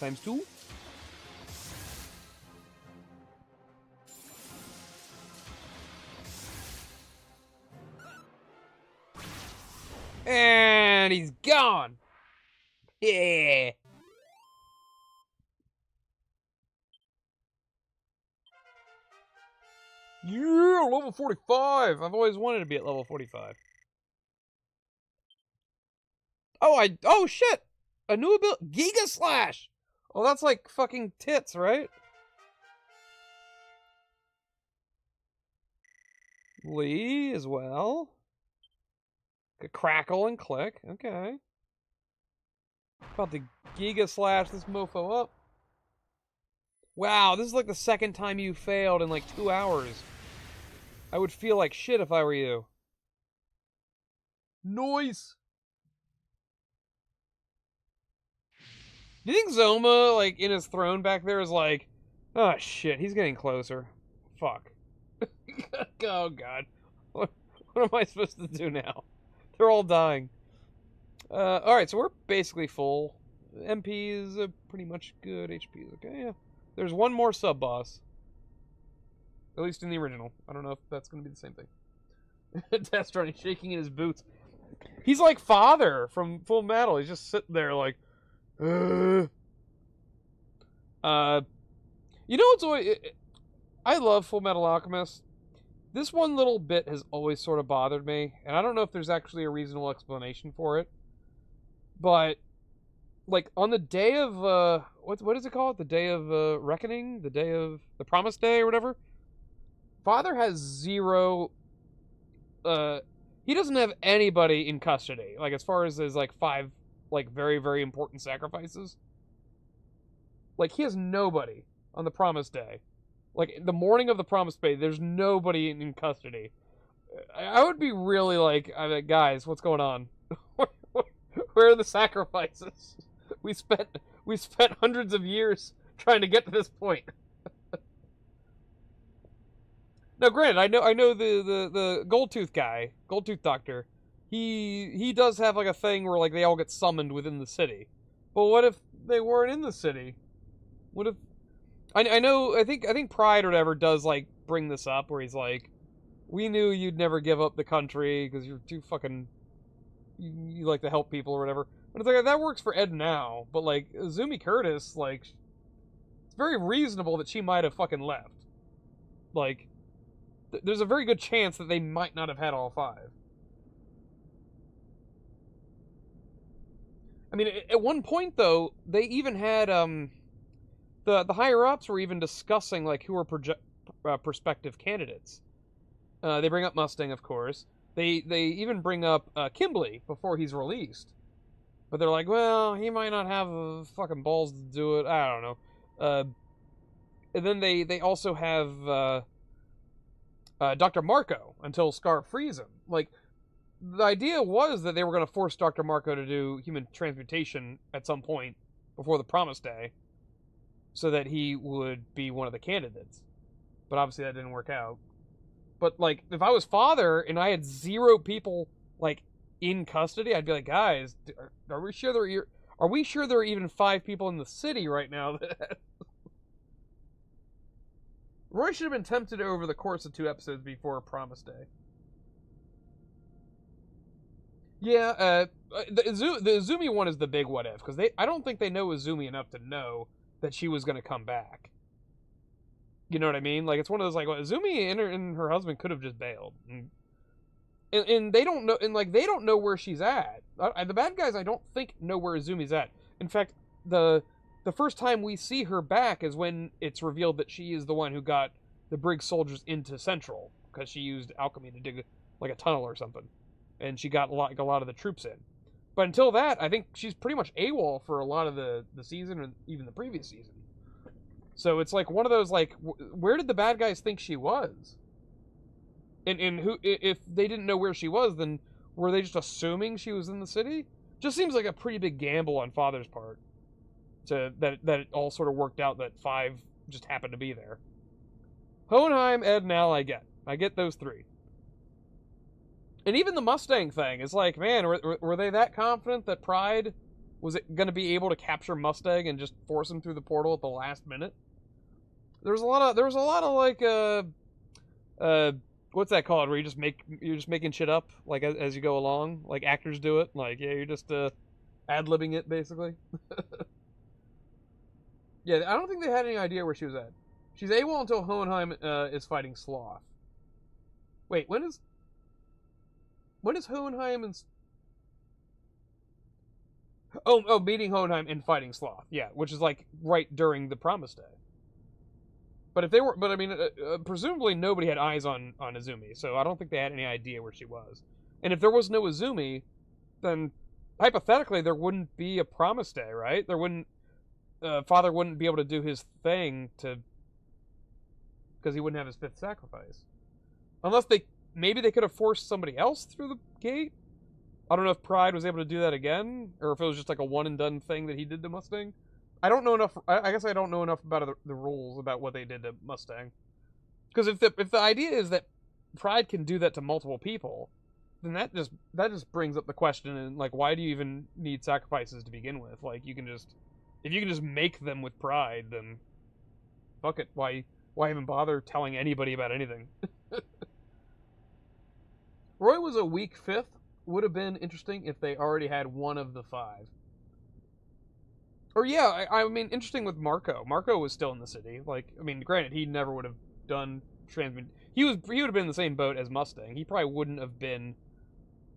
Times 2. And he's gone. Yeah. Yeah, level 45. I've always wanted to be at level 45. Oh shit. A new ability, Giga Slash. Oh, that's like fucking tits, right? Lee as well. Crackle and click. Okay. About to Giga Slash this mofo up. Wow, this is like the second time you failed in like 2 hours. I would feel like shit if I were you. Noise. Do you think Zoma, like, in his throne back there is like, oh shit, he's getting closer. Fuck. Oh god. What am I supposed to do now? They're all dying. Alright, so we're basically full. MP is pretty much good. HP is okay, yeah. There's one more sub-boss. At least in the original. I don't know if that's going to be the same thing. Destron, he's shaking in his boots. He's like Father from Full Metal. He's just sitting there like... You know what's always... I love Full Metal Alchemist. This one little bit has always sort of bothered me. And I don't know if there's actually a reasonable explanation for it. But... like, on the day of, what is it called? The day of, reckoning? The day of, the promised day or whatever? Father has zero, he doesn't have anybody in custody. Like, as far as his, like, 5, like, very, very important sacrifices. Like, he has nobody on the promised day. Like, the morning of the promised day, there's nobody in custody. I would be really like, guys, what's going on? Where are the sacrifices? We spent hundreds of years trying to get to this point. Now, granted, I know the Goldtooth guy, Goldtooth Doctor. He does have like a thing where like they all get summoned within the city. But what if they weren't in the city? What if I think Pride or whatever does like bring this up where he's like, we knew you'd never give up the country because you're too fucking you like to help people or whatever. But it's like, that works for Ed now, but like, Zumi Curtis, like, it's very reasonable that she might have fucking left. Like, there's a very good chance that they might not have had all 5. I mean, at one point, though, they even had, the higher-ups were even discussing, like, who were prospective candidates. They bring up Mustang, of course. They even bring up Kimberly before he's released. But they're like, well, he might not have the fucking balls to do it. I don't know. And then they also have Dr. Marco until Scar frees him. Like, the idea was that they were going to force Dr. Marco to do human transmutation at some point before the promised day, so that he would be one of the candidates. But obviously that didn't work out. But, like, if I was father and I had 0 people, like, in custody, I'd be like, guys, are we sure there are even 5 people in the city right now? Roy should have been tempted over the course of 2 episodes before Promise Day. Yeah, the Izumi one is the big what if, because I don't think they know Izumi enough to know that she was going to come back. You know what I mean? Like, it's one of those, like, well, Izumi and her husband could have just bailed. And they don't know, and, like, they don't know where she's at. The bad guys, I don't think, know where Izumi's at. In fact, the first time we see her back is when it's revealed that she is the one who got the Brig soldiers into Central, because she used alchemy to dig, like, a tunnel or something. And she got a lot of the troops in. But until that, I think she's pretty much AWOL for a lot of the season, and even the previous season. So it's like one of those, like, where did the bad guys think she was? And who, if they didn't know where she was, then were they just assuming she was in the city? Just seems like a pretty big gamble on Father's part. That it all sort of worked out that 5 just happened to be there. Hohenheim, Ed, and Al, I get those 3. And even the Mustang thing is like, man, were they that confident that Pride was going to be able to capture Mustang and just force him through the portal at the last minute? There was a lot of like what's that called, where you're just making shit up, like, as you go along, like actors do it, like, yeah, you're just ad-libbing it basically. Yeah, I don't think they had any idea where she was at. She's AWOL until Hohenheim is fighting Sloth. Wait, when is Hohenheim and... Oh, meeting Hohenheim and fighting Sloth. Yeah, which is, like, right during the Promise Day. But I mean, presumably nobody had eyes on Izumi, so I don't think they had any idea where she was. And if there was no Izumi, then hypothetically there wouldn't be a Promise Day, right? There wouldn't... Father wouldn't be able to do his thing because he wouldn't have his 5th sacrifice. Unless maybe they could have forced somebody else through the gate? I don't know if Pride was able to do that again, or if it was just like a one-and-done thing that he did to Mustang. I don't know enough. I guess I don't know enough about the rules about what they did to Mustang. Because if the idea is that Pride can do that to multiple people, then that just brings up the question, and, like, why do you even need sacrifices to begin with? Like, if you can just make them with Pride, then fuck it. Why even bother telling anybody about anything? Roy was a weak 5th. Would have been interesting if they already had one of the 5. Or yeah, I mean, interesting with Marco. Marco was still in the city. Like, I mean, granted, he never would have done transmit. He would have been in the same boat as Mustang. He probably wouldn't have been,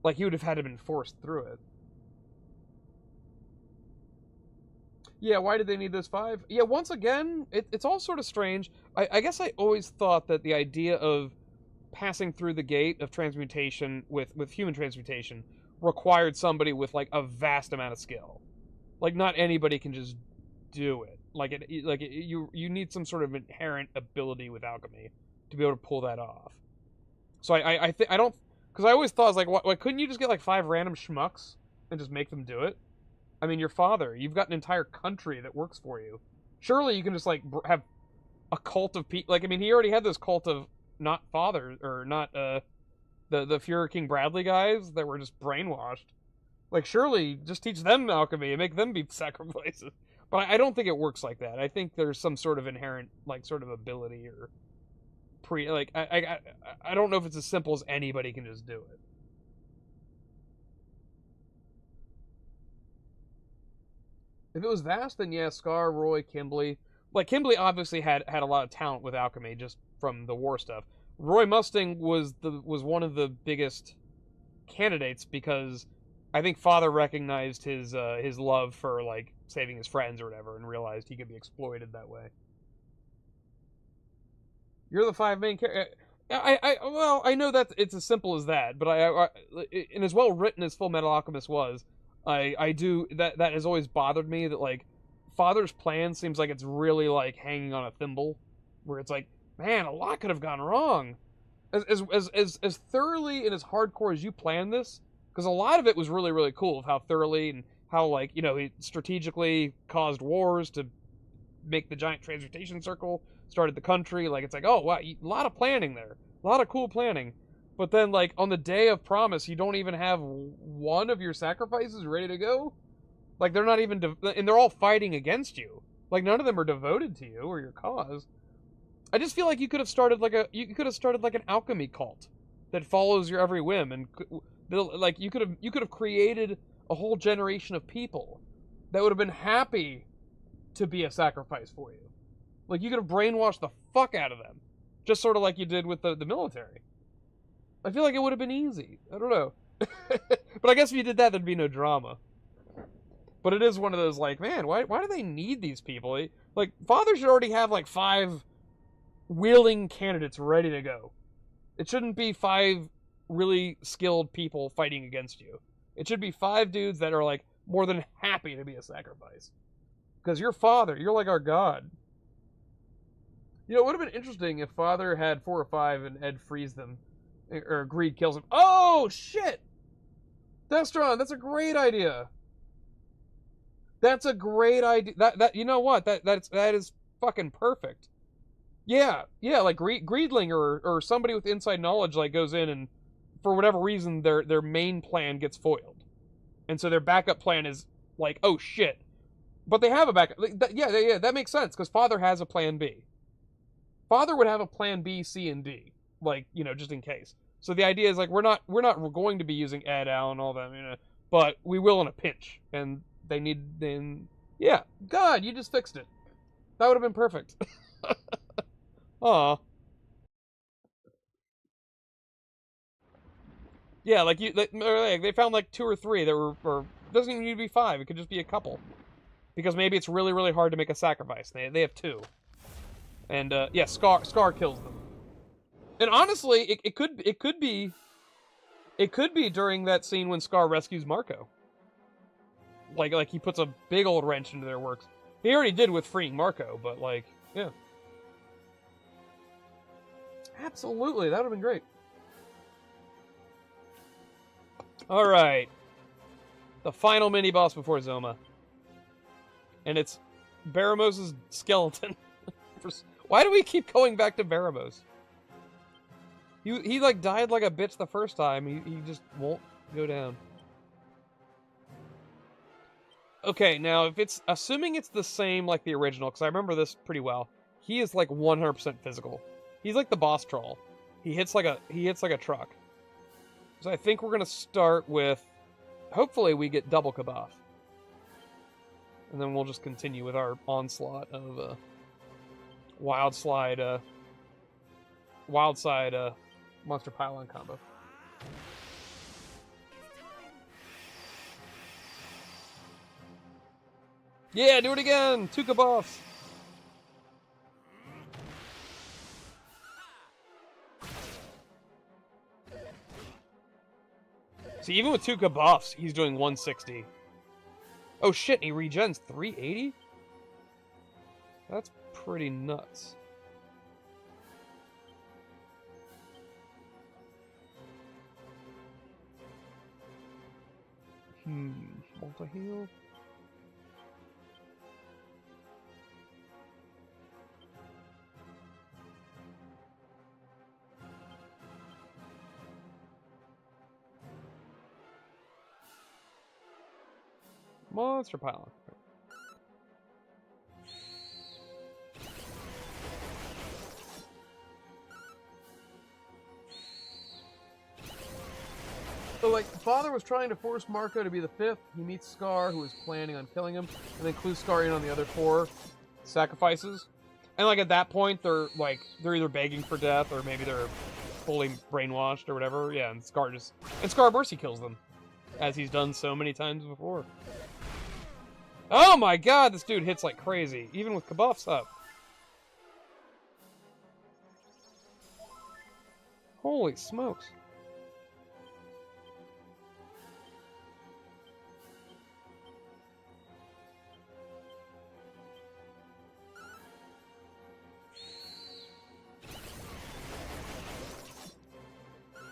like, he would have had to been forced through it. Yeah, why did they need those 5? Yeah, once again, it's all sort of strange. I guess I always thought that the idea of passing through the gate of transmutation with human transmutation required somebody with, like, a vast amount of skill. Like, not anybody can just do it. You need some sort of inherent ability with alchemy to be able to pull that off. So I don't, because I always thought, I was like, why couldn't you just get, like, 5 random schmucks and just make them do it? I mean, your father, you've got an entire country that works for you. Surely you can just, like, have a cult of people. Like, I mean, he already had this cult of not father, or not the Fuhrer King Bradley guys that were just brainwashed. Like, surely just teach them alchemy and make them be sacrifices. But I don't think it works like that. I think there's some sort of inherent, like, sort of ability or I don't know if it's as simple as anybody can just do it. If it was Vast, then yeah, Scar, Roy, Kimberly. Like, Kimberly obviously had a lot of talent with alchemy just from the war stuff. Roy Mustang was one of the biggest candidates because I think Father recognized his love for, like, saving his friends or whatever and realized he could be exploited that way. You're the 5 main characters. Well, I know that it's as simple as that, but and as well written as Full Metal Alchemist was, I do that has always bothered me, that, like, Father's plan seems like it's really, like, hanging on a thimble, where it's like, man, a lot could have gone wrong. as thoroughly and as hardcore as you planned this, because a lot of it was really, really cool of how thoroughly and how, like, you know, he strategically caused wars to make the giant transmutation circle, started the country. Like, it's like, oh, wow, a lot of planning there. A lot of cool planning. But then, like, on the day of promise, you don't even have one of your sacrifices ready to go? Like, they're not even, and they're all fighting against you. Like, none of them are devoted to you or your cause. I just feel like you could have started like an alchemy cult that follows your every whim, and like you could have created a whole generation of people that would have been happy to be a sacrifice for you. Like, you could have brainwashed the fuck out of them, just sort of like you did with the military. I feel like it would have been easy. I don't know. But I guess if you did that, there'd be no drama. But it is one of those, like, man, why do they need these people? Like, Father should already have, like, 5 willing candidates ready to go. It shouldn't be 5 really skilled people fighting against you. It should be 5 dudes that are, like, more than happy to be a sacrifice. Because you're Father. You're like our god. You know, it would have been interesting if Father had 4 or 5 and Ed frees them. Or Greed kills him. Oh, shit! Destron, that's a great idea. That's a great idea. That you know what? That is fucking perfect. Yeah, like Greedling or somebody with inside knowledge, like, goes in and for whatever reason their main plan gets foiled. And so their backup plan is like, oh shit. But they have a backup. Yeah, that makes sense, because Father has a plan B. Father would have a plan B, C, and D, like, you know, just in case. So the idea is, like, we're not going to be using Ed, Al, and all that, you know, but we will in a pinch. And they need, then, yeah, God, you just fixed it. That would have been perfect. Aw. Yeah, like, they found, like, 2 or 3 that were doesn't even need to be 5. It could just be a couple. Because maybe it's really, really hard to make a sacrifice. They have 2. And, yeah, Scar kills them. And honestly, it could be during that scene when Scar rescues Marco. Like he puts a big old wrench into their works. He already did with freeing Marco, but, like, yeah. Absolutely, that would have been great. Alright. The final mini-boss before Zoma. And it's Baramos' skeleton. Why do we keep going back to Baramos? He like died like a bitch the first time. He just won't go down. Okay, now if it's assuming it's the same like the original, because I remember this pretty well. He is like 100% physical. He's like the boss troll. He hits like a truck. So I think we're gonna start with. Hopefully we get double Kaboth. And then we'll just continue with our onslaught of wild side monster pylon combo. Yeah, do it again! 2 Kaboths! See, even with 2 Kaboths, he's doing 160. Oh shit, he regens 380? That's pretty nuts. Multi-heal? Monster pylon. So, like, Father was trying to force Marco to be the 5th. He meets Scar, who is planning on killing him, and then clues Scar in on the other 4 sacrifices. And, like, at that point, they're either begging for death, or maybe they're fully brainwashed, or whatever. Yeah, and Scar Mercy kills them, as he's done so many times before. Oh my god, this dude hits like crazy, even with Kabuffs up. Holy smokes.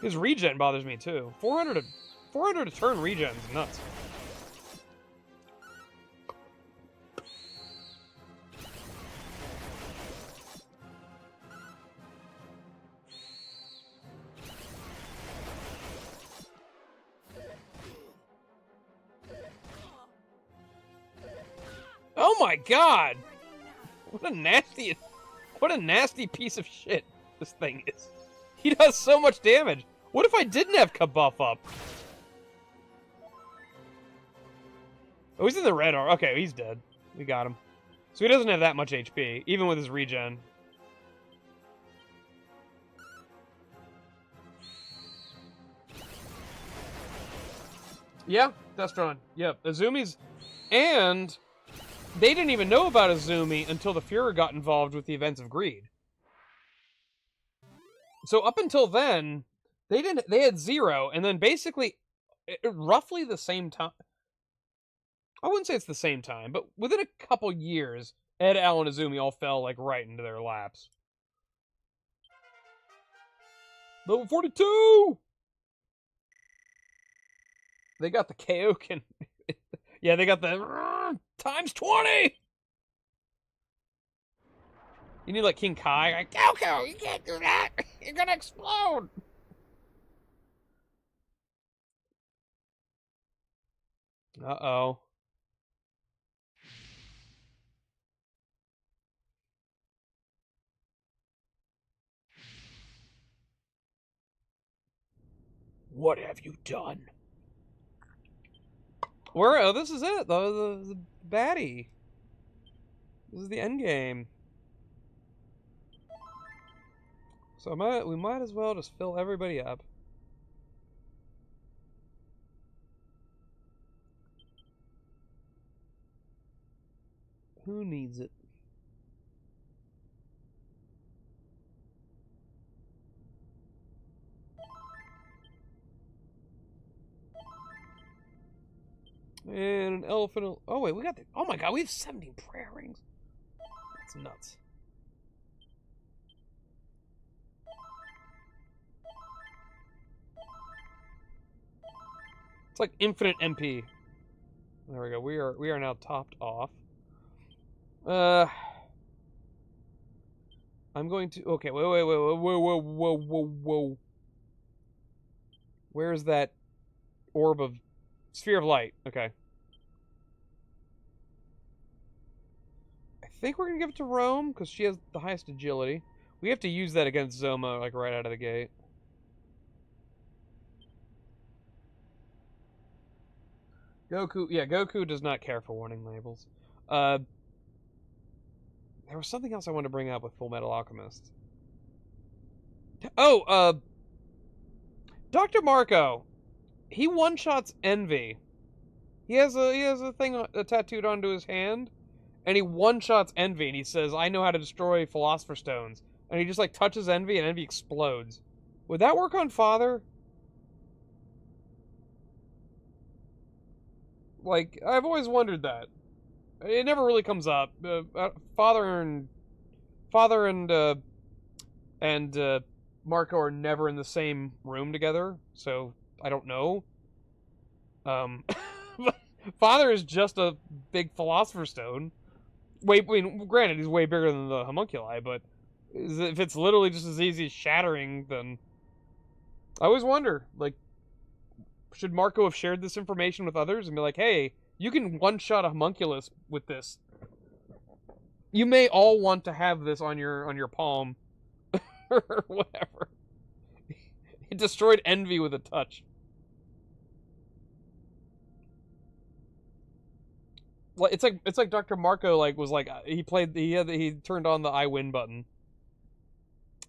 His regen bothers me too. 400 a turn regen is nuts. Oh my god! What a nasty piece of shit this thing is. He does so much damage. What if I didn't have Kabuff up? Oh, he's in the red armor. Okay, he's dead. We got him. So he doesn't have that much HP, even with his regen. Yeah, Destron. Yep, Azumi's... And... they didn't even know about Azumi until the Fuhrer got involved with the events of Greed. So up until then, they had 0, and then basically, roughly the same time. I wouldn't say it's the same time, but within a couple years, Ed, Al, and Azumi all fell like right into their laps. Level 42! They got the Kaioken. Yeah, they got the times 20! You need like King Kai. Like, Goku, you can't do that! You're gonna explode! Uh-oh. What have you done? Where? Oh, this is it. The baddie. This is the end game. So we might as well just fill everybody up. Who needs it? And an elephant. Oh wait, we got the. Oh my god, we have 17 prayer rings. That's nuts. It's like infinite MP. There we go. We are now topped off. I'm going to. Okay, whoa. Where's that orb of sphere of light? Okay. I think we're gonna give it to Rome because she has the highest agility. We have to use that against Zoma like right out of the gate. Goku, yeah, Goku does not care for warning labels. There was something else I wanted to bring up with Full Metal Alchemist. Oh, Dr. Marco. He one-shots Envy. He has a thing tattooed onto his hand, and he one-shots Envy, and he says, "I know how to destroy Philosopher Stones." And he just like touches Envy, and Envy explodes. Would that work on Father? Like, I've always wondered that. It never really comes up. Father and Marco are never in the same room together, so I don't know. Father is just a big Philosopher's Stone. I mean, granted, he's way bigger than the homunculi, but if it's literally just as easy as shattering, then I always wonder, like, should Marco have shared this information with others and be like, hey, you can one-shot a homunculus with this. You may all want to have this on your palm. Or whatever. It destroyed Envy with a touch. Like it's like Dr. Marco was like he turned on the I win button.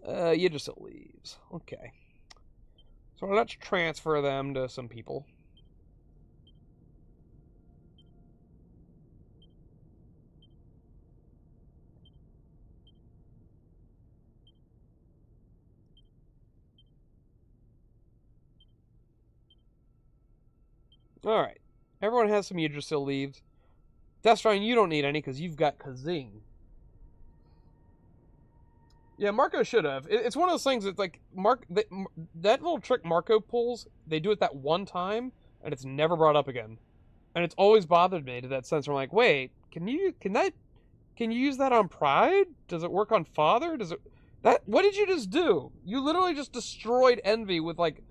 You just leaves. Okay. So let's transfer them to some people. Alright. Everyone has some Yggdrasil leaves. Destron, you don't need any because you've got Kazing. Yeah, Marco should have. It's one of those things that's like that little trick Marco pulls. They do it that one time, and it's never brought up again. And it's always bothered me to that sense. Where I'm like, wait, can you use that on Pride? Does it work on Father? What did you just do? You literally just destroyed Envy with like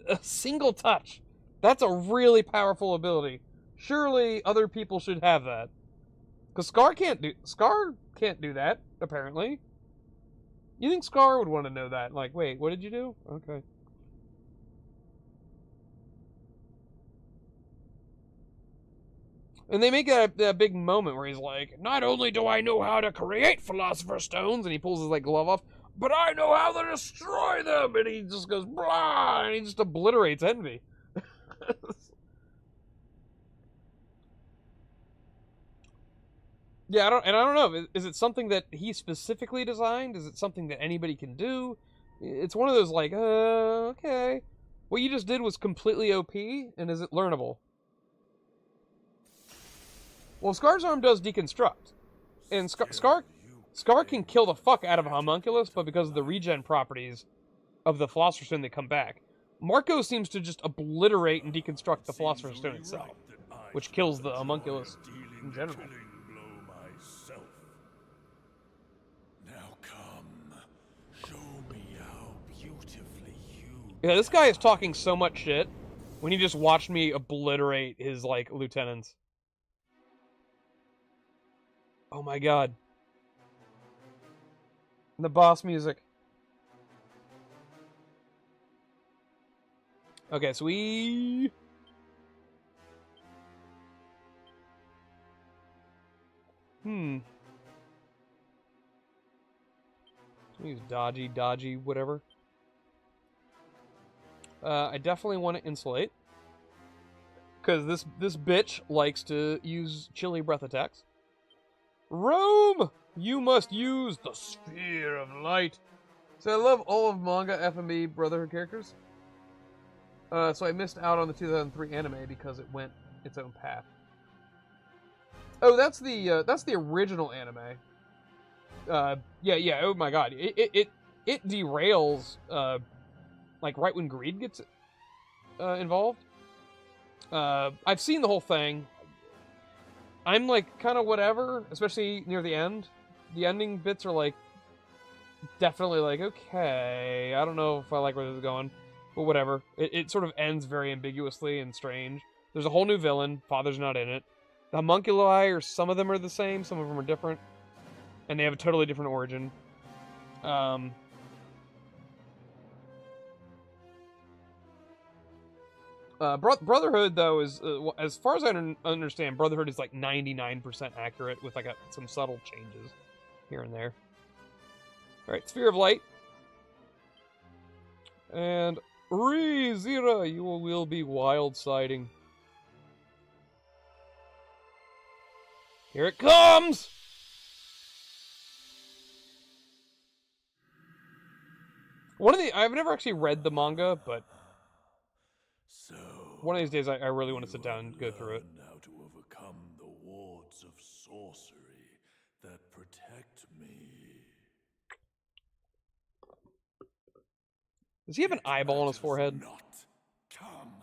a single touch. That's a really powerful ability. Surely other people should have that. Because Scar can't do that, apparently. You think Scar would want to know that? Like, wait, what did you do? Okay. And they make that big moment where he's like, not only do I know how to create Philosopher's Stones, and he pulls his like glove off, but I know how to destroy them! And he just goes, blah, and he just obliterates Envy. Yeah, I don't know. Is it something that he specifically designed? Is it something that anybody can do? It's one of those like, okay. What you just did was completely OP, and is it learnable? Well, Scar's arm does deconstruct. And Scar can kill the fuck out of a homunculus, but because of the regen properties of the Philosopher's Stone, they come back. Marco seems to just obliterate and deconstruct the Philosopher's Stone itself, which kills the homunculus in general. Yeah, this guy is talking so much shit when he just watched me obliterate his, like, lieutenants. Oh my god. And the boss music. Okay, so we... Use dodgy, whatever. I definitely want to insulate. Because this bitch likes to use chilly breath attacks. Rome! You must use the Sphere of Light. So I love all of manga FMB Brotherhood characters. So I missed out on the 2003 anime because it went its own path. Oh, that's the original anime. Yeah. Oh my god, it derails. Like right when greed gets involved. I've seen the whole thing. I'm like kind of whatever, especially near the end. The ending bits are like definitely like, okay, I don't know if I like where this is going, but whatever. It sort of ends very ambiguously and strange. There's a whole new villain. Father's not in it. The homunculi, or some of them are the same, some of them are different, and they have a totally different origin. Brotherhood, though, is as far as I understand, Brotherhood is like 99% accurate with like some subtle changes here and there. All right, Sphere of Light, and Zira, you will be wild siding. Here it comes. I've never actually read the manga, but one of these days I really want to sit down and go through it. How to overcome the wards of sorcery that protect me. Does he have an eyeball on his forehead? Not come,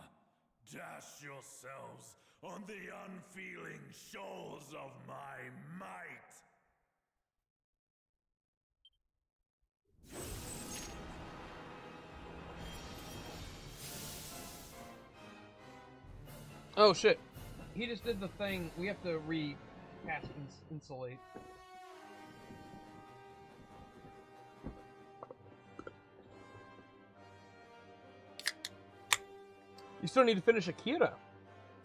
dash yourselves on the unfeeling shoals of my might. Oh shit. He just did the thing. We have to recast insulate. You still need to finish Akira.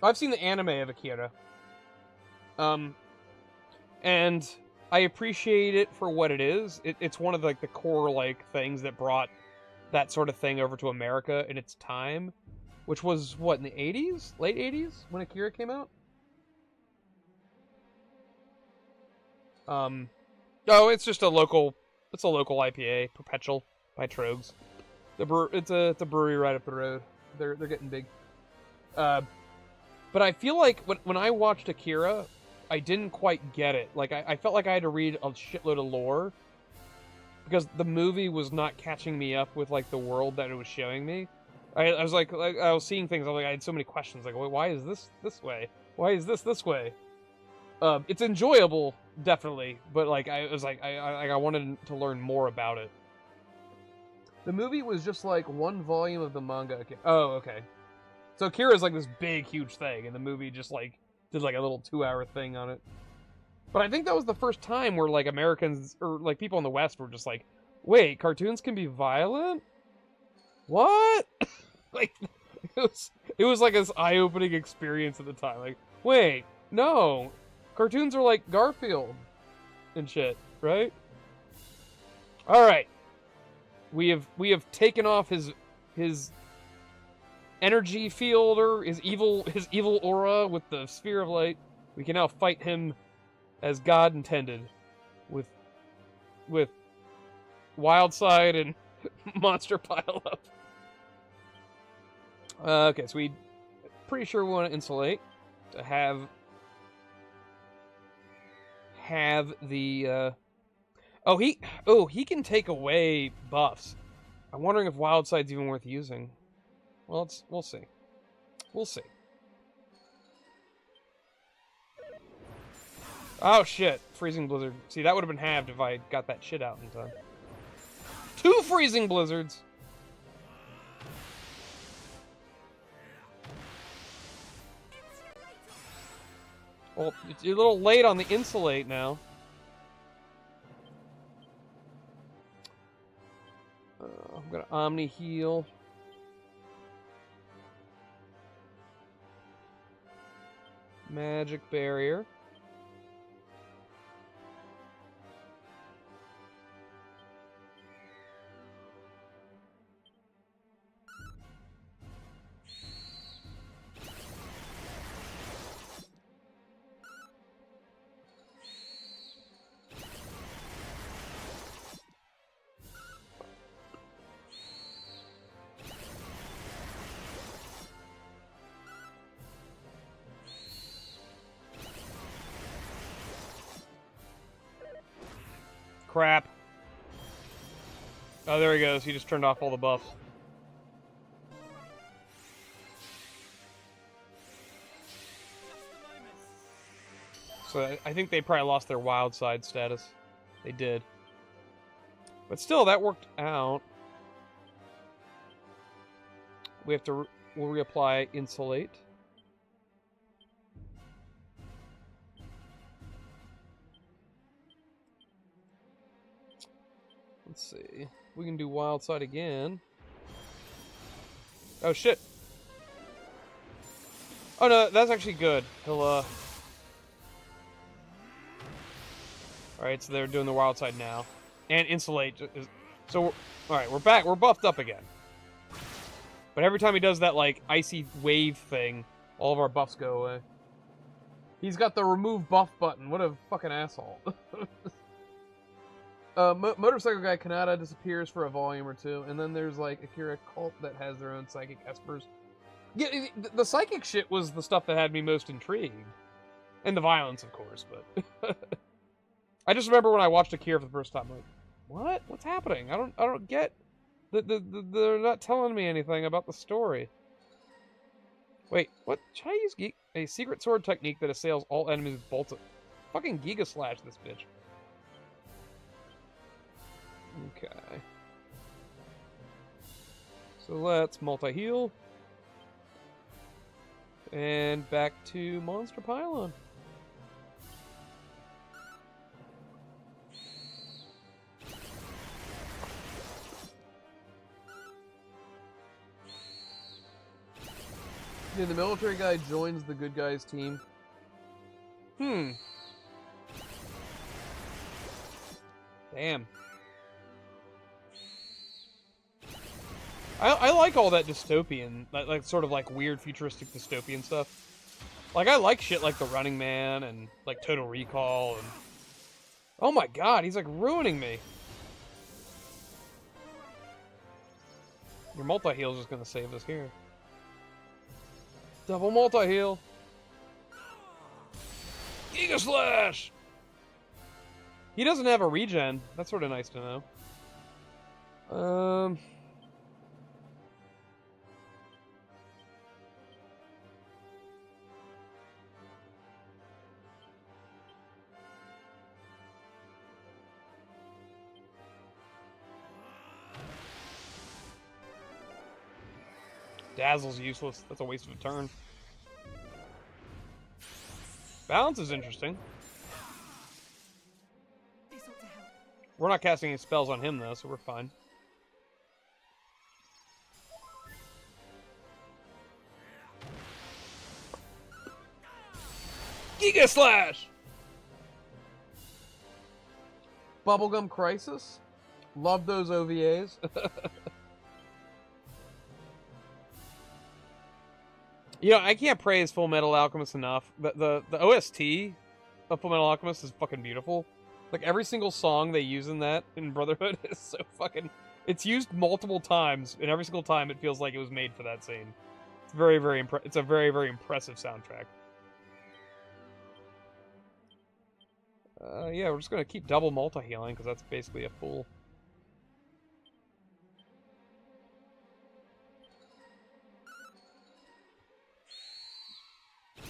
I've seen the anime of Akira. And I appreciate it for what it is. It's one of like the core like things that brought that sort of thing over to America in its time. Which was, what, in the 80s? Late 80s? When Akira came out? Oh, it's just a local IPA, Perpetual, by Trogs. It's a brewery right up the road. They're getting big. But I feel like when I watched Akira, I didn't quite get it. Like, I felt like I had to read a shitload of lore because the movie was not catching me up with like the world that it was showing me. I was like I was seeing things. I had so many questions. Like, why is this way? Why is this way? It's enjoyable, definitely, but like I was like I wanted to learn more about it. The movie was just like one volume of the manga. Oh, okay. So Kira's like this big, huge thing, and the movie just like did like a little 2-hour thing on it. But I think that was the first time where like Americans or like people in the West were just like, wait, cartoons can be violent? What? Like it was like this eye-opening experience at the time. Like, wait, no. Cartoons are like Garfield and shit, right? Alright. We have taken off his energy field or his evil aura with the sphere of light. We can now fight him as God intended, with Wildside and Monster Pileup. Okay, so we pretty sure we want to insulate to have the he can take away buffs. I'm wondering if Wildside's even worth using. Well, we'll see. We'll see. Oh shit, freezing blizzard. See, that would have been halved if I got that shit out in time. 2 freezing blizzards. Well, you're a little late on the insulate now. I'm gonna Omni heal. Magic barrier. Crap. Oh, there he goes. He just turned off all the buffs. So I think they probably lost their wild side status. They did. But still, that worked out. We have to... We'll reapply Insulate. Let's see. We can do Wild Side again. Oh, shit. Oh, no, that's actually good. He'll, Alright, so they're doing the Wild Side now. And Insulate. So, alright, we're back. We're buffed up again. But every time he does that, like, icy wave thing, all of our buffs go away. He's got the remove buff button. What a fucking asshole. Motorcycle Guy Kanata disappears for a volume or two, and then there's like Akira Cult that has their own psychic espers. Yeah, the psychic shit was the stuff that had me most intrigued, and the violence, of course. But I just remember when I watched Akira for the first time, like, what? What's happening? I don't get. They're not telling me anything about the story. Wait, what? Should I use a secret sword technique that assails all enemies with bolts of fucking Giga Slash this bitch? Okay. So let's multi-heal. And back to Monster Pylon. Yeah, the military guy joins the good guys team. Damn. I like all that dystopian, like sort of like weird futuristic dystopian stuff. Like I like shit like The Running Man and like Total Recall and... Oh my god, he's like ruining me. Your multi-heal's just gonna save us here. Double multi-heal. Giga Slash! He doesn't have a regen. That's sort of nice to know. Dazzle's useless. That's a waste of a turn. Balance is interesting. We're not casting any spells on him, though, so we're fine. Giga Slash! Bubblegum Crisis? Love those OVAs. You know, I can't praise Full Metal Alchemist enough. The OST of Full Metal Alchemist is fucking beautiful. Like, every single song they use in that, in Brotherhood, is so fucking... It's used multiple times, and every single time it feels like it was made for that scene. It's very, very it's a very, very impressive soundtrack. Yeah, we're just gonna keep double multi-healing, because that's basically a full...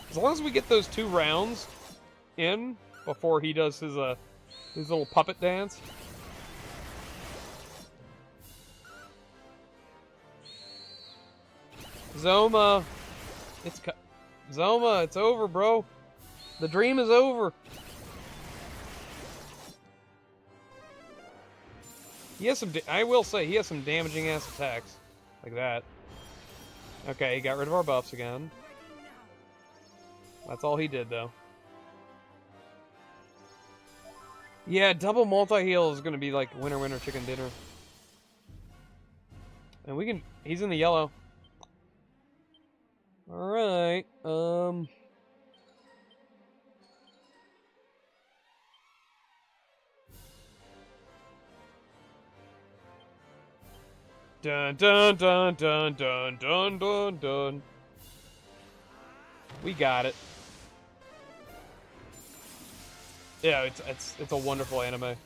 As long as we get those 2 rounds in before he does his little puppet dance. Zoma, Zoma, it's over, bro. The dream is over. He has some. I will say he has some damaging ass attacks, like that. Okay, he got rid of our buffs again. That's all he did, though. Yeah, double multi-heal is gonna be like winner, winner, chicken dinner. And we can... He's in the yellow. Alright, Dun dun dun dun dun dun dun dun. We got it. Yeah, it's a wonderful anime.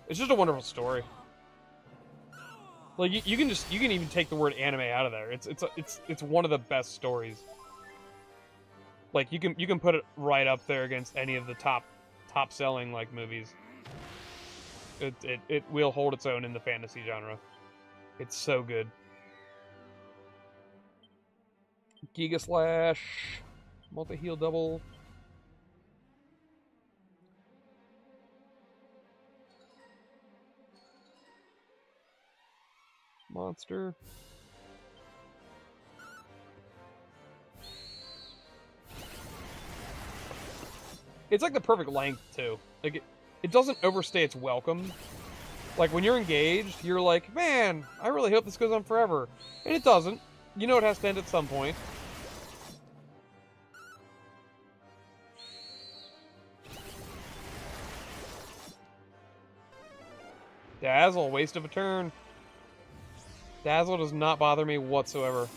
It's just a wonderful story. Like you can even take the word anime out of there. It's one of the best stories. Like you can put it right up there against any of the top selling like movies. It will hold its own in the fantasy genre. It's so good. Giga Slash, multi-heal double. Monster. It's like the perfect length too. Like it doesn't overstay its welcome. Like when you're engaged, you're like, man, I really hope this goes on forever. And it doesn't. You know it has to end at some point. Dazzle, waste of a turn. Dazzle does not bother me whatsoever.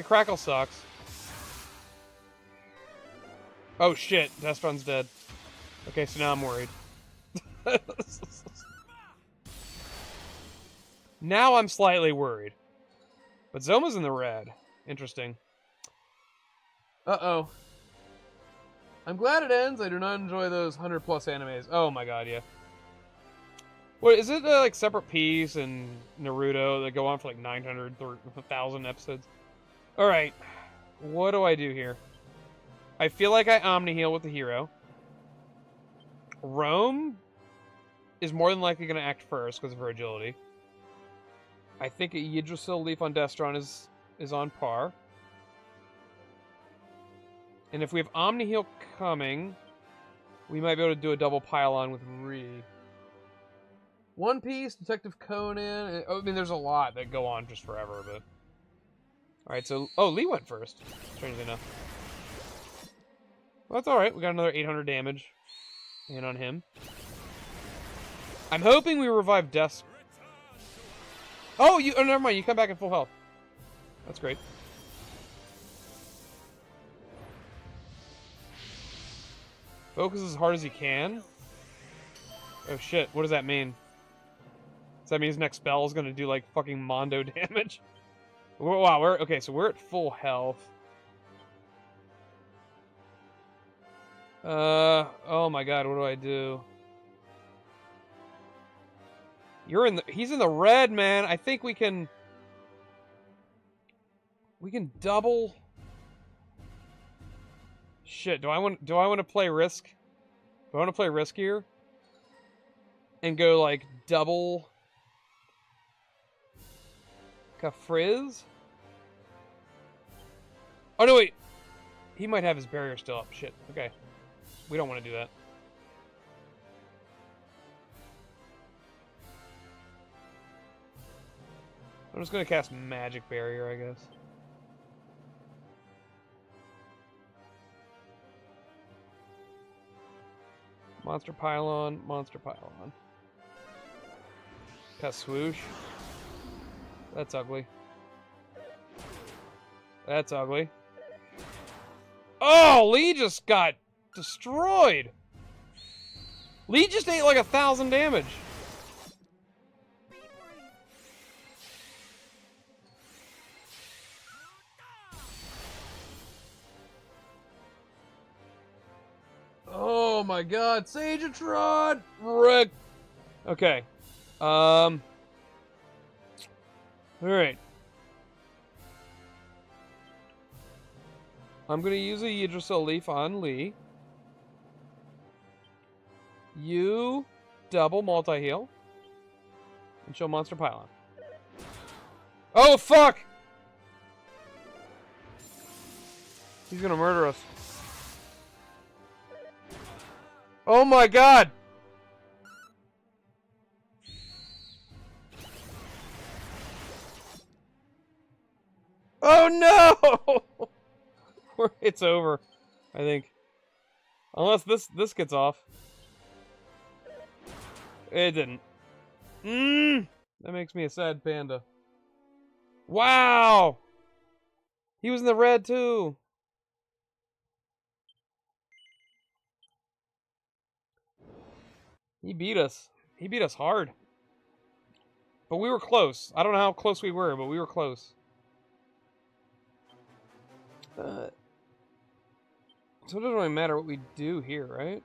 Crackle sucks. Oh shit, Destron's dead. Okay, so now I'm worried. Now I'm slightly worried. But Zoma's in the red. Interesting. Uh-oh. I'm glad it ends. I do not enjoy those 100+ animes. Oh my god, yeah. What, is it like Separate Piece and Naruto that go on for like 900 or 1,000 episodes? Alright. What do I do here? I feel like I Omni-Heal with the hero. Rome is more than likely going to act first because of her agility. I think a Yggdrasil Leaf on Destron is on par. And if we have Omni-Heal coming, we might be able to do a double pile-on with Ree. One Piece, Detective Conan... I mean, there's a lot that go on just forever, but... Alright, so... Oh, Lee went first, strangely enough. Well, that's alright. We got another 800 damage in on him. I'm hoping we revive Death... Oh, never mind. You come back in full health. That's great. Focus as hard as you can. Oh shit, what does that mean? Does that mean his next spell is gonna do like fucking Mondo damage? Wow, okay, so we're at full health. Oh my god, what do I do? He's in the red, man. I think we can double. Shit, do I want to play risk? Do I want to play riskier? And go like double Frizz? Oh no, wait. He might have his barrier still up. Shit. Okay. We don't want to do that. I'm just going to cast Magic Barrier, I guess. Monster Pylon, Monster Pylon. Cast Swoosh. That's ugly. That's ugly. Oh, Lee just got destroyed. Lee just ate like 1,000 damage. Oh my god, Sagetron! Rick! Okay. Alright. I'm gonna use a Yggdrasil Leaf on Lee. You double multi-heal. And show Monster Pylon. Oh, fuck! He's gonna murder us. Oh my god! Oh no! It's over, I think. Unless this gets off. It didn't. That makes me a sad panda. Wow! He was in the red too. He beat us. He beat us hard. But we were close. I don't know how close we were, but we were close. So it doesn't really matter what we do here, right?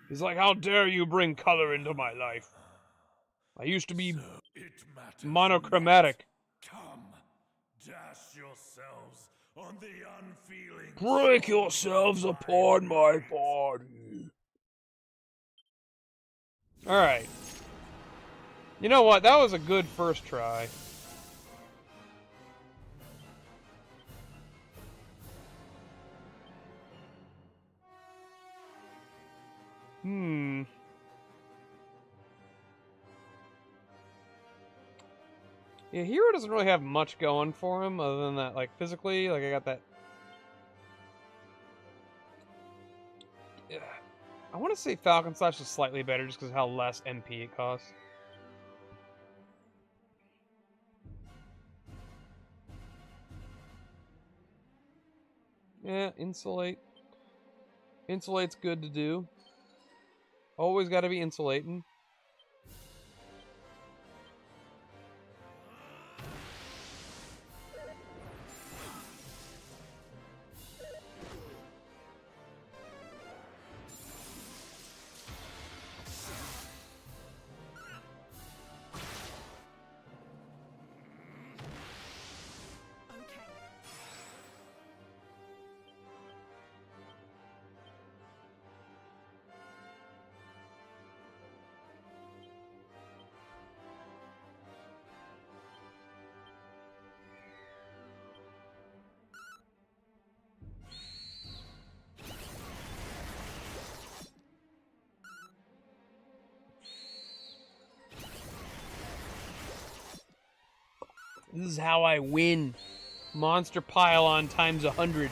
He's like, how dare you bring color into my life? I used to be monochromatic. Come, dash yourselves on the unfeeling. Break yourselves upon my body. Alright. You know what? That was a good first try. Yeah, Hero doesn't really have much going for him other than that, like, physically, like, I got that... Yeah. I want to say Falcon Slash is slightly better just because of how less MP it costs. Yeah, Insulate. Insulate's good to do. Always got to be insulating. This is how I win. Monster pylon times 100.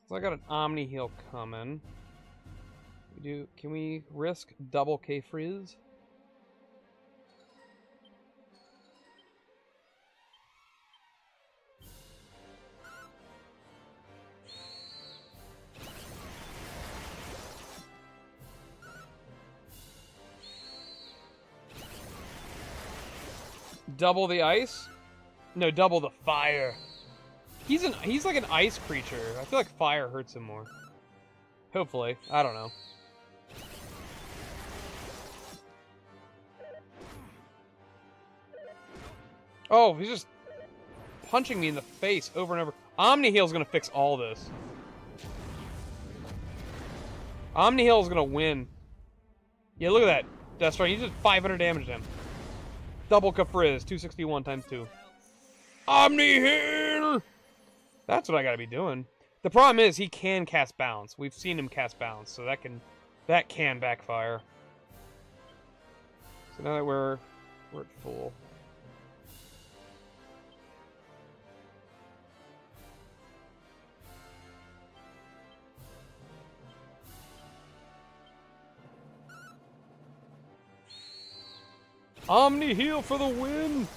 So I got an Omni heal coming. Can we risk double K Frizz? Double the ice? No, double the fire. He's like an ice creature. I feel like fire hurts him more. Hopefully. I don't know. Oh, he's just punching me in the face over and over. Omni Heal's gonna fix all this. Omni Heal's gonna win. Yeah, look at that. That's right. He did 500 damage to him. Double Kafriz, 261 times 2. Omni Heal! That's what I gotta be doing. The problem is he can cast Bounce. We've seen him cast Bounce, so that can backfire. So now that we're at full. Omni Heal for the win!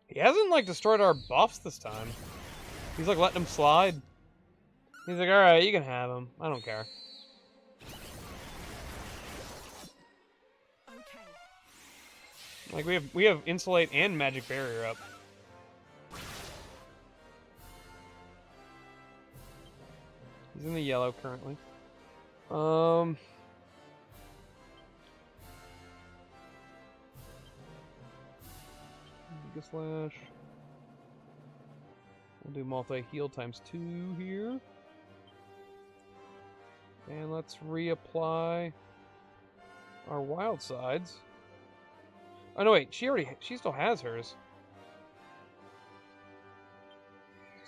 He hasn't, like, destroyed our buffs this time. He's, like, letting them slide. He's like, alright, you can have them. I don't care. Like, we have Insulate and Magic Barrier up. He's in the yellow currently. Mega Slash. We'll do multi-heal times 2 here. And let's reapply our wild sides. Oh no, wait, she still has hers.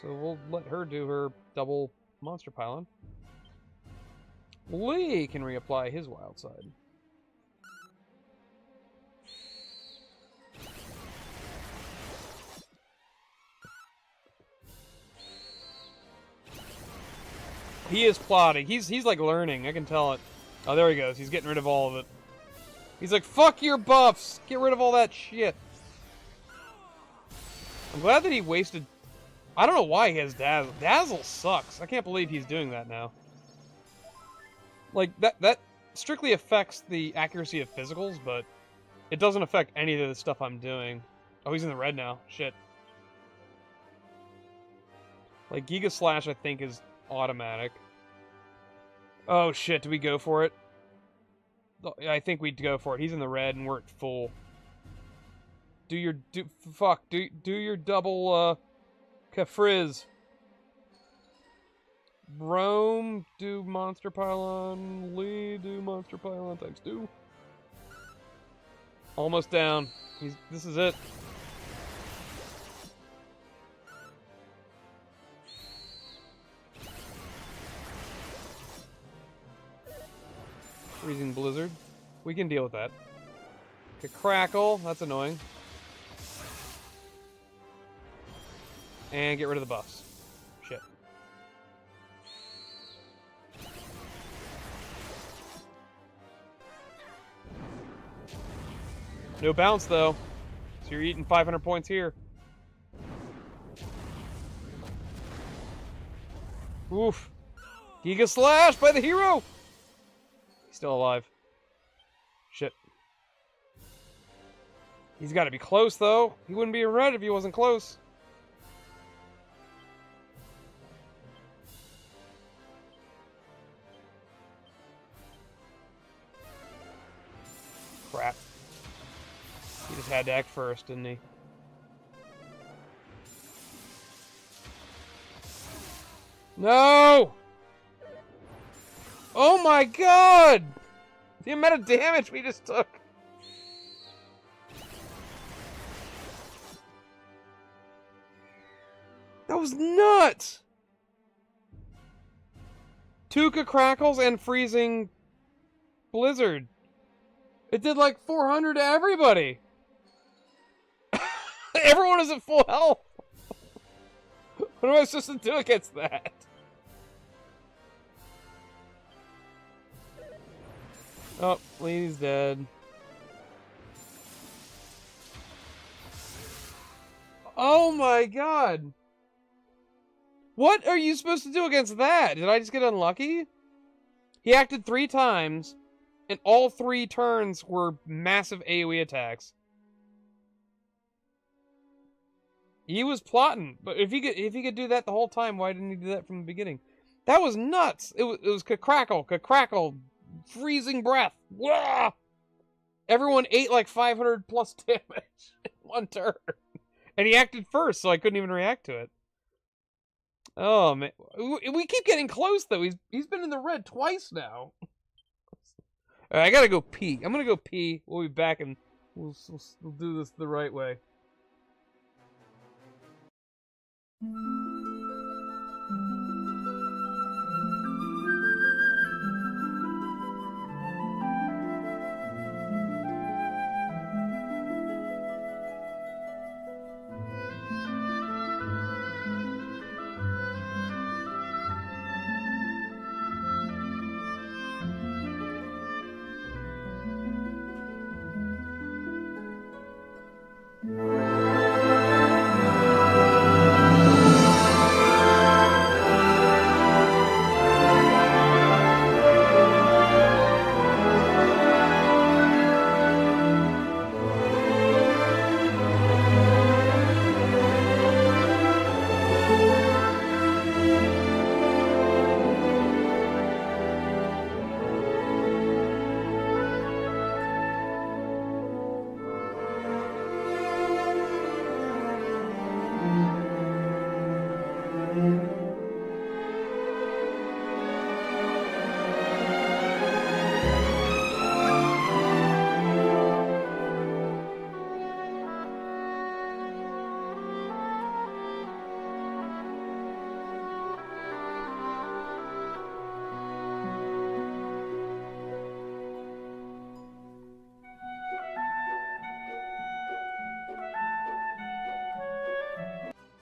So we'll let her do her double monster pylon. Lee can reapply his wild side. He is plotting. He's like learning. I can tell it. Oh, there he goes. He's getting rid of all of it. He's like, fuck your buffs! Get rid of all that shit! I'm glad that he wasted... I don't know why he has Dazzle. Dazzle sucks. I can't believe he's doing that now. Like, that strictly affects the accuracy of physicals, but it doesn't affect any of the stuff I'm doing. Oh, he's in the red now. Shit. Like, Giga Slash, I think, is automatic. Oh, shit. Do we go for it? I think we'd go for it. He's in the red, and we're at full. Do your double Kafriz. Rome, do monster pylon. Lee, do monster pylon times 2. Almost down. This is it. Freezing Blizzard. We can deal with that. Okay, Crackle. That's annoying. And get rid of the buffs. Shit. No bounce, though. So you're eating 500 points here. Oof. Giga Slash by the hero! Still alive. Shit. He's got to be close, though. He wouldn't be in red if he wasn't close. Crap. He just had to act first, didn't he? No! Oh my god! The amount of damage we just took. That was nuts! Tuca crackles and freezing blizzard. It did like 400 to everybody. Everyone is at full health. What am I supposed to do against that? Oh, lady's dead. Oh my god. What are you supposed to do against that? Did I just get unlucky? He acted 3 times, and all 3 turns were massive AoE attacks. He was plotting, but if he could do that the whole time, why didn't he do that from the beginning? That was nuts. It was crackle, freezing breath. Wah! Everyone ate like 500 plus damage in 1 turn, and he acted first, so I couldn't even react to it. Oh man, we keep getting close though. He's been in the red twice now. All right, I gotta go pee. I'm gonna go pee. We'll be back and we'll do this the right way.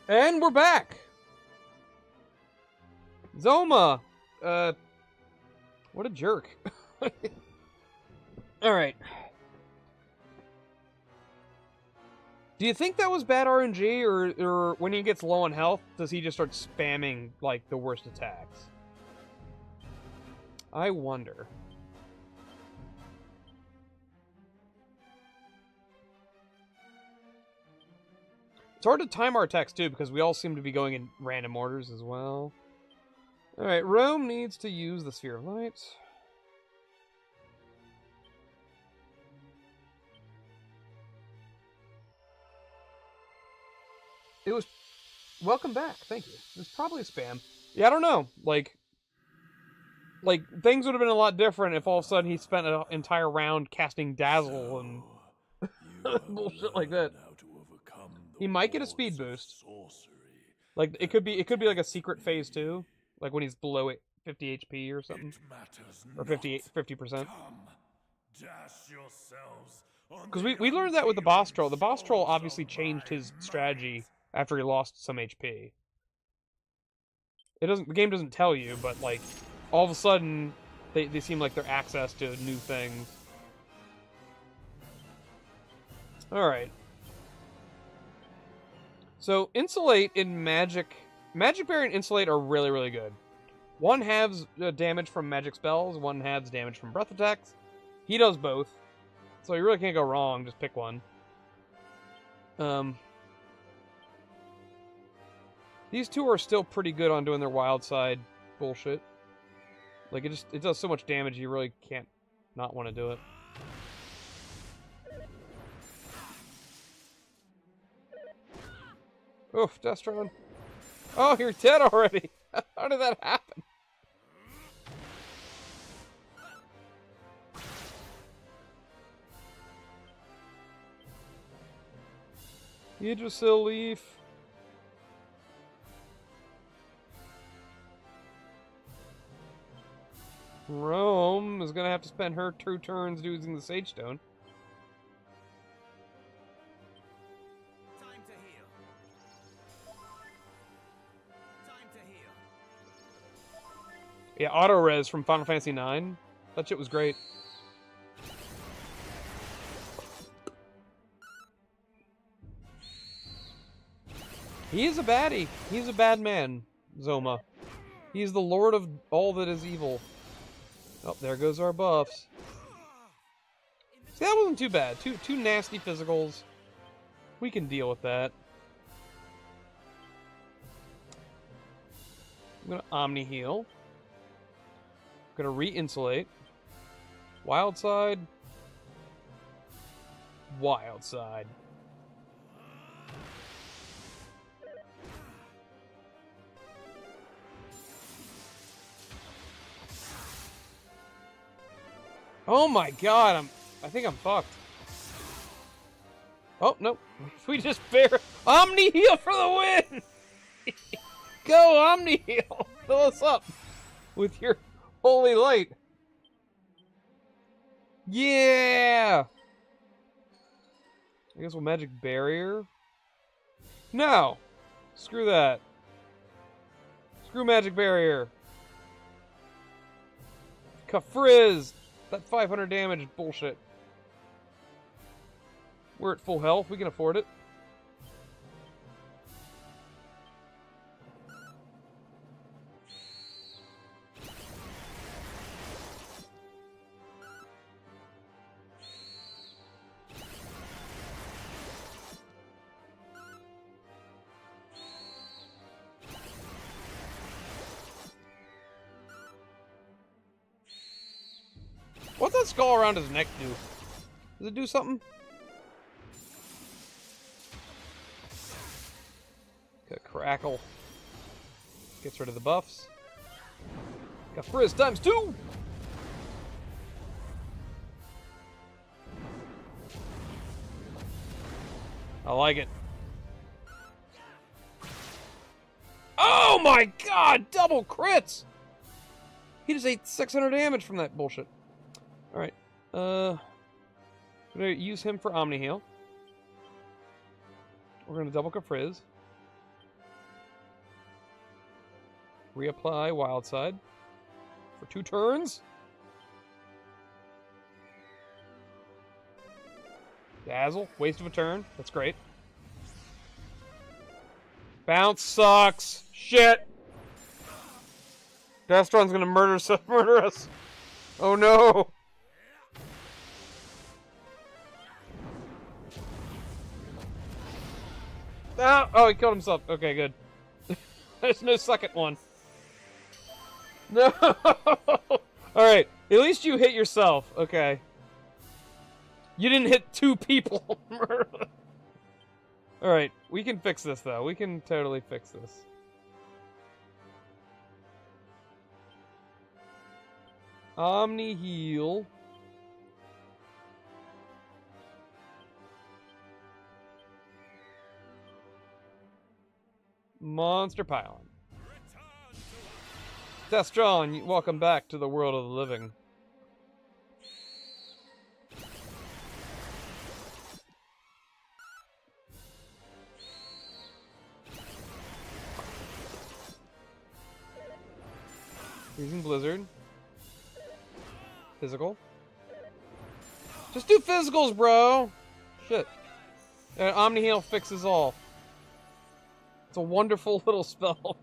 And we're back! Zoma! What a jerk. Alright. Do you think that was bad RNG, or when he gets low on health, does he just start spamming, like, the worst attacks? I wonder. It's hard to time our attacks, too, because we all seem to be going in random orders as well. Alright, Rome needs to use the Sphere of Light. It was... Welcome back, thank you. It was probably spam. Yeah, I don't know. Like, things would have been a lot different if all of a sudden he spent an entire round casting Dazzle and bullshit like that. He might get a speed boost. Like, it could be like a secret phase 2. Like when he's below 50 HP or something. Or 50%. Because we learned that with the boss troll. The boss troll obviously changed his strategy after he lost some HP. The game doesn't tell you, but like all of a sudden they seem like they're access to new things. Alright. So Insulate in Magic Berry and Insulate are really, really good. One halves damage from magic spells, one halves damage from breath attacks. He does both. So you really can't go wrong, just pick one. These two are still pretty good on doing their wild side bullshit. Like, it does so much damage, you really can't not want to do it. Oof, Destron. Oh, you're dead already! How did that happen? Yggdrasil Leaf. Rome is gonna have to spend her 2 turns using the Sage Stone. Time to heal. Time to heal. Yeah, auto res from Final Fantasy IX. That shit was great. He is a baddie. He's a bad man, Zoma. He's the lord of all that is evil. Oh, there goes our buffs. See, that wasn't too bad. Two nasty physicals. We can deal with that. I'm gonna Omni Heal. I'm gonna re-insulate. Wild side. Wild side. Oh my god, I think I'm fucked. Oh, no. We just Omni Heal for the win! Go, Omni Heal! Fill us up with your holy light. Yeah! I guess we'll Magic Barrier. No! Screw that. Screw Magic Barrier. Kafrizz! That 500 damage bullshit. We're at full health. We can afford it. What's that skull around his neck do? Does it do something? Got Crackle. Gets rid of the buffs. Got Frizz times 2! I like it. Oh my god! Double crits! He just ate 600 damage from that bullshit. Alright. I'm gonna use him for Omni Heal. We're gonna double Kafrizz. Reapply Wild Side for 2 turns. Dazzle, waste of a turn. That's great. Bounce sucks. Shit. Destron's gonna murder us. Oh no. Oh, he killed himself. Okay, good. There's no second one. No! Alright, at least you hit yourself. Okay. You didn't hit 2 people. Alright, we can fix this, though. We can totally fix this. Omni Heal. Monster Pylon. Destron, welcome back to the world of the living. Using Blizzard. Physical. Just do physicals, bro! Shit. Omni Heal fixes all. It's a wonderful little spell.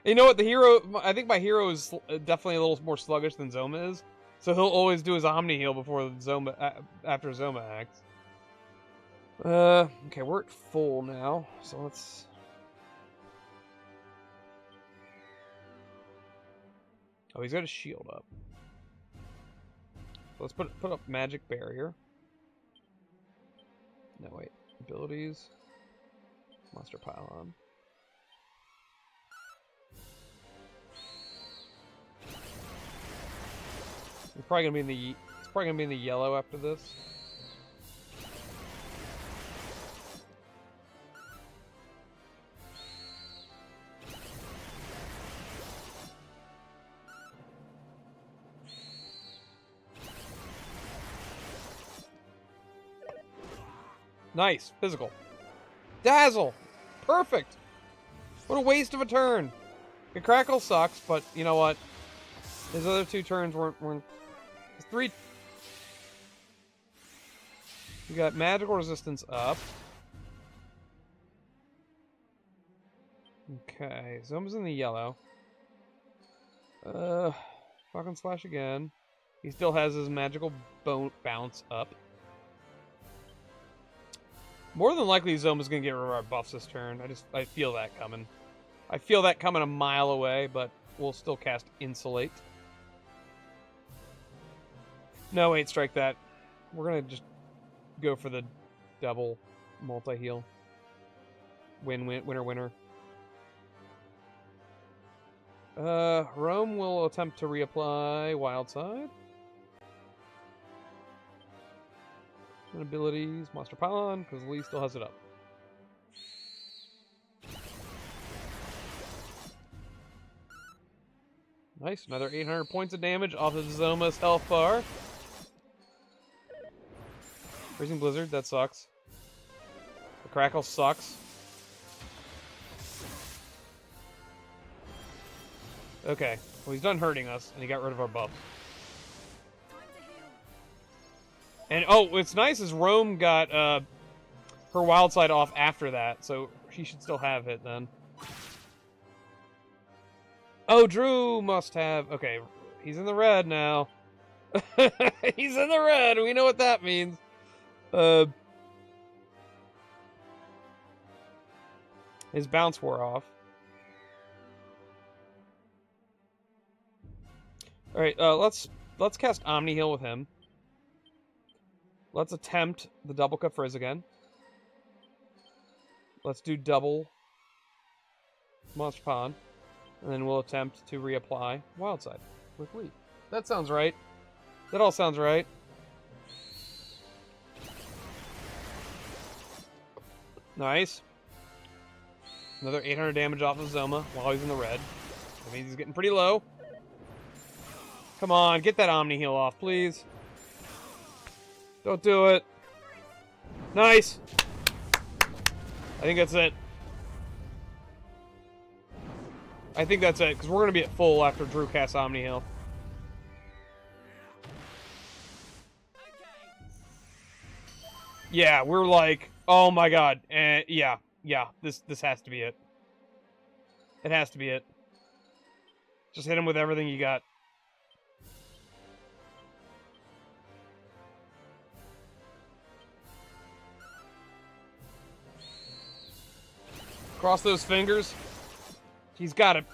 You know what? The hero, I think my hero is definitely a little more sluggish than Zoma is, so he'll always do his Omni Heal before Zoma, after Zoma acts. Okay, we're at full now, so let's... Oh, he's got a shield up. So let's put up magic barrier. No, wait. Abilities. Monster pylon. It's probably gonna be in the yellow after this. Nice. Physical. Dazzle! Perfect! What a waste of a turn! The crackle sucks, but you know what? His other two turns weren't his three... We got magical resistance up. Okay, Zoma's in the yellow. Fucking slash again. He still has his magical bounce up. More than likely, Zoma's gonna get rid of our buffs this turn. I feel that coming. I feel that coming a mile away, but we'll still cast Insulate. No, wait, strike that. We're gonna just go for the double multi-heal. Winner. Rome will attempt to reapply Wild Side. And abilities, Monster Pylon, because Lee still has it up. Nice, another 800 points of damage off of Zoma's health bar. Freezing Blizzard, that sucks. The Crackle sucks. Okay, well he's done hurting us, and he got rid of our buff. And oh, what's nice is Rome got her wild side off after that, so she should still have it then. Oh, Drew must have... Okay, he's in the red now. He's in the red, we know what that means. His bounce wore off. Alright, let's cast Omni Heal with him. Let's attempt the double cut frizz again. Let's do double Monster Pond. And then we'll attempt to reapply Wildside with Lee. That sounds right. That all sounds right. Nice. Another 800 damage off of Zoma while he's in the red. That means he's getting pretty low. Come on, get that Omni Heal off, please. Don't do it. Nice. I think that's it. I think that's it, because we're going to be at full after Drew casts Omni Heal. Yeah, we're like, oh my god. Yeah, this has to be it. It has to be it. Just hit him with everything you got. Cross those fingers. He's got it.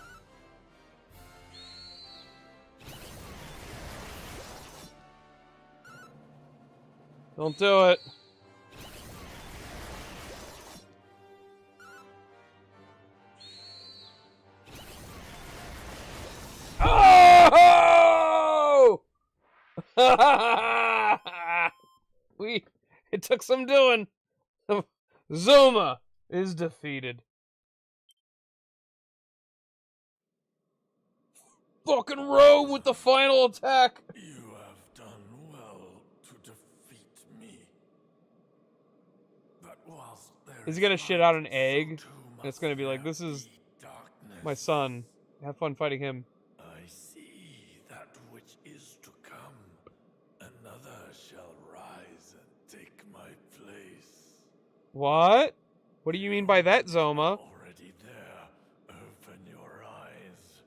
Don't do it. Oh! It took some doing. Zoma is defeated. Fucking Rome with the final attack. You have done well to defeat me. But whilst there Is he gonna shit out an egg? And it's gonna be like, this is my son. Have fun fighting him. I see that which is to come. Another shall rise and take my place. What? What do you mean by that, Zoma? Already there, open your eyes.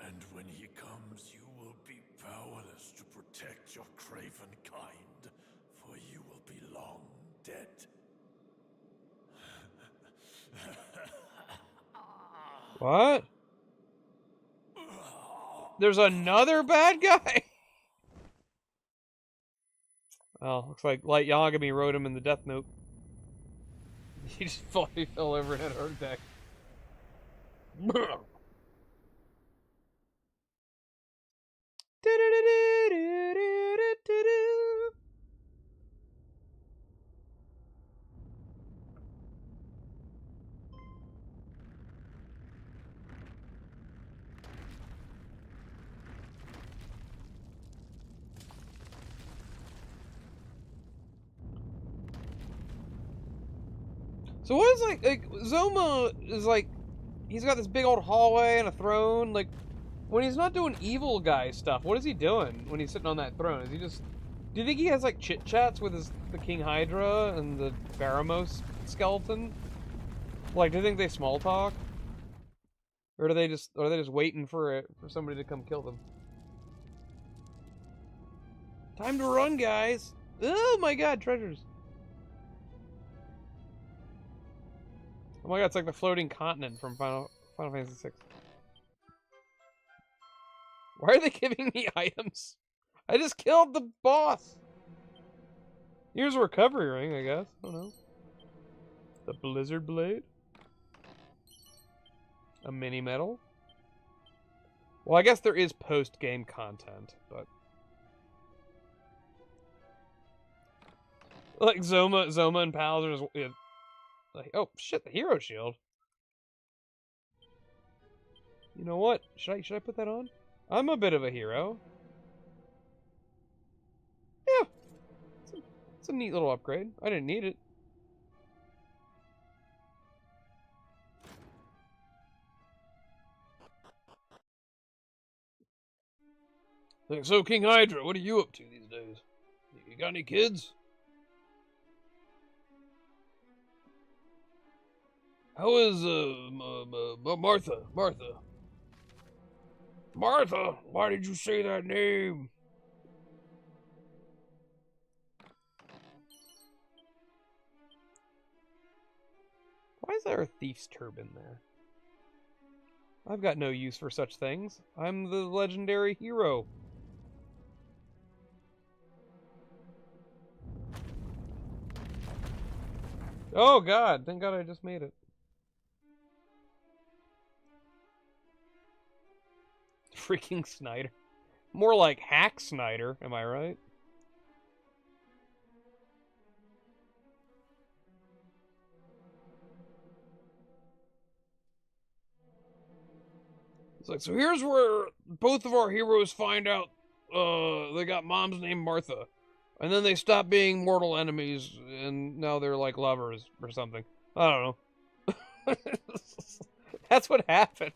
And when he comes, you will be powerless to protect your craven kind, for you will be long dead. What? There's another bad guy? Oh, looks like Light Yagami wrote him in the Death Note. He just fell over and had a heart attack. So what is like Zoma is like, he's got this big old hallway and a throne. Like, when he's not doing evil guy stuff, what is he doing when he's sitting on that throne? Is he just? Do you think he has like chit chats with the King Hydra and the Baramos skeleton? Like, do you think they small talk, or are they just waiting for somebody to come kill them? Time to run, guys! Oh my God, treasures! Oh my God, it's like the floating continent from Final Fantasy VI. Why are they giving me items? I just killed the boss! Here's a recovery ring, I guess. I don't know. The Blizzard Blade. A mini medal. Well, I guess there is post-game content, but... Like, Zoma and pals are just... Like, oh, shit, the hero shield. You know what? Should I put that on? I'm a bit of a hero. Yeah. It's a neat little upgrade. I didn't need it. Like, so, King Hydra, what are you up to these days? You got any kids? How is, Martha? Martha, why did you say that name? Why is there a thief's turban there? I've got no use for such things. I'm the legendary hero. Oh God, thank God I just made it. Freaking Snyder. More like Hack Snyder, am I right? It's like, so here's where both of our heroes find out they got mom's name Martha. And then they stop being mortal enemies, and now they're like lovers or something. I don't know. That's what happened.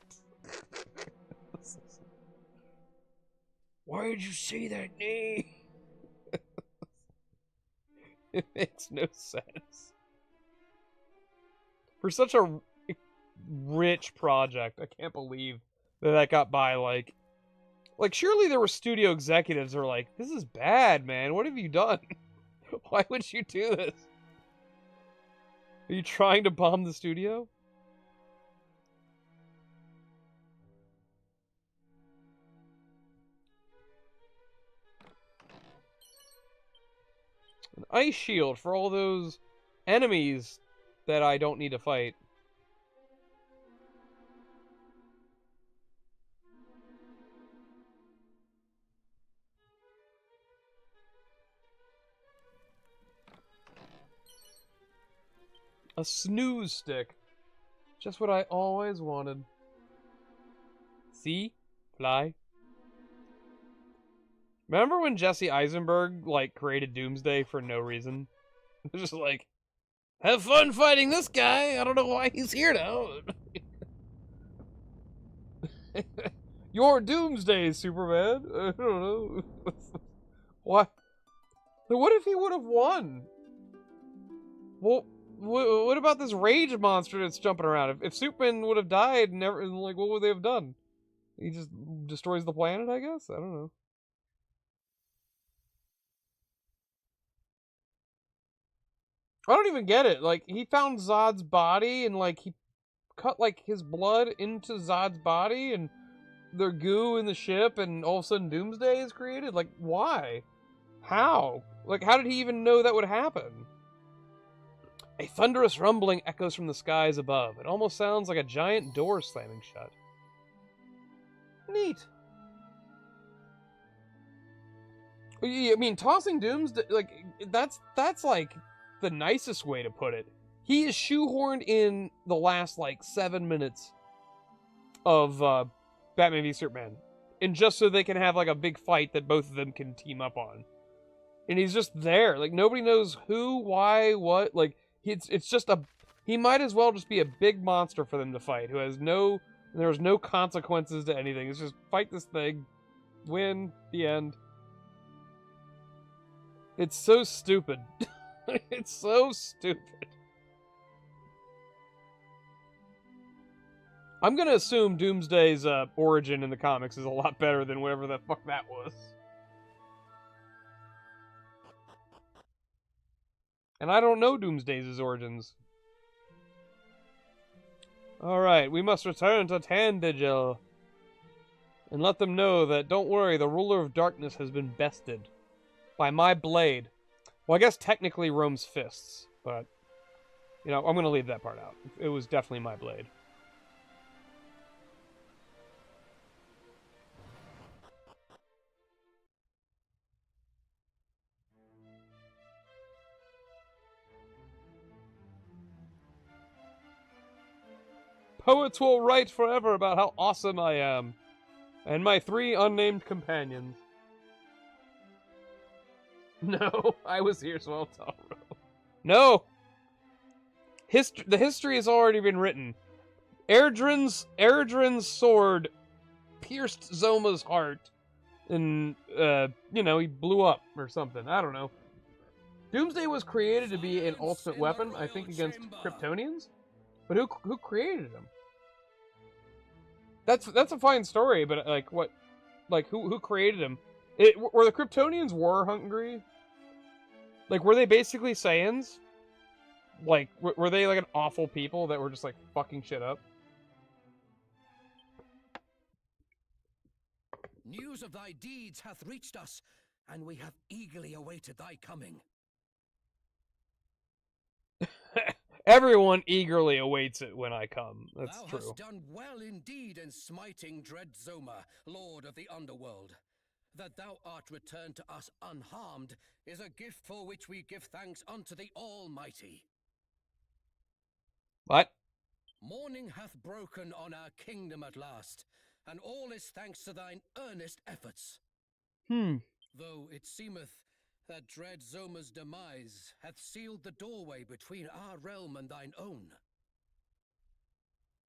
Why did you say that name? It makes no sense. For such a rich project, I can't believe that got by like surely there were studio executives who were like, this is bad, man. What have you done? Why would you do this? Are you trying to bomb the studio? An ice shield for all those enemies that I don't need to fight. A snooze stick. Just what I always wanted. See? Fly. Remember when Jesse Eisenberg, like, created Doomsday for no reason? It was just like, have fun fighting this guy. I don't know why he's here now. Your Doomsday, Superman. I don't know. What? What if he would have won? Well, what about this rage monster that's jumping around? If Superman would have died, like, what would they have done? He just destroys the planet, I guess? I don't know. I don't even get it. Like, he found Zod's body and, like, he cut like his blood into Zod's body and their goo in the ship, and all of a sudden Doomsday is created? Like, why? How? Like, how did he even know that would happen? A thunderous rumbling echoes from the skies above. It almost sounds like a giant door slamming shut. Neat. I mean, tossing Doomsday, like, that's like the nicest way to put it. He is shoehorned in the last, like, 7 minutes of Batman v Superman. And just so they can have, like, a big fight that both of them can team up on. And he's just there. Like, nobody knows who, why, what. Like, it's just a... He might as well just be a big monster for them to fight, who has no... There's no consequences to anything. It's just fight this thing, win, the end. It's so stupid. It's so stupid. I'm gonna assume Doomsday's origin in the comics is a lot better than whatever the fuck that was. And I don't know Doomsday's origins. Alright, we must return to Tandigel. And let them know that, don't worry, the ruler of darkness has been bested. By my blade. Well, I guess technically Rome's fists, but... You know, I'm gonna leave that part out. It was definitely my blade. Poets will write forever about how awesome I am. And my 3 unnamed companions. No, I was here, so I'll tell. No! The history has already been written. Erdrin's sword pierced Zoma's heart. And, you know, he blew up or something. I don't know. Doomsday was created to be an ultimate weapon, I think, against Kryptonians. But who created him? That's a fine story, but like what, like who created him? Were the Kryptonians war hungry? Like, were they basically Saiyans? Like, were they like an awful people that were just like fucking shit up? News of thy deeds hath reached us, and we have eagerly awaited thy coming. Everyone eagerly awaits it when I come. That's true. Thou hast done well indeed in smiting dread Zoma, lord of the underworld. That thou art returned to us unharmed is a gift for which we give thanks unto the Almighty. What? Morning hath broken on our kingdom at last, and all is thanks to thine earnest efforts. Though it seemeth that dread Zoma's demise hath sealed the doorway between our realm and thine own.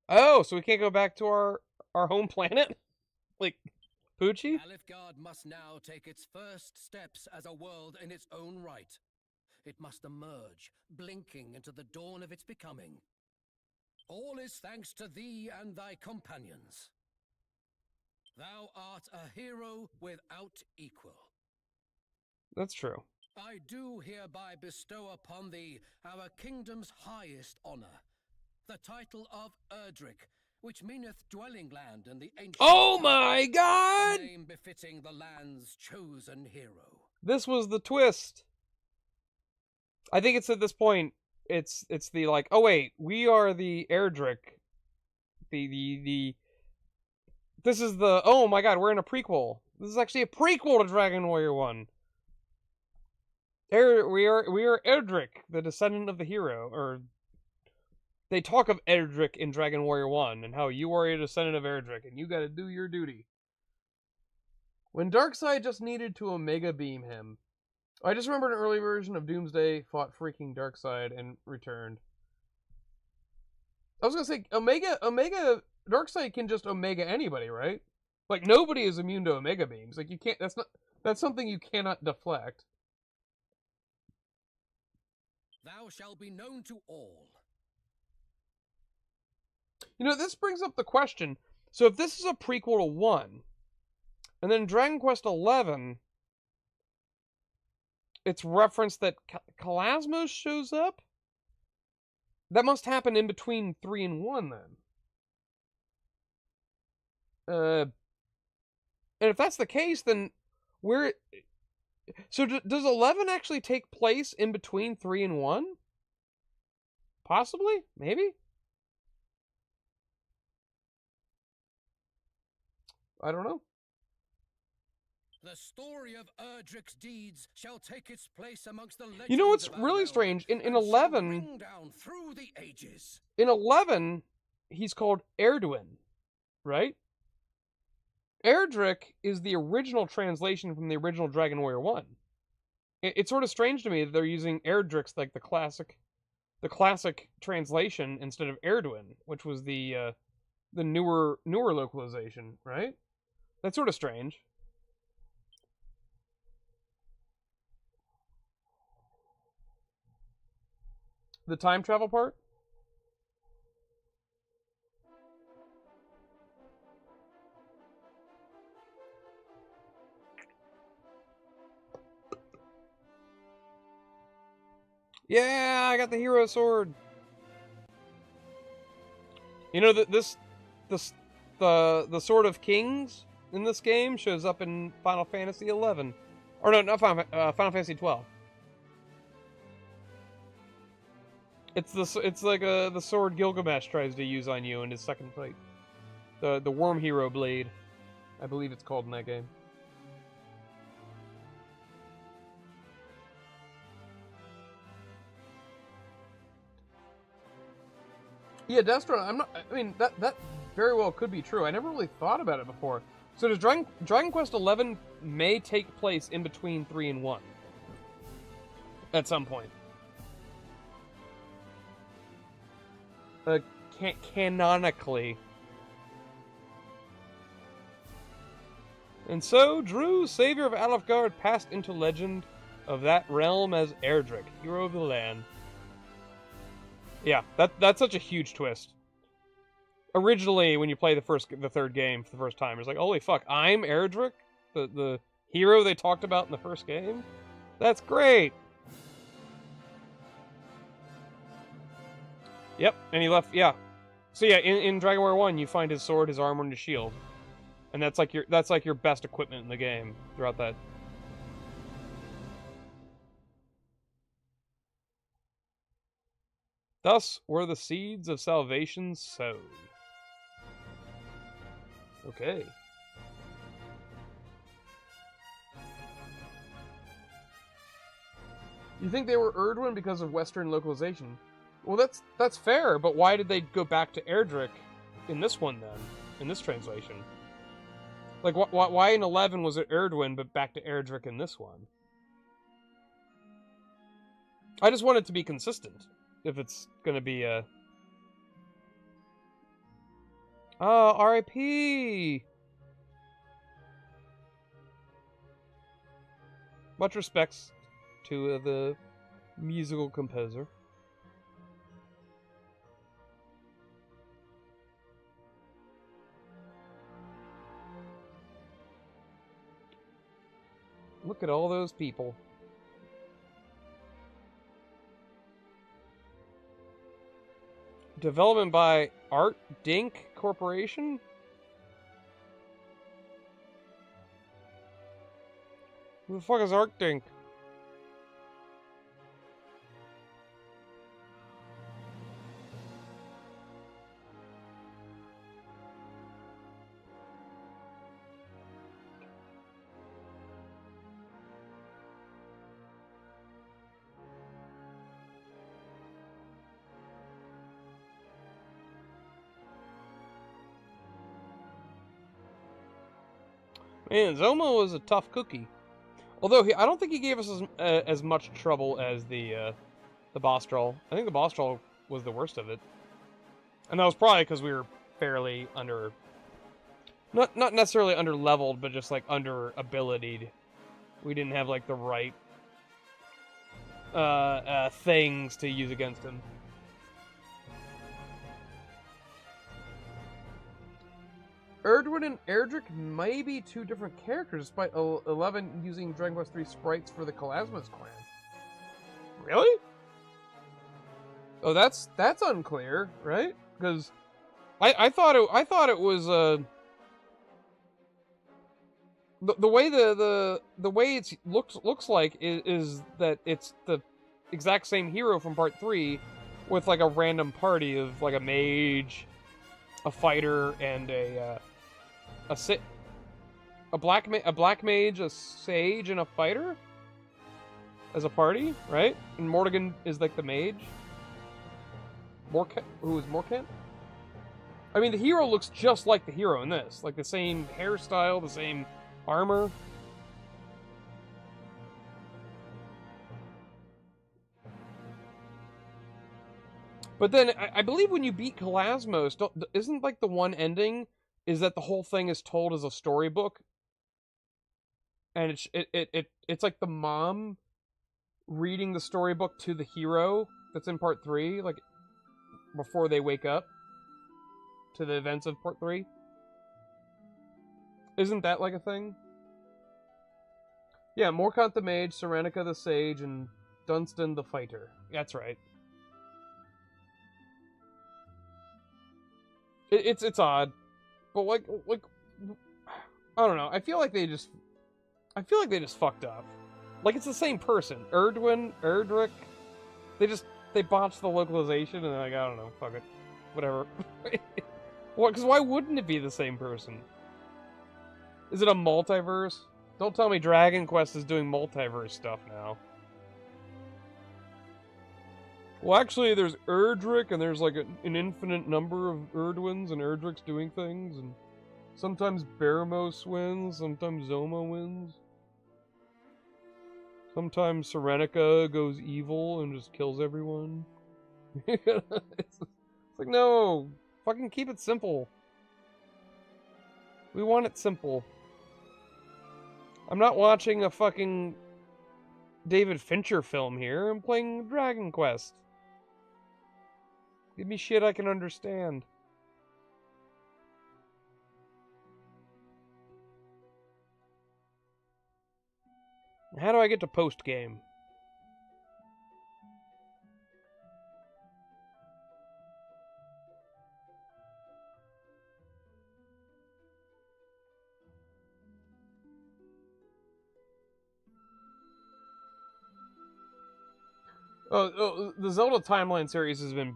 Oh, so we can't go back to our home planet? Like, Poochie? Alefgard must now take its first steps as a world in its own right. It must emerge, blinking into the dawn of its becoming. All is thanks to thee and thy companions. Thou art a hero without equal. That's true. I do hereby bestow upon thee our kingdom's highest honor, the title of Erdrick, which meaneth dwelling land in the ancient... Oh my god! A name befitting the land's chosen hero. This was the twist. I think it's at this point, it's the like, oh wait, we are the Erdrick. This is the, oh my god, we're in a prequel. This is actually a prequel to Dragon Warrior 1. We are Erdrick, the descendant of the hero, or they talk of Erdrick in Dragon Warrior 1 and how you are a descendant of Erdrick and you gotta do your duty. When Darkseid just needed to Omega Beam him. I just remembered an early version of Doomsday fought freaking Darkseid and returned. I was gonna say, Omega Darkseid can just Omega anybody, right? Like, nobody is immune to Omega Beams. Like, you can't, that's something you cannot deflect. Thou shalt be known to all. You know, this brings up the question. So if this is a prequel to 1, and then Dragon Quest XI, it's referenced that Kalasmos shows up? that must happen in between 3 and 1 then. And if that's the case, then where... So does 11 actually take place in between 3 and 1? Possibly? Maybe? I don't know. The story of Erdrick's deeds shall take its place amongst the legends. You know what's of really our strange? realm, In and shall 11... ring down through the ages. In 11, he's called Erduin, right? Erdrick is the original translation from the original Dragon Warrior 1. It's sort of strange to me that they're using Erdrick's like the classic translation instead of Erduin, which was the newer localization, right? That's sort of strange. The time travel part? Yeah, I got the hero sword. You know that the Sword of Kings in this game shows up in Final Fantasy 11, or no, not Final Fantasy 12. It's like the sword Gilgamesh tries to use on you in his second fight. The Worm Hero Blade, I believe it's called in that game. Yeah, Destro, I mean, that very well could be true. I never really thought about it before. So does Dragon Quest XI may take place in between 3 and 1? At some point. Canonically. And so, Drew, savior of Alefgard, passed into legend of that realm as Erdrick, hero of the land. Yeah, that's such a huge twist. Originally, when you play the third game for the first time, it's like, holy fuck, I'm Erdrick? The hero they talked about in the first game? That's great! Yep, and he left, yeah. So yeah, in Dragon Warrior 1, you find his sword, his armor, and his shield. And that's like your best equipment in the game throughout that. Thus were the seeds of salvation sown. Okay. You think they were Erdwin because of Western localization? Well, that's fair, but why did they go back to Erdrick in this one then? In this translation? Like, why in 11 was it Erdwin, but back to Erdrick in this one? I just want it to be consistent. If it's gonna be a... Oh, R.I.P. Much respects to the musical composer. Look at all those people. Development by Art Dink Corporation? Who the fuck is Art Dink? Man, Zoma was a tough cookie. Although I don't think he gave us as much trouble as the boss troll. I think the boss troll was the worst of it, and that was probably because we were fairly under, not necessarily under leveled, but just like under abilitied. We didn't have like the right things to use against him. Erdwin and Erdrick may be two different characters, despite 11 using Dragon Quest III sprites for the Kalasma's clan. Really? Oh, that's unclear, right? Because I thought it was the way the way it looks like is that it's the exact same hero from part 3 with like a random party of like a mage, a fighter, and a black mage, a sage, and a fighter as a party, right? And Morrigan is like the mage. Who is Morkant? I mean, the hero looks just like the hero in this, like the same hairstyle, the same armor. But then I believe when you beat Kalasmos, isn't like the one ending is that the whole thing is told as a storybook, and it's like the mom reading the storybook to the hero that's in part 3, like before they wake up to the events of part 3. Isn't that like a thing? Yeah, Morkant the mage, Serenica the sage, and Dunstan the fighter. That's right. It's odd, but like I don't know. I feel like they just fucked up. Like it's the same person. Erdrick. They botched the localization, and they're like, I don't know, fuck it, whatever. What? Because why wouldn't it be the same person? Is it a multiverse? Don't tell me Dragon Quest is doing multiverse stuff now. Well, actually, there's Erdrick, and there's like an infinite number of Erdwins, and Erdrick's doing things, and sometimes Baramos wins, sometimes Zoma wins. Sometimes Serenica goes evil and just kills everyone. It's like, no, fucking keep it simple. We want it simple. I'm not watching a fucking David Fincher film here. I'm playing Dragon Quest. Give me shit I can understand. How do I get to post-game? Oh, the Zelda Timeline series has been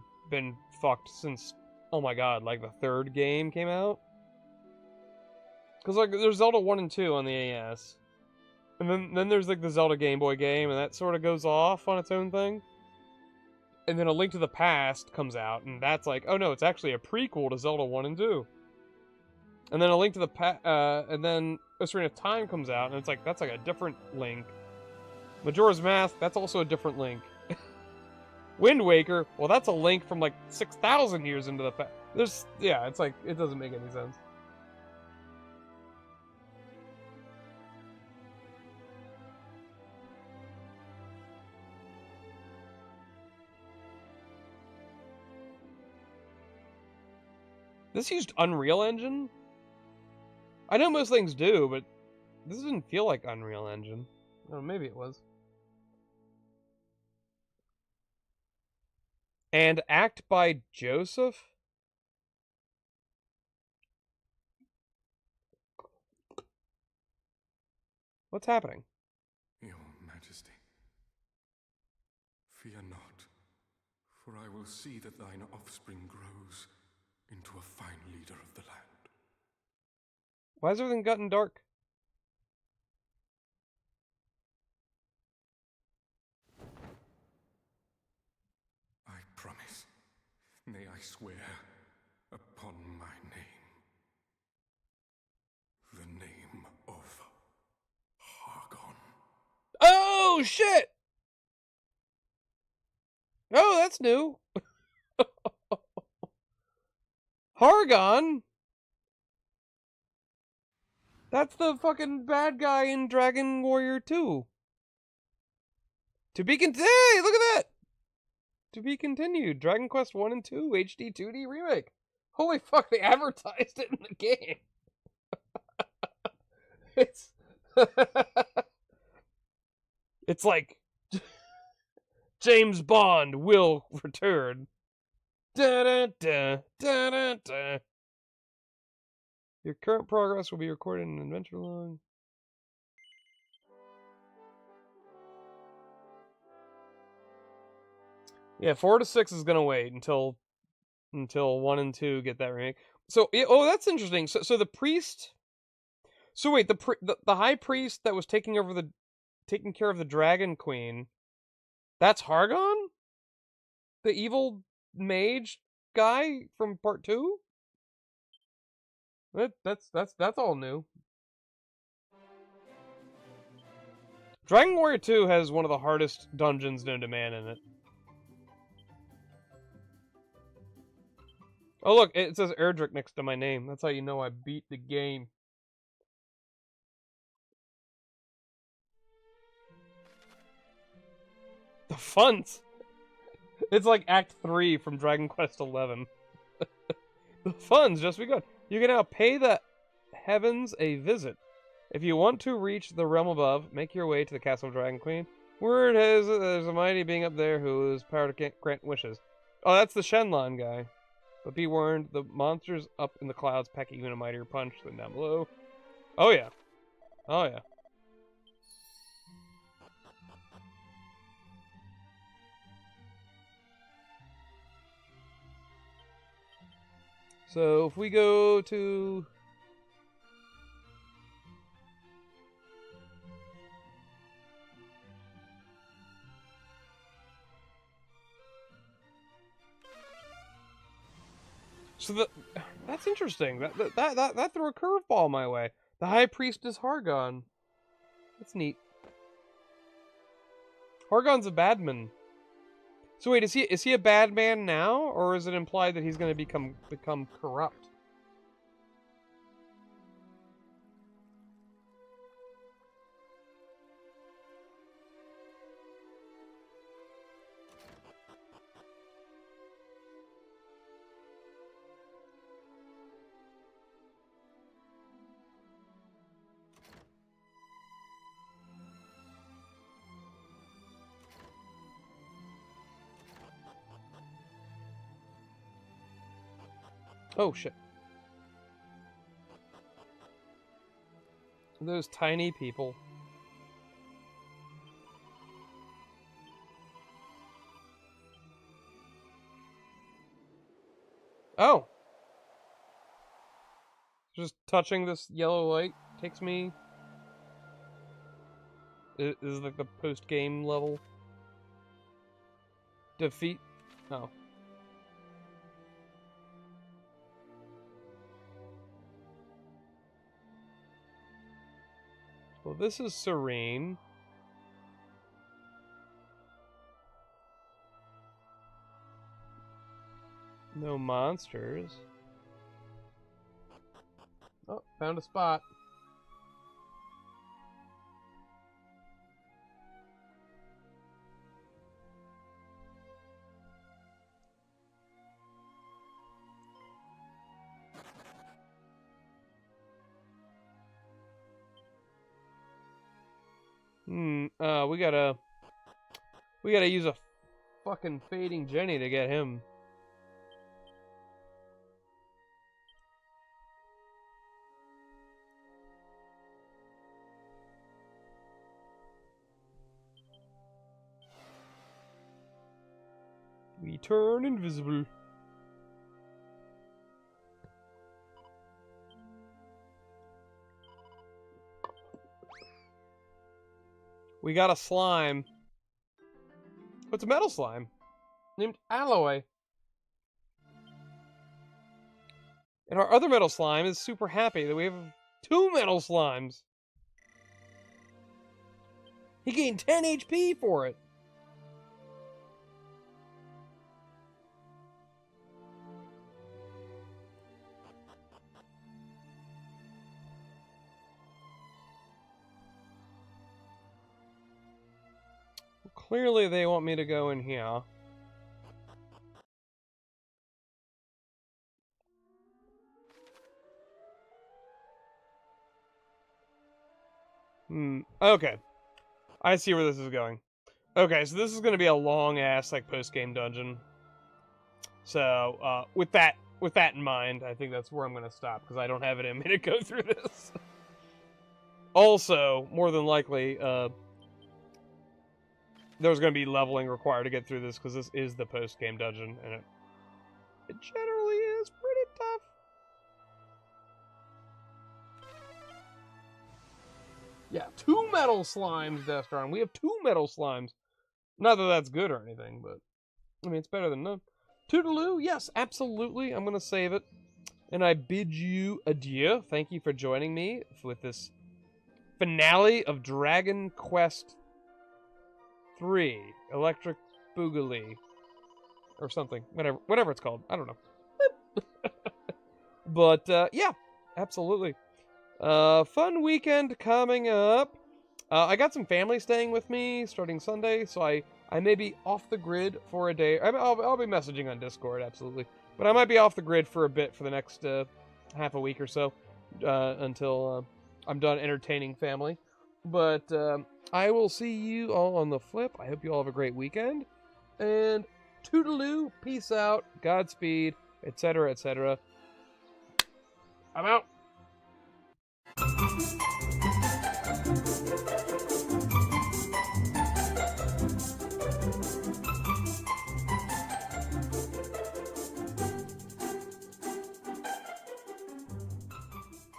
fucked since, oh my god, like the 3rd game came out. Because like there's Zelda 1 and 2 on the AS. And then there's like the Zelda Game Boy game, and that sort of goes off on its own thing. And then A Link to the Past comes out, and that's like, oh no, it's actually a prequel to Zelda 1 and 2. And then A Link to the and then Ocarina of Time comes out, and it's like, that's like a different Link. Majora's Mask, that's also a different Link. Wind Waker, well, that's a Link from like 6,000 years into the past. Yeah, it's like, it doesn't make any sense. This used Unreal Engine? I know most things do, but this didn't feel like Unreal Engine. Oh, maybe it was. And act by Joseph? What's happening? Your Majesty, fear not, for I will see that thine offspring grows into a fine leader of the land. Why has everything gotten dark? I promise, nay, I swear, upon my name, the name of Hargon. Oh, shit! Oh, that's new. Hargon? That's the fucking bad guy in Dragon Warrior 2. To be continued. Hey, look at that! To be continued. Dragon Quest 1 and 2 HD-2D remake. Holy fuck, they advertised it in the game. It's like James Bond will return. Da da da da da da. Your current progress will be recorded in an adventure log. Yeah, 4 to 6 is gonna wait until 1 and 2 get that remake. So oh, that's interesting. So the priest. So wait, the high priest that was taking care of the Dragon Queen. That's Hargon, the evil mage guy from part 2. That's all new. Dragon Warrior 2 has one of the hardest dungeons known to man in it. Oh look, it says Erdrick next to my name. That's how you know I beat the game. The funds! It's like Act 3 from Dragon Quest XI. The funds just begun. You can now pay the heavens a visit. If you want to reach the realm above, make your way to the Castle of Dragon Queen. Word has it there's a mighty being up there whose power to grant wishes. Oh, that's the Shenlong guy. But be warned, the monsters up in the clouds pack even a mightier punch than down below. Oh yeah. Oh yeah. So if we go to... So that's interesting. That threw a curveball my way. The High Priest is Hargon. That's neat. Hargon's a bad man. So wait, is he a bad man now, or is it implied that he's going to become corrupt? Oh shit. Those tiny people. Oh. Just touching this yellow light takes me... Is like the post-game level. Defeat... Oh. Well, this is serene. No monsters. Oh, found a spot. We gotta use a fucking fading Jenny to get him. We turn invisible. We got a slime. It's a metal slime named Alloy. And our other metal slime is super happy that we have 2 metal slimes. He gained 10 HP for it. Clearly they want me to go in here. Okay. I see where this is going. Okay, so this is going to be a long-ass, like, post-game dungeon. So, with that in mind, I think that's where I'm going to stop, because I don't have it in me to go through this. Also, more than likely, there's going to be leveling required to get through this, because this is the post-game dungeon, and it generally is pretty tough. Yeah, 2 metal slimes, Destron. We have 2 metal slimes. Not that that's good or anything, but, I mean, it's better than none. Toodaloo, yes, absolutely. I'm going to save it. And I bid you adieu. Thank you for joining me with this finale of Dragon Quest 3. Electric Boogaloo. Or something. Whatever it's called. I don't know. But, yeah, absolutely. Fun weekend coming up. I got some family staying with me starting Sunday, so I may be off the grid for a day. I'll be messaging on Discord, absolutely. But I might be off the grid for a bit for the next half a week or so until I'm done entertaining family. But I will see you all on the flip. I hope you all have a great weekend. And toodaloo, peace out, Godspeed, etc., etc. I'm out.